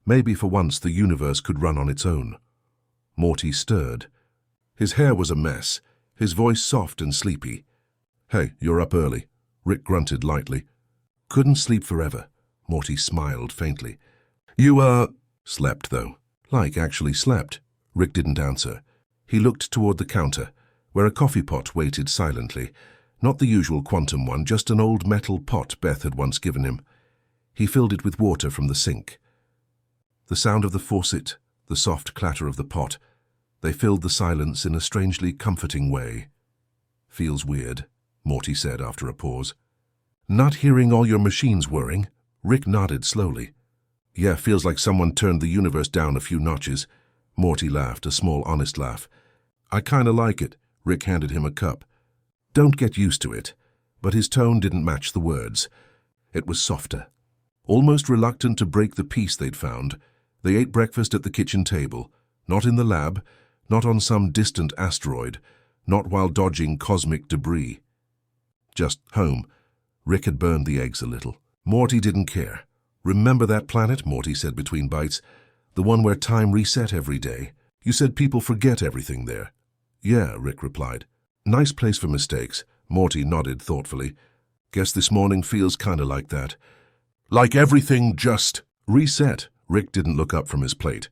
Maybe for once the universe could run on its own. Morty stirred. His hair was a mess, his voice soft and sleepy. "Hey, you're up early," Rick grunted lightly. "Couldn't sleep forever." Morty smiled faintly. "You, slept, though." "Like actually slept?" Rick didn't answer. He looked toward the counter, where a coffee pot waited silently. Not the usual quantum one, just an old metal pot Beth had once given him. He filled it with water from the sink. The sound of the faucet, the soft clatter of the pot, they filled the silence in a strangely comforting way. "Feels weird," Morty said after a pause. "Not hearing all your machines whirring?" Rick nodded slowly. "Yeah, feels like someone turned the universe down a few notches." Morty laughed, a small, honest laugh. "I kinda like it." Rick handed him a cup. "Don't get used to it." But his tone didn't match the words. It was softer. Almost reluctant to break the peace they'd found, they ate breakfast at the kitchen table, not in the lab, not on some distant asteroid, not while dodging cosmic debris. Just home. Rick had burned the eggs a little. Morty didn't care. "Remember that planet?" Morty said between bites. "The one where time reset every day. You said people forget everything there." "Yeah," Rick replied. "Nice place for mistakes." Morty nodded thoughtfully. "Guess this morning feels kinda like that. Like everything just reset." Rick didn't look up from his plate.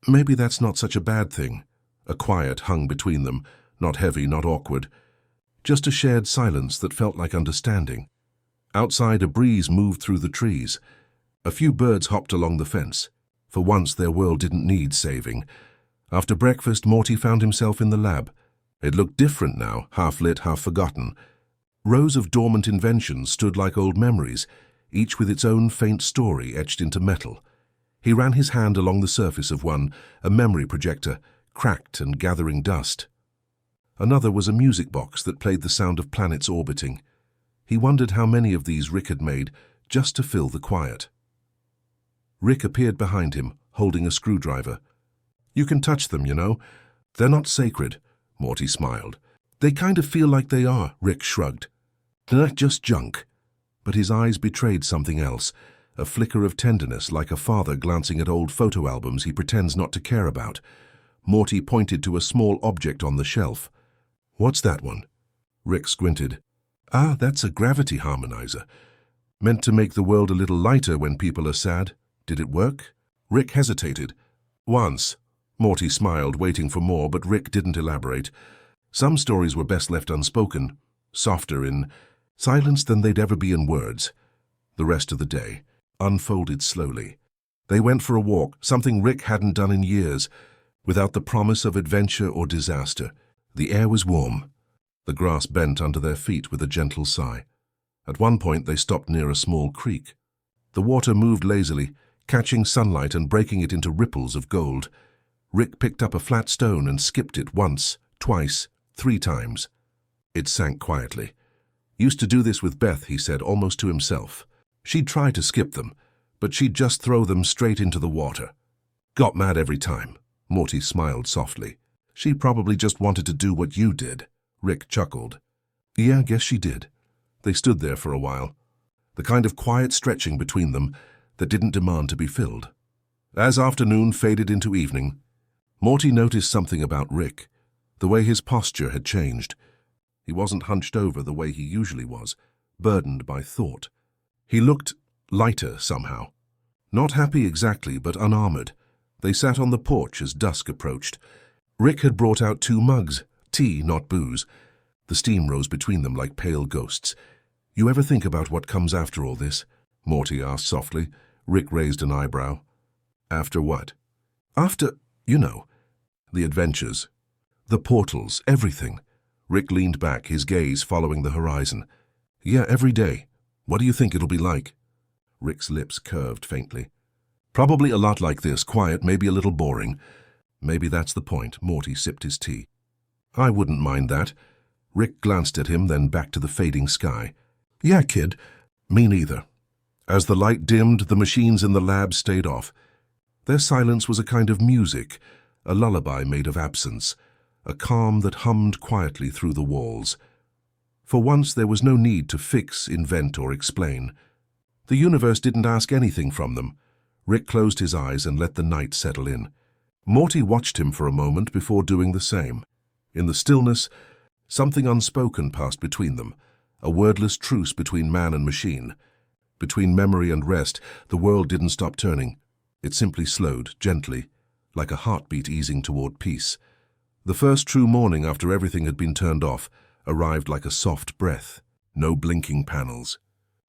Maybe that's not such a bad thing. A quiet hung between them, not heavy, not awkward. Just a shared silence that felt like understanding. Outside, a breeze moved through the trees. A few birds hopped along the fence. For once, their world didn't need saving. After breakfast, Morty found himself in the lab. It looked different now, half lit, half forgotten. Rows of dormant inventions stood like old memories, each with its own faint story etched into metal. He ran his hand along the surface of one, a memory projector, cracked and gathering dust. Another was a music box that played the sound of planets orbiting. He wondered how many of these Rick had made just to fill the quiet. Rick appeared behind him, holding a screwdriver. "You can touch them, you know. They're not sacred," Morty smiled. "They kind of feel like they are," Rick shrugged. "They're not just junk." But his eyes betrayed something else, a flicker of tenderness like a father glancing at old photo albums he pretends not to care about. Morty pointed to a small object on the shelf. "What's that one?" Rick squinted. "Ah, that's a gravity harmonizer. Meant to make the world a little lighter when people are sad. Did it work?" Rick hesitated. "Once." Morty smiled, waiting for more, but Rick didn't elaborate. Some stories were best left unspoken, softer in silence than they'd ever be in words. The rest of the day unfolded slowly. They went for a walk, something Rick hadn't done in years, without the promise of adventure or disaster. The air was warm. The grass bent under their feet with a gentle sigh. At one point they stopped near a small creek. The water moved lazily, catching sunlight and breaking it into ripples of gold. Rick picked up a flat stone and skipped it once, twice, 3 times. It sank quietly. "Used to do this with Beth," he said, almost to himself. "She'd try to skip them, but she'd just throw them straight into the water. Got mad every time." Morty smiled softly. "She probably just wanted to do what you did." Rick chuckled. "Yeah, guess she did." They stood there for a while, the kind of quiet stretching between them that didn't demand to be filled. As afternoon faded into evening, Morty noticed something about Rick, the way his posture had changed. He wasn't hunched over the way he usually was, burdened by thought. He looked lighter somehow. Not happy exactly, but unarmored. They sat on the porch as dusk approached. Rick had brought out 2 mugs, tea, not booze. The steam rose between them like pale ghosts. "You ever think about what comes after all this?" Morty asked softly. Rick raised an eyebrow. "After what?" "After, you know, the adventures, the portals, everything." Rick leaned back, his gaze following the horizon. "Yeah, every day. What do you think it'll be like?" Rick's lips curved faintly. "Probably a lot like this, quiet, maybe a little boring." "Maybe that's the point." Morty sipped his tea. "I wouldn't mind that." Rick glanced at him, then back to the fading sky. "Yeah, kid. Me neither." As the light dimmed, the machines in the lab stayed off. Their silence was a kind of music, a lullaby made of absence, a calm that hummed quietly through the walls. For once there was no need to fix, invent, or explain. The universe didn't ask anything from them. Rick closed his eyes and let the night settle in. Morty watched him for a moment before doing the same. In the stillness, something unspoken passed between them, a wordless truce between man and machine. Between memory and rest, the world didn't stop turning. It simply slowed, gently, like a heartbeat easing toward peace. The first true morning after everything had been turned off arrived like a soft breath. No blinking panels.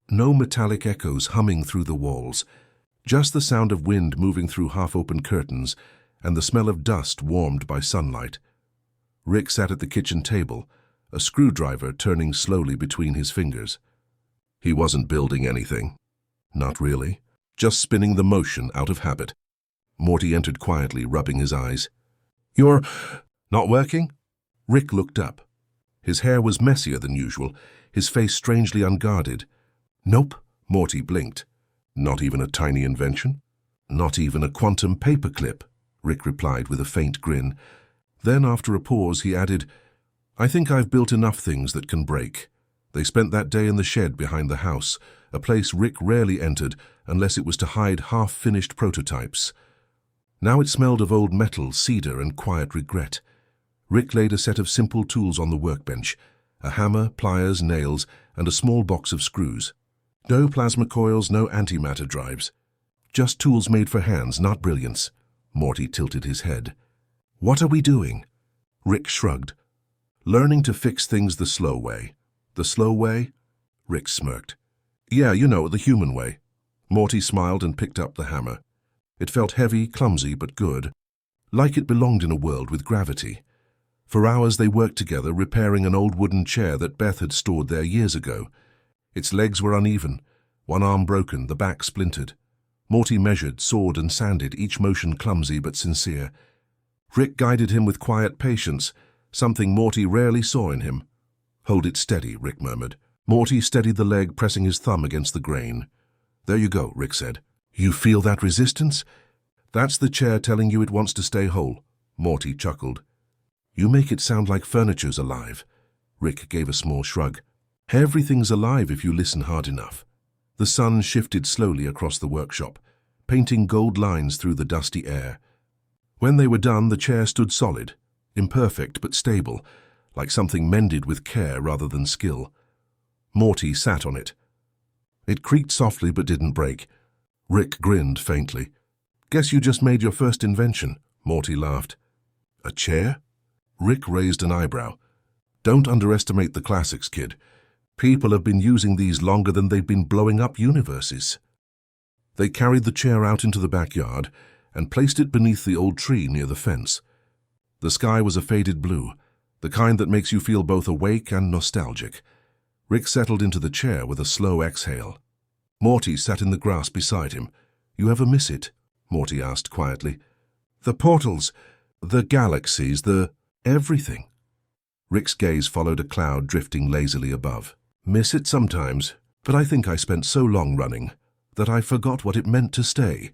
No metallic echoes humming through the walls. Just the sound of wind moving through half-open curtains and the smell of dust warmed by sunlight. Rick sat at the kitchen table, a screwdriver turning slowly between his fingers. He wasn't building anything. Not really. Just spinning the motion out of habit. Morty entered quietly, rubbing his eyes. "You're not working?" Rick looked up. His hair was messier than usual, his face strangely unguarded. "Nope," Morty blinked. "Not even a tiny invention?" "Not even a quantum paperclip," Rick replied with a faint grin. Then, after a pause, he added, "I think I've built enough things that can break." They spent that day in the shed behind the house, a place Rick rarely entered unless it was to hide half-finished prototypes. Now it smelled of old metal, cedar, and quiet regret. Rick laid a set of simple tools on the workbench, a hammer, pliers, nails, and a small box of screws. No plasma coils, no antimatter drives. Just tools made for hands, not brilliance. Morty tilted his head. What are we doing? Rick shrugged. Learning to fix things the slow way. The slow way? Rick smirked. Yeah, you know, the human way. Morty smiled and picked up the hammer. It felt heavy, clumsy, but good, like it belonged in a world with gravity. For hours they worked together, repairing an old wooden chair that Beth had stored there years ago. Its legs were uneven, one arm broken, the back splintered. Morty measured, sawed and sanded, each motion clumsy but sincere. Rick guided him with quiet patience, something Morty rarely saw in him. Hold it steady, Rick murmured. Morty steadied the leg, pressing his thumb against the grain. There you go, Rick said. You feel that resistance? That's the chair telling you it wants to stay whole. Morty chuckled. You make it sound like furniture's alive. Rick gave a small shrug. Everything's alive if you listen hard enough. The sun shifted slowly across the workshop, painting gold lines through the dusty air. When they were done, the chair stood solid, imperfect but stable, like something mended with care rather than skill. Morty sat on it. It creaked softly but didn't break. Rick grinned faintly. Guess you just made your first invention, Morty laughed. A chair? Rick raised an eyebrow. Don't underestimate the classics, kid. People have been using these longer than they've been blowing up universes. They carried the chair out into the backyard and placed it beneath the old tree near the fence. The sky was a faded blue, the kind that makes you feel both awake and nostalgic. Rick settled into the chair with a slow exhale. Morty sat in the grass beside him. You ever miss it? Morty asked quietly. The portals, the galaxies, the everything. Rick's gaze followed a cloud drifting lazily above. Miss it sometimes, but I think I spent so long running that I forgot what it meant to stay.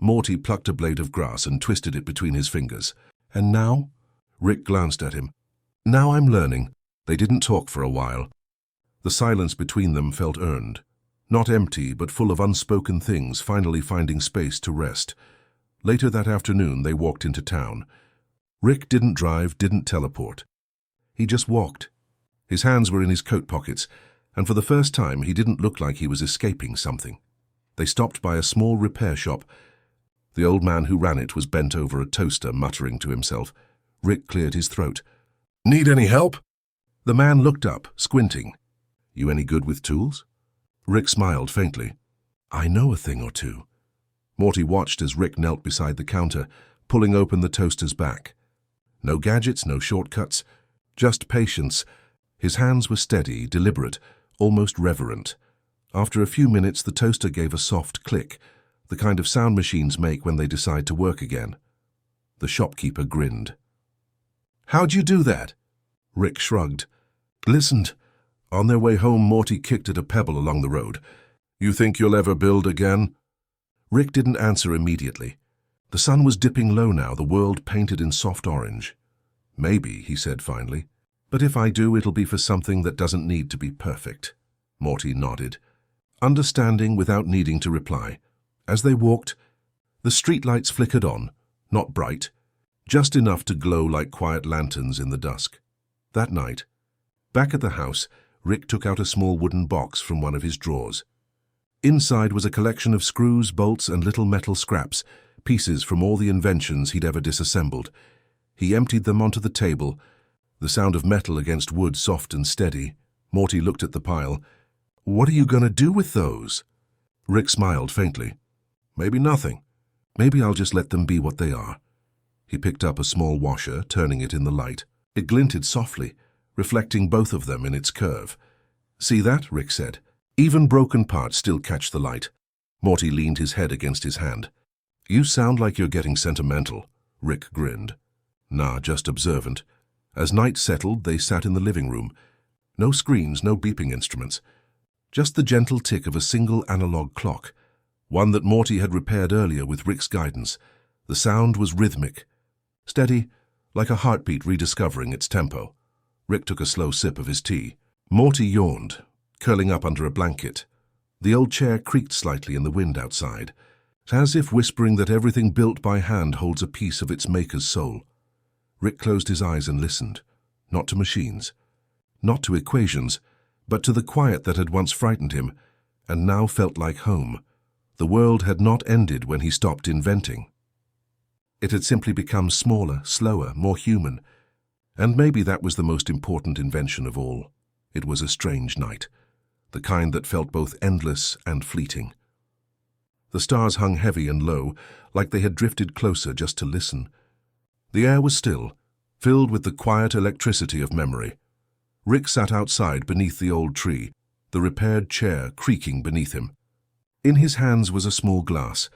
Morty plucked a blade of grass and twisted it between his fingers. And now? Rick glanced at him. Now I'm learning. They didn't talk for a while. The silence between them felt earned. Not empty, but full of unspoken things, finally finding space to rest. Later that afternoon, they walked into town. Rick didn't drive, didn't teleport. He just walked. His hands were in his coat pockets, and for the first time he didn't look like he was escaping something. They stopped by a small repair shop. The old man who ran it was bent over a toaster, muttering to himself. Rick cleared his throat. Need any help? The man looked up, squinting. You any good with tools? Rick smiled faintly. I know a thing or two. Morty watched as Rick knelt beside the counter, pulling open the toaster's back. No gadgets, no shortcuts, just patience. His hands were steady, deliberate, almost reverent. After a few minutes, the toaster gave a soft click, the kind of sound machines make when they decide to work again. The shopkeeper grinned. How'd you do that? Rick shrugged. Listened. On their way home, Morty kicked at a pebble along the road. You think you'll ever build again? Rick didn't answer immediately. The sun was dipping low now, the world painted in soft orange. Maybe, he said finally. But if I do, it'll be for something that doesn't need to be perfect. Morty nodded, understanding without needing to reply. As they walked, the streetlights flickered on, not bright, just enough to glow like quiet lanterns in the dusk. That night, back at the house, Rick took out a small wooden box from one of his drawers. Inside was a collection of screws, bolts, and little metal scraps, pieces from all the inventions he'd ever disassembled. He emptied them onto the table, the sound of metal against wood soft and steady. Morty looked at the pile. What are you going to do with those? Rick smiled faintly. Maybe nothing. Maybe I'll just let them be what they are. He picked up a small washer, turning it in the light. It glinted softly, reflecting both of them in its curve. See that? Rick said. Even broken parts still catch the light. Morty leaned his head against his hand. You sound like you're getting sentimental. Rick grinned. Nah, just observant. As night settled, they sat in the living room. No screens, no beeping instruments. Just the gentle tick of a single analog clock, one that Morty had repaired earlier with Rick's guidance. The sound was rhythmic, steady, like a heartbeat rediscovering its tempo. Rick took a slow sip of his tea. Morty yawned, curling up under a blanket. The old chair creaked slightly in the wind outside, as if whispering that everything built by hand holds a piece of its maker's soul. Rick closed his eyes and listened, not to machines, not to equations, but to the quiet that had once frightened him and now felt like home. The world had not ended when he stopped inventing. It had simply become smaller, slower, more human. And maybe that was the most important invention of all. It was a strange night, the kind that felt both endless and fleeting. The stars hung heavy and low, like they had drifted closer just to listen. The air was still, filled with the quiet electricity of memory. Rick sat outside beneath the old tree, the repaired chair creaking beneath him. In his hands was a small glass,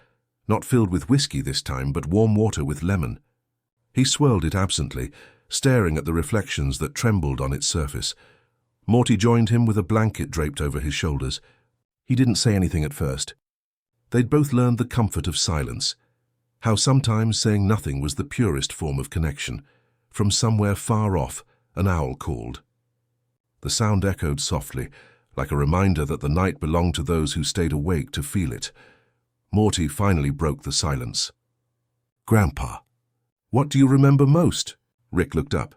not filled with whiskey this time, but warm water with lemon. He swirled it absently, staring at the reflections that trembled on its surface. Morty joined him with a blanket draped over his shoulders. He didn't say anything at first. They'd both learned the comfort of silence, how sometimes saying nothing was the purest form of connection. From somewhere far off, an owl called. The sound echoed softly, like a reminder that the night belonged to those who stayed awake to feel it. Morty finally broke the silence. "Grandpa, what do you remember most?" Rick looked up.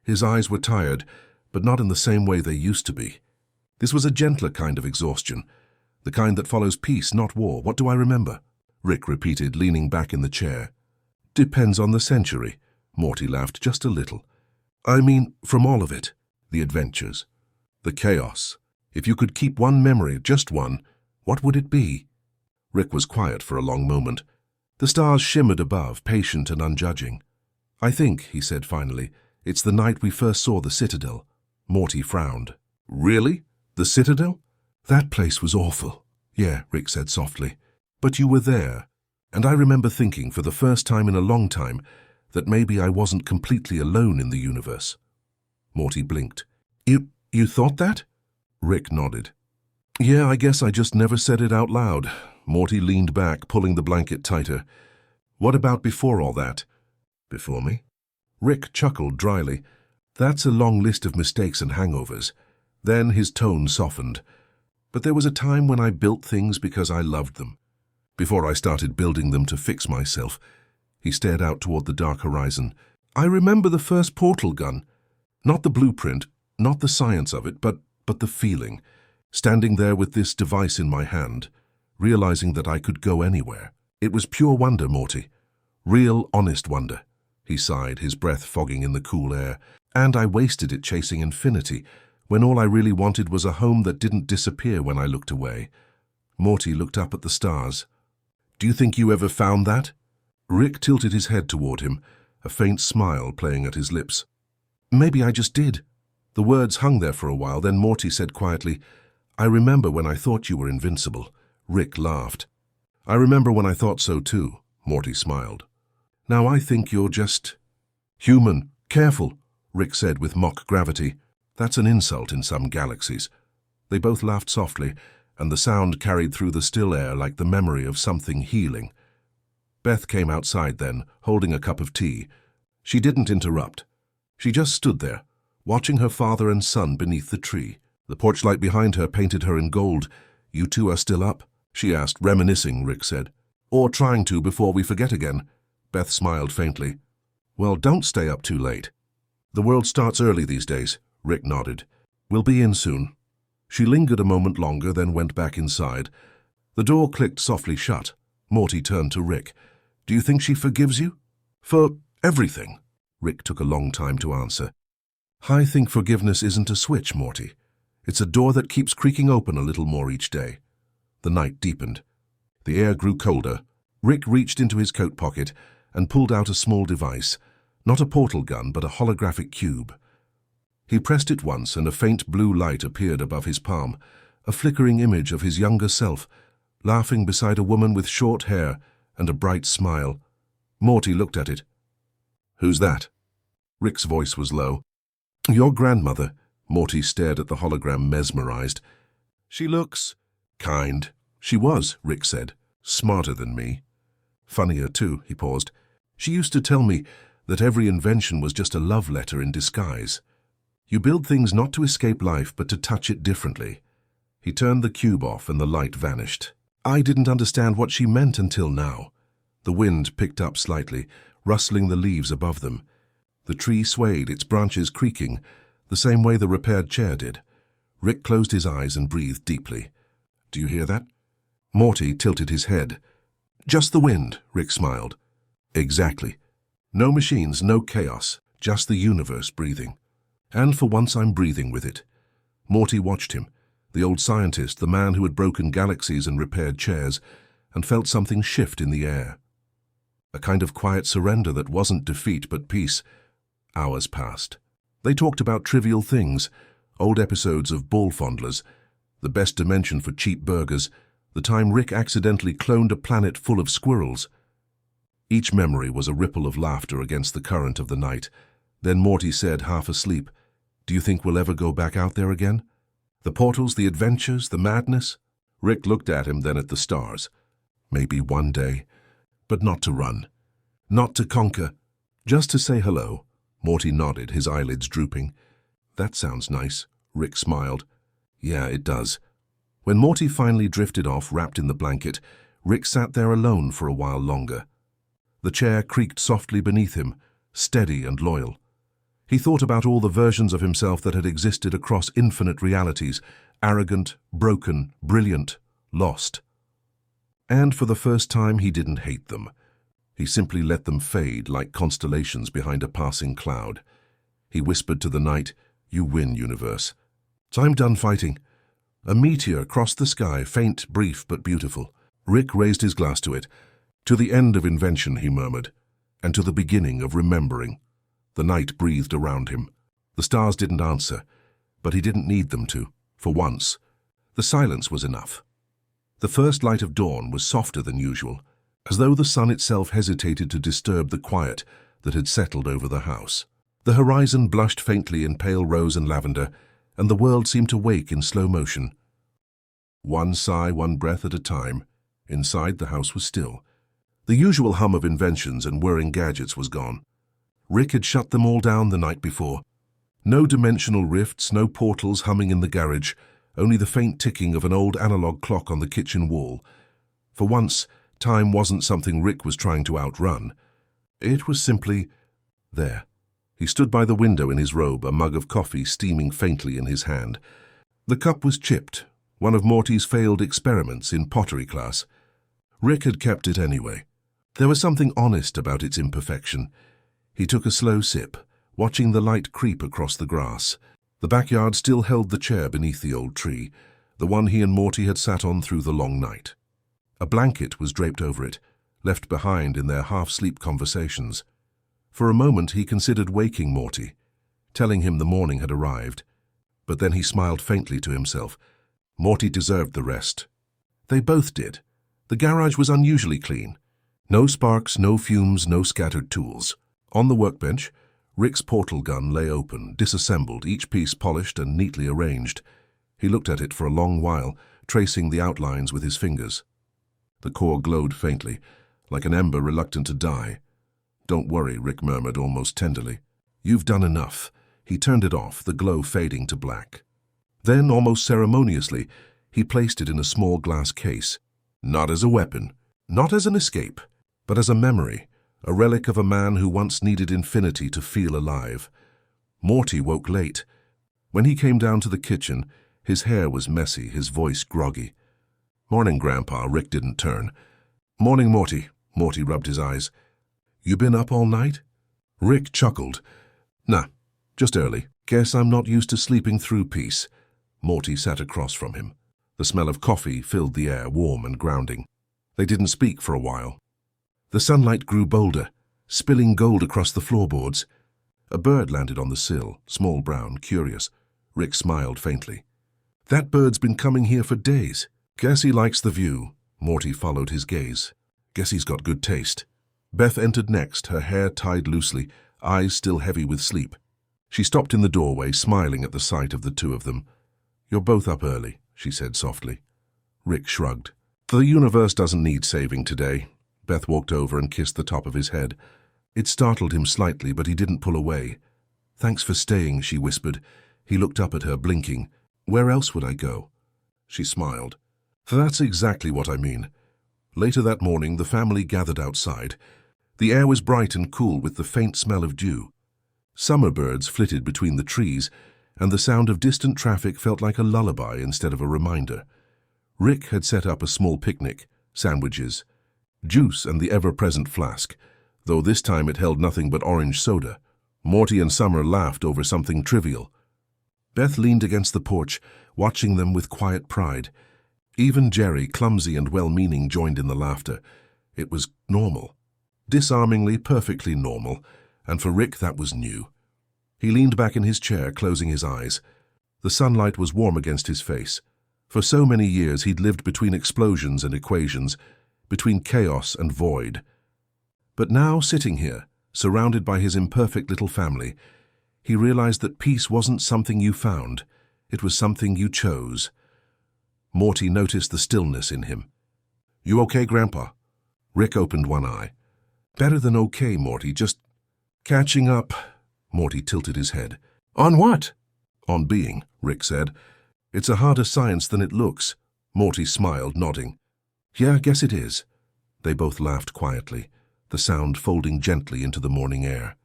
His eyes were tired, but not in the same way they used to be. This was a gentler kind of exhaustion, the kind that follows peace, not war. "What do I remember?" Rick repeated, leaning back in the chair. "Depends on the century." Morty laughed just a little. "I mean, from all of it. The adventures, the chaos. If you could keep one memory, just one, what would it be?" Rick was quiet for a long moment. The stars shimmered above, patient and unjudging. "I think," he said finally, "it's the night we first saw the Citadel." Morty frowned. "Really? The Citadel? That place was awful." "Yeah," Rick said softly. "But you were there, and I remember thinking for the first time in a long time that maybe I wasn't completely alone in the universe." Morty blinked. You thought that?" Rick nodded. "Yeah, I guess I just never said it out loud." Morty leaned back, pulling the blanket tighter. "What about before all that?" "Before me?" Rick chuckled dryly. "That's a long list of mistakes and hangovers." Then his tone softened. "But there was a time when I built things because I loved them. Before I started building them to fix myself." He stared out toward the dark horizon. "I remember the first portal gun. Not the blueprint, not the science of it, but the feeling. Standing there with this device in my hand, realizing that I could go anywhere. It was pure wonder, Morty. Real, honest wonder." He sighed, his breath fogging in the cool air. "And I wasted it chasing infinity, when all I really wanted was a home that didn't disappear when I looked away." Morty looked up at the stars. "Do you think you ever found that?" Rick tilted his head toward him, a faint smile playing at his lips. "Maybe I just did." The words hung there for a while, then Morty said quietly, "I remember when I thought you were invincible." Rick laughed. "I remember when I thought so too." Morty smiled. "Now I think you're just human. Careful," Rick said with mock gravity. "That's an insult in some galaxies." They both laughed softly, and the sound carried through the still air like the memory of something healing. Beth came outside then, holding a cup of tea. She didn't interrupt. She just stood there, watching her father and son beneath the tree. The porch light behind her painted her in gold. "You two are still up?" she asked, reminiscing, Rick said. "Or trying to before we forget again." Beth smiled faintly. "Well, don't stay up too late." "The world starts early these days," Rick nodded. "We'll be in soon." She lingered a moment longer, then went back inside. The door clicked softly shut. Morty turned to Rick. "Do you think she forgives you?" "For everything?" Rick took a long time to answer. "I think forgiveness isn't a switch, Morty. It's a door that keeps creaking open a little more each day." The night deepened. The air grew colder. Rick reached into his coat pocket and pulled out a small device, not a portal gun, but a holographic cube. He pressed it once, and a faint blue light appeared above his palm, a flickering image of his younger self, laughing beside a woman with short hair and a bright smile. Morty looked at it. "Who's that?" Rick's voice was low. "Your grandmother." Morty stared at the hologram, mesmerized. "She looks kind." "She was," Rick said. "Smarter than me. Funnier, too." He paused. "She used to tell me that every invention was just a love letter in disguise. You build things not to escape life, but to touch it differently." He turned the cube off and the light vanished. I didn't understand what she meant until now. The wind picked up slightly, rustling the leaves above them. The tree swayed, its branches creaking, the same way the repaired chair did. Rick closed his eyes and breathed deeply. "Do you hear that?" Morty tilted his head. "Just the wind," Rick smiled. Exactly. No machines, no chaos, just the universe breathing. And for once I'm breathing with it. Morty watched him, the old scientist, the man who had broken galaxies and repaired chairs, and felt something shift in the air. A kind of quiet surrender that wasn't defeat but peace. Hours passed. They talked about trivial things, old episodes of Ball Fondlers, the best dimension for cheap burgers, the time Rick accidentally cloned a planet full of squirrels. Each memory was a ripple of laughter against the current of the night. Then Morty said, half asleep, "Do you think we'll ever go back out there again? The portals, the adventures, the madness?" Rick looked at him, then at the stars. "Maybe one day, but not to run. Not to conquer, just to say hello." Morty nodded, his eyelids drooping. "That sounds nice," Rick smiled. "Yeah, it does." When Morty finally drifted off, wrapped in the blanket, Rick sat there alone for a while longer. The chair creaked softly beneath him, steady and loyal. He thought about all the versions of himself that had existed across infinite realities, arrogant, broken, brilliant, lost. And for the first time, he didn't hate them. He simply let them fade like constellations behind a passing cloud. He whispered to the night, "You win, universe. I'm done fighting." A meteor crossed the sky, faint, brief, but beautiful. Rick raised his glass to it. "To the end of invention," he murmured, "and to the beginning of remembering." The night breathed around him. The stars didn't answer, but he didn't need them to, for once. The silence was enough. The first light of dawn was softer than usual, as though the sun itself hesitated to disturb the quiet that had settled over the house. The horizon blushed faintly in pale rose and lavender, and the world seemed to wake in slow motion. One sigh, one breath at a time. Inside, the house was still. The usual hum of inventions and whirring gadgets was gone. Rick had shut them all down the night before. No dimensional rifts, no portals humming in the garage, only the faint ticking of an old analog clock on the kitchen wall. For once, time wasn't something Rick was trying to outrun. It was simply there. He stood by the window in his robe, a mug of coffee steaming faintly in his hand. The cup was chipped, one of Morty's failed experiments in pottery class. Rick had kept it anyway. There was something honest about its imperfection. He took a slow sip, watching the light creep across the grass. The backyard still held the chair beneath the old tree, the one he and Morty had sat on through the long night. A blanket was draped over it, left behind in their half-sleep conversations. For a moment he considered waking Morty, telling him the morning had arrived. But then he smiled faintly to himself. Morty deserved the rest. They both did. The garage was unusually clean. No sparks, no fumes, no scattered tools. On the workbench, Rick's portal gun lay open, disassembled, each piece polished and neatly arranged. He looked at it for a long while, tracing the outlines with his fingers. The core glowed faintly, like an ember reluctant to die. "Don't worry," Rick murmured almost tenderly. "You've done enough." He turned it off, the glow fading to black. Then, almost ceremoniously, he placed it in a small glass case. Not as a weapon, not as an escape, but as a memory, a relic of a man who once needed infinity to feel alive. Morty woke late. When he came down to the kitchen, his hair was messy, his voice groggy. "Morning, Grandpa." Rick didn't turn. "Morning, Morty." Morty rubbed his eyes. "You been up all night?" Rick chuckled. "Nah, just early. Guess I'm not used to sleeping through peace." Morty sat across from him. The smell of coffee filled the air, warm and grounding. They didn't speak for a while. The sunlight grew bolder, spilling gold across the floorboards. A bird landed on the sill, small, brown, curious. Rick smiled faintly. "That bird's been coming here for days. Guess he likes the view." Morty followed his gaze. "Guess he's got good taste." Beth entered next, her hair tied loosely, eyes still heavy with sleep. She stopped in the doorway, smiling at the sight of the two of them. "You're both up early," she said softly. Rick shrugged. "The universe doesn't need saving today." Beth walked over and kissed the top of his head. It startled him slightly, but he didn't pull away. "Thanks for staying," she whispered. He looked up at her, blinking. "Where else would I go?" She smiled. "That's exactly what I mean." Later that morning, the family gathered outside. The air was bright and cool with the faint smell of dew. Summer birds flitted between the trees, and the sound of distant traffic felt like a lullaby instead of a reminder. Rick had set up a small picnic, sandwiches, juice and the ever-present flask. though this time it held nothing but orange soda. Morty and Summer laughed over something trivial. Beth leaned against the porch, watching them with quiet pride. Even Jerry, clumsy and well-meaning, joined in the laughter. It was normal. Disarmingly, perfectly normal, and for Rick that was new. He leaned back in his chair, closing his eyes. The sunlight was warm against his face. For so many years he'd lived between explosions and equations, between chaos and void. But now, sitting here, surrounded by his imperfect little family, he realized that peace wasn't something you found, it was something you chose. Morty noticed the stillness in him. "You okay, Grandpa?" Rick opened one eye. "Better than okay, Morty, just catching up." Morty tilted his head. "On what?" "On being," Rick said. "It's a harder science than it looks." Morty smiled, nodding. "Yeah, guess it is." They both laughed quietly, the sound folding gently into the morning air.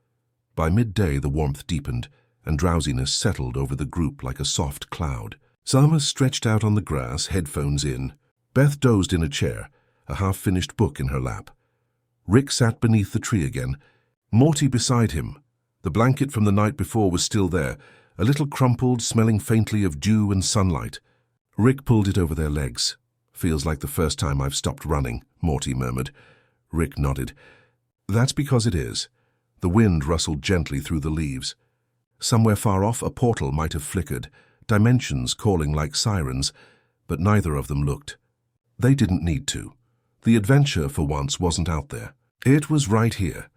By midday the warmth deepened, and drowsiness settled over the group like a soft cloud. Summer stretched out on the grass, headphones in. Beth dozed in a chair, a half-finished book in her lap. Rick sat beneath the tree again, Morty beside him. The blanket from the night before was still there, a little crumpled, smelling faintly of dew and sunlight. Rick pulled it over their legs. "Feels like the first time I've stopped running," Morty murmured. Rick nodded. "That's because it is." The wind rustled gently through the leaves. Somewhere far off, a portal might have flickered, dimensions calling like sirens, but neither of them looked. They didn't need to. The adventure, for once, wasn't out there. It was right here.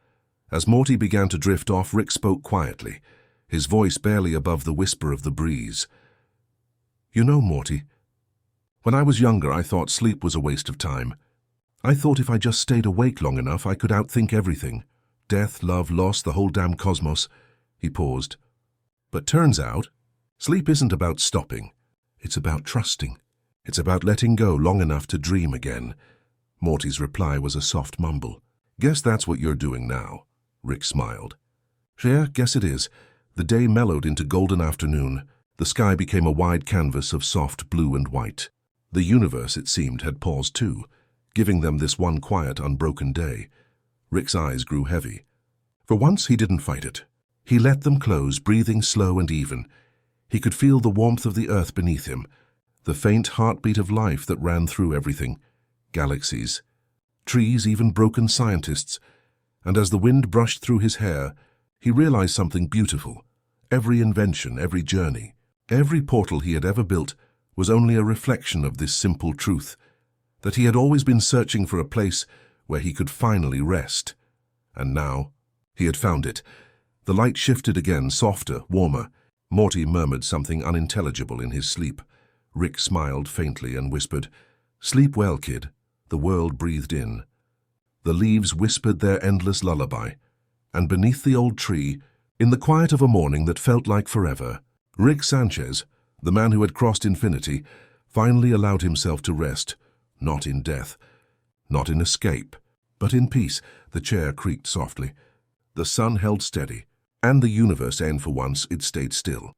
As Morty began to drift off, Rick spoke quietly, his voice barely above the whisper of the breeze. "You know, Morty, when I was younger I thought sleep was a waste of time. I thought if I just stayed awake long enough I could outthink everything. Death, love, loss, the whole damn cosmos." He paused. "But turns out, sleep isn't about stopping. It's about trusting. It's about letting go long enough to dream again." Morty's reply was a soft mumble. "Guess that's what you're doing now." Rick smiled. "Yeah, guess it is." The day mellowed into golden afternoon. The sky became a wide canvas of soft blue and white. The universe, it seemed, had paused too, giving them this one quiet, unbroken day. Rick's eyes grew heavy. For once he didn't fight it. He let them close, breathing slow and even. He could feel the warmth of the earth beneath him, the faint heartbeat of life that ran through everything. Galaxies, trees, even broken scientists. And as the wind brushed through his hair, he realized something beautiful. Every invention, every journey, every portal he had ever built was only a reflection of this simple truth, that he had always been searching for a place where he could finally rest. And now, he had found it. The light shifted again, softer, warmer. Morty murmured something unintelligible in his sleep. Rick smiled faintly and whispered, "Sleep well, kid." The world breathed in. The leaves whispered their endless lullaby. And beneath the old tree, in the quiet of a morning that felt like forever, Rick Sanchez, the man who had crossed infinity, finally allowed himself to rest, not in death, not in escape, but in peace. The chair creaked softly. The sun held steady, and the universe, and for once it stayed still.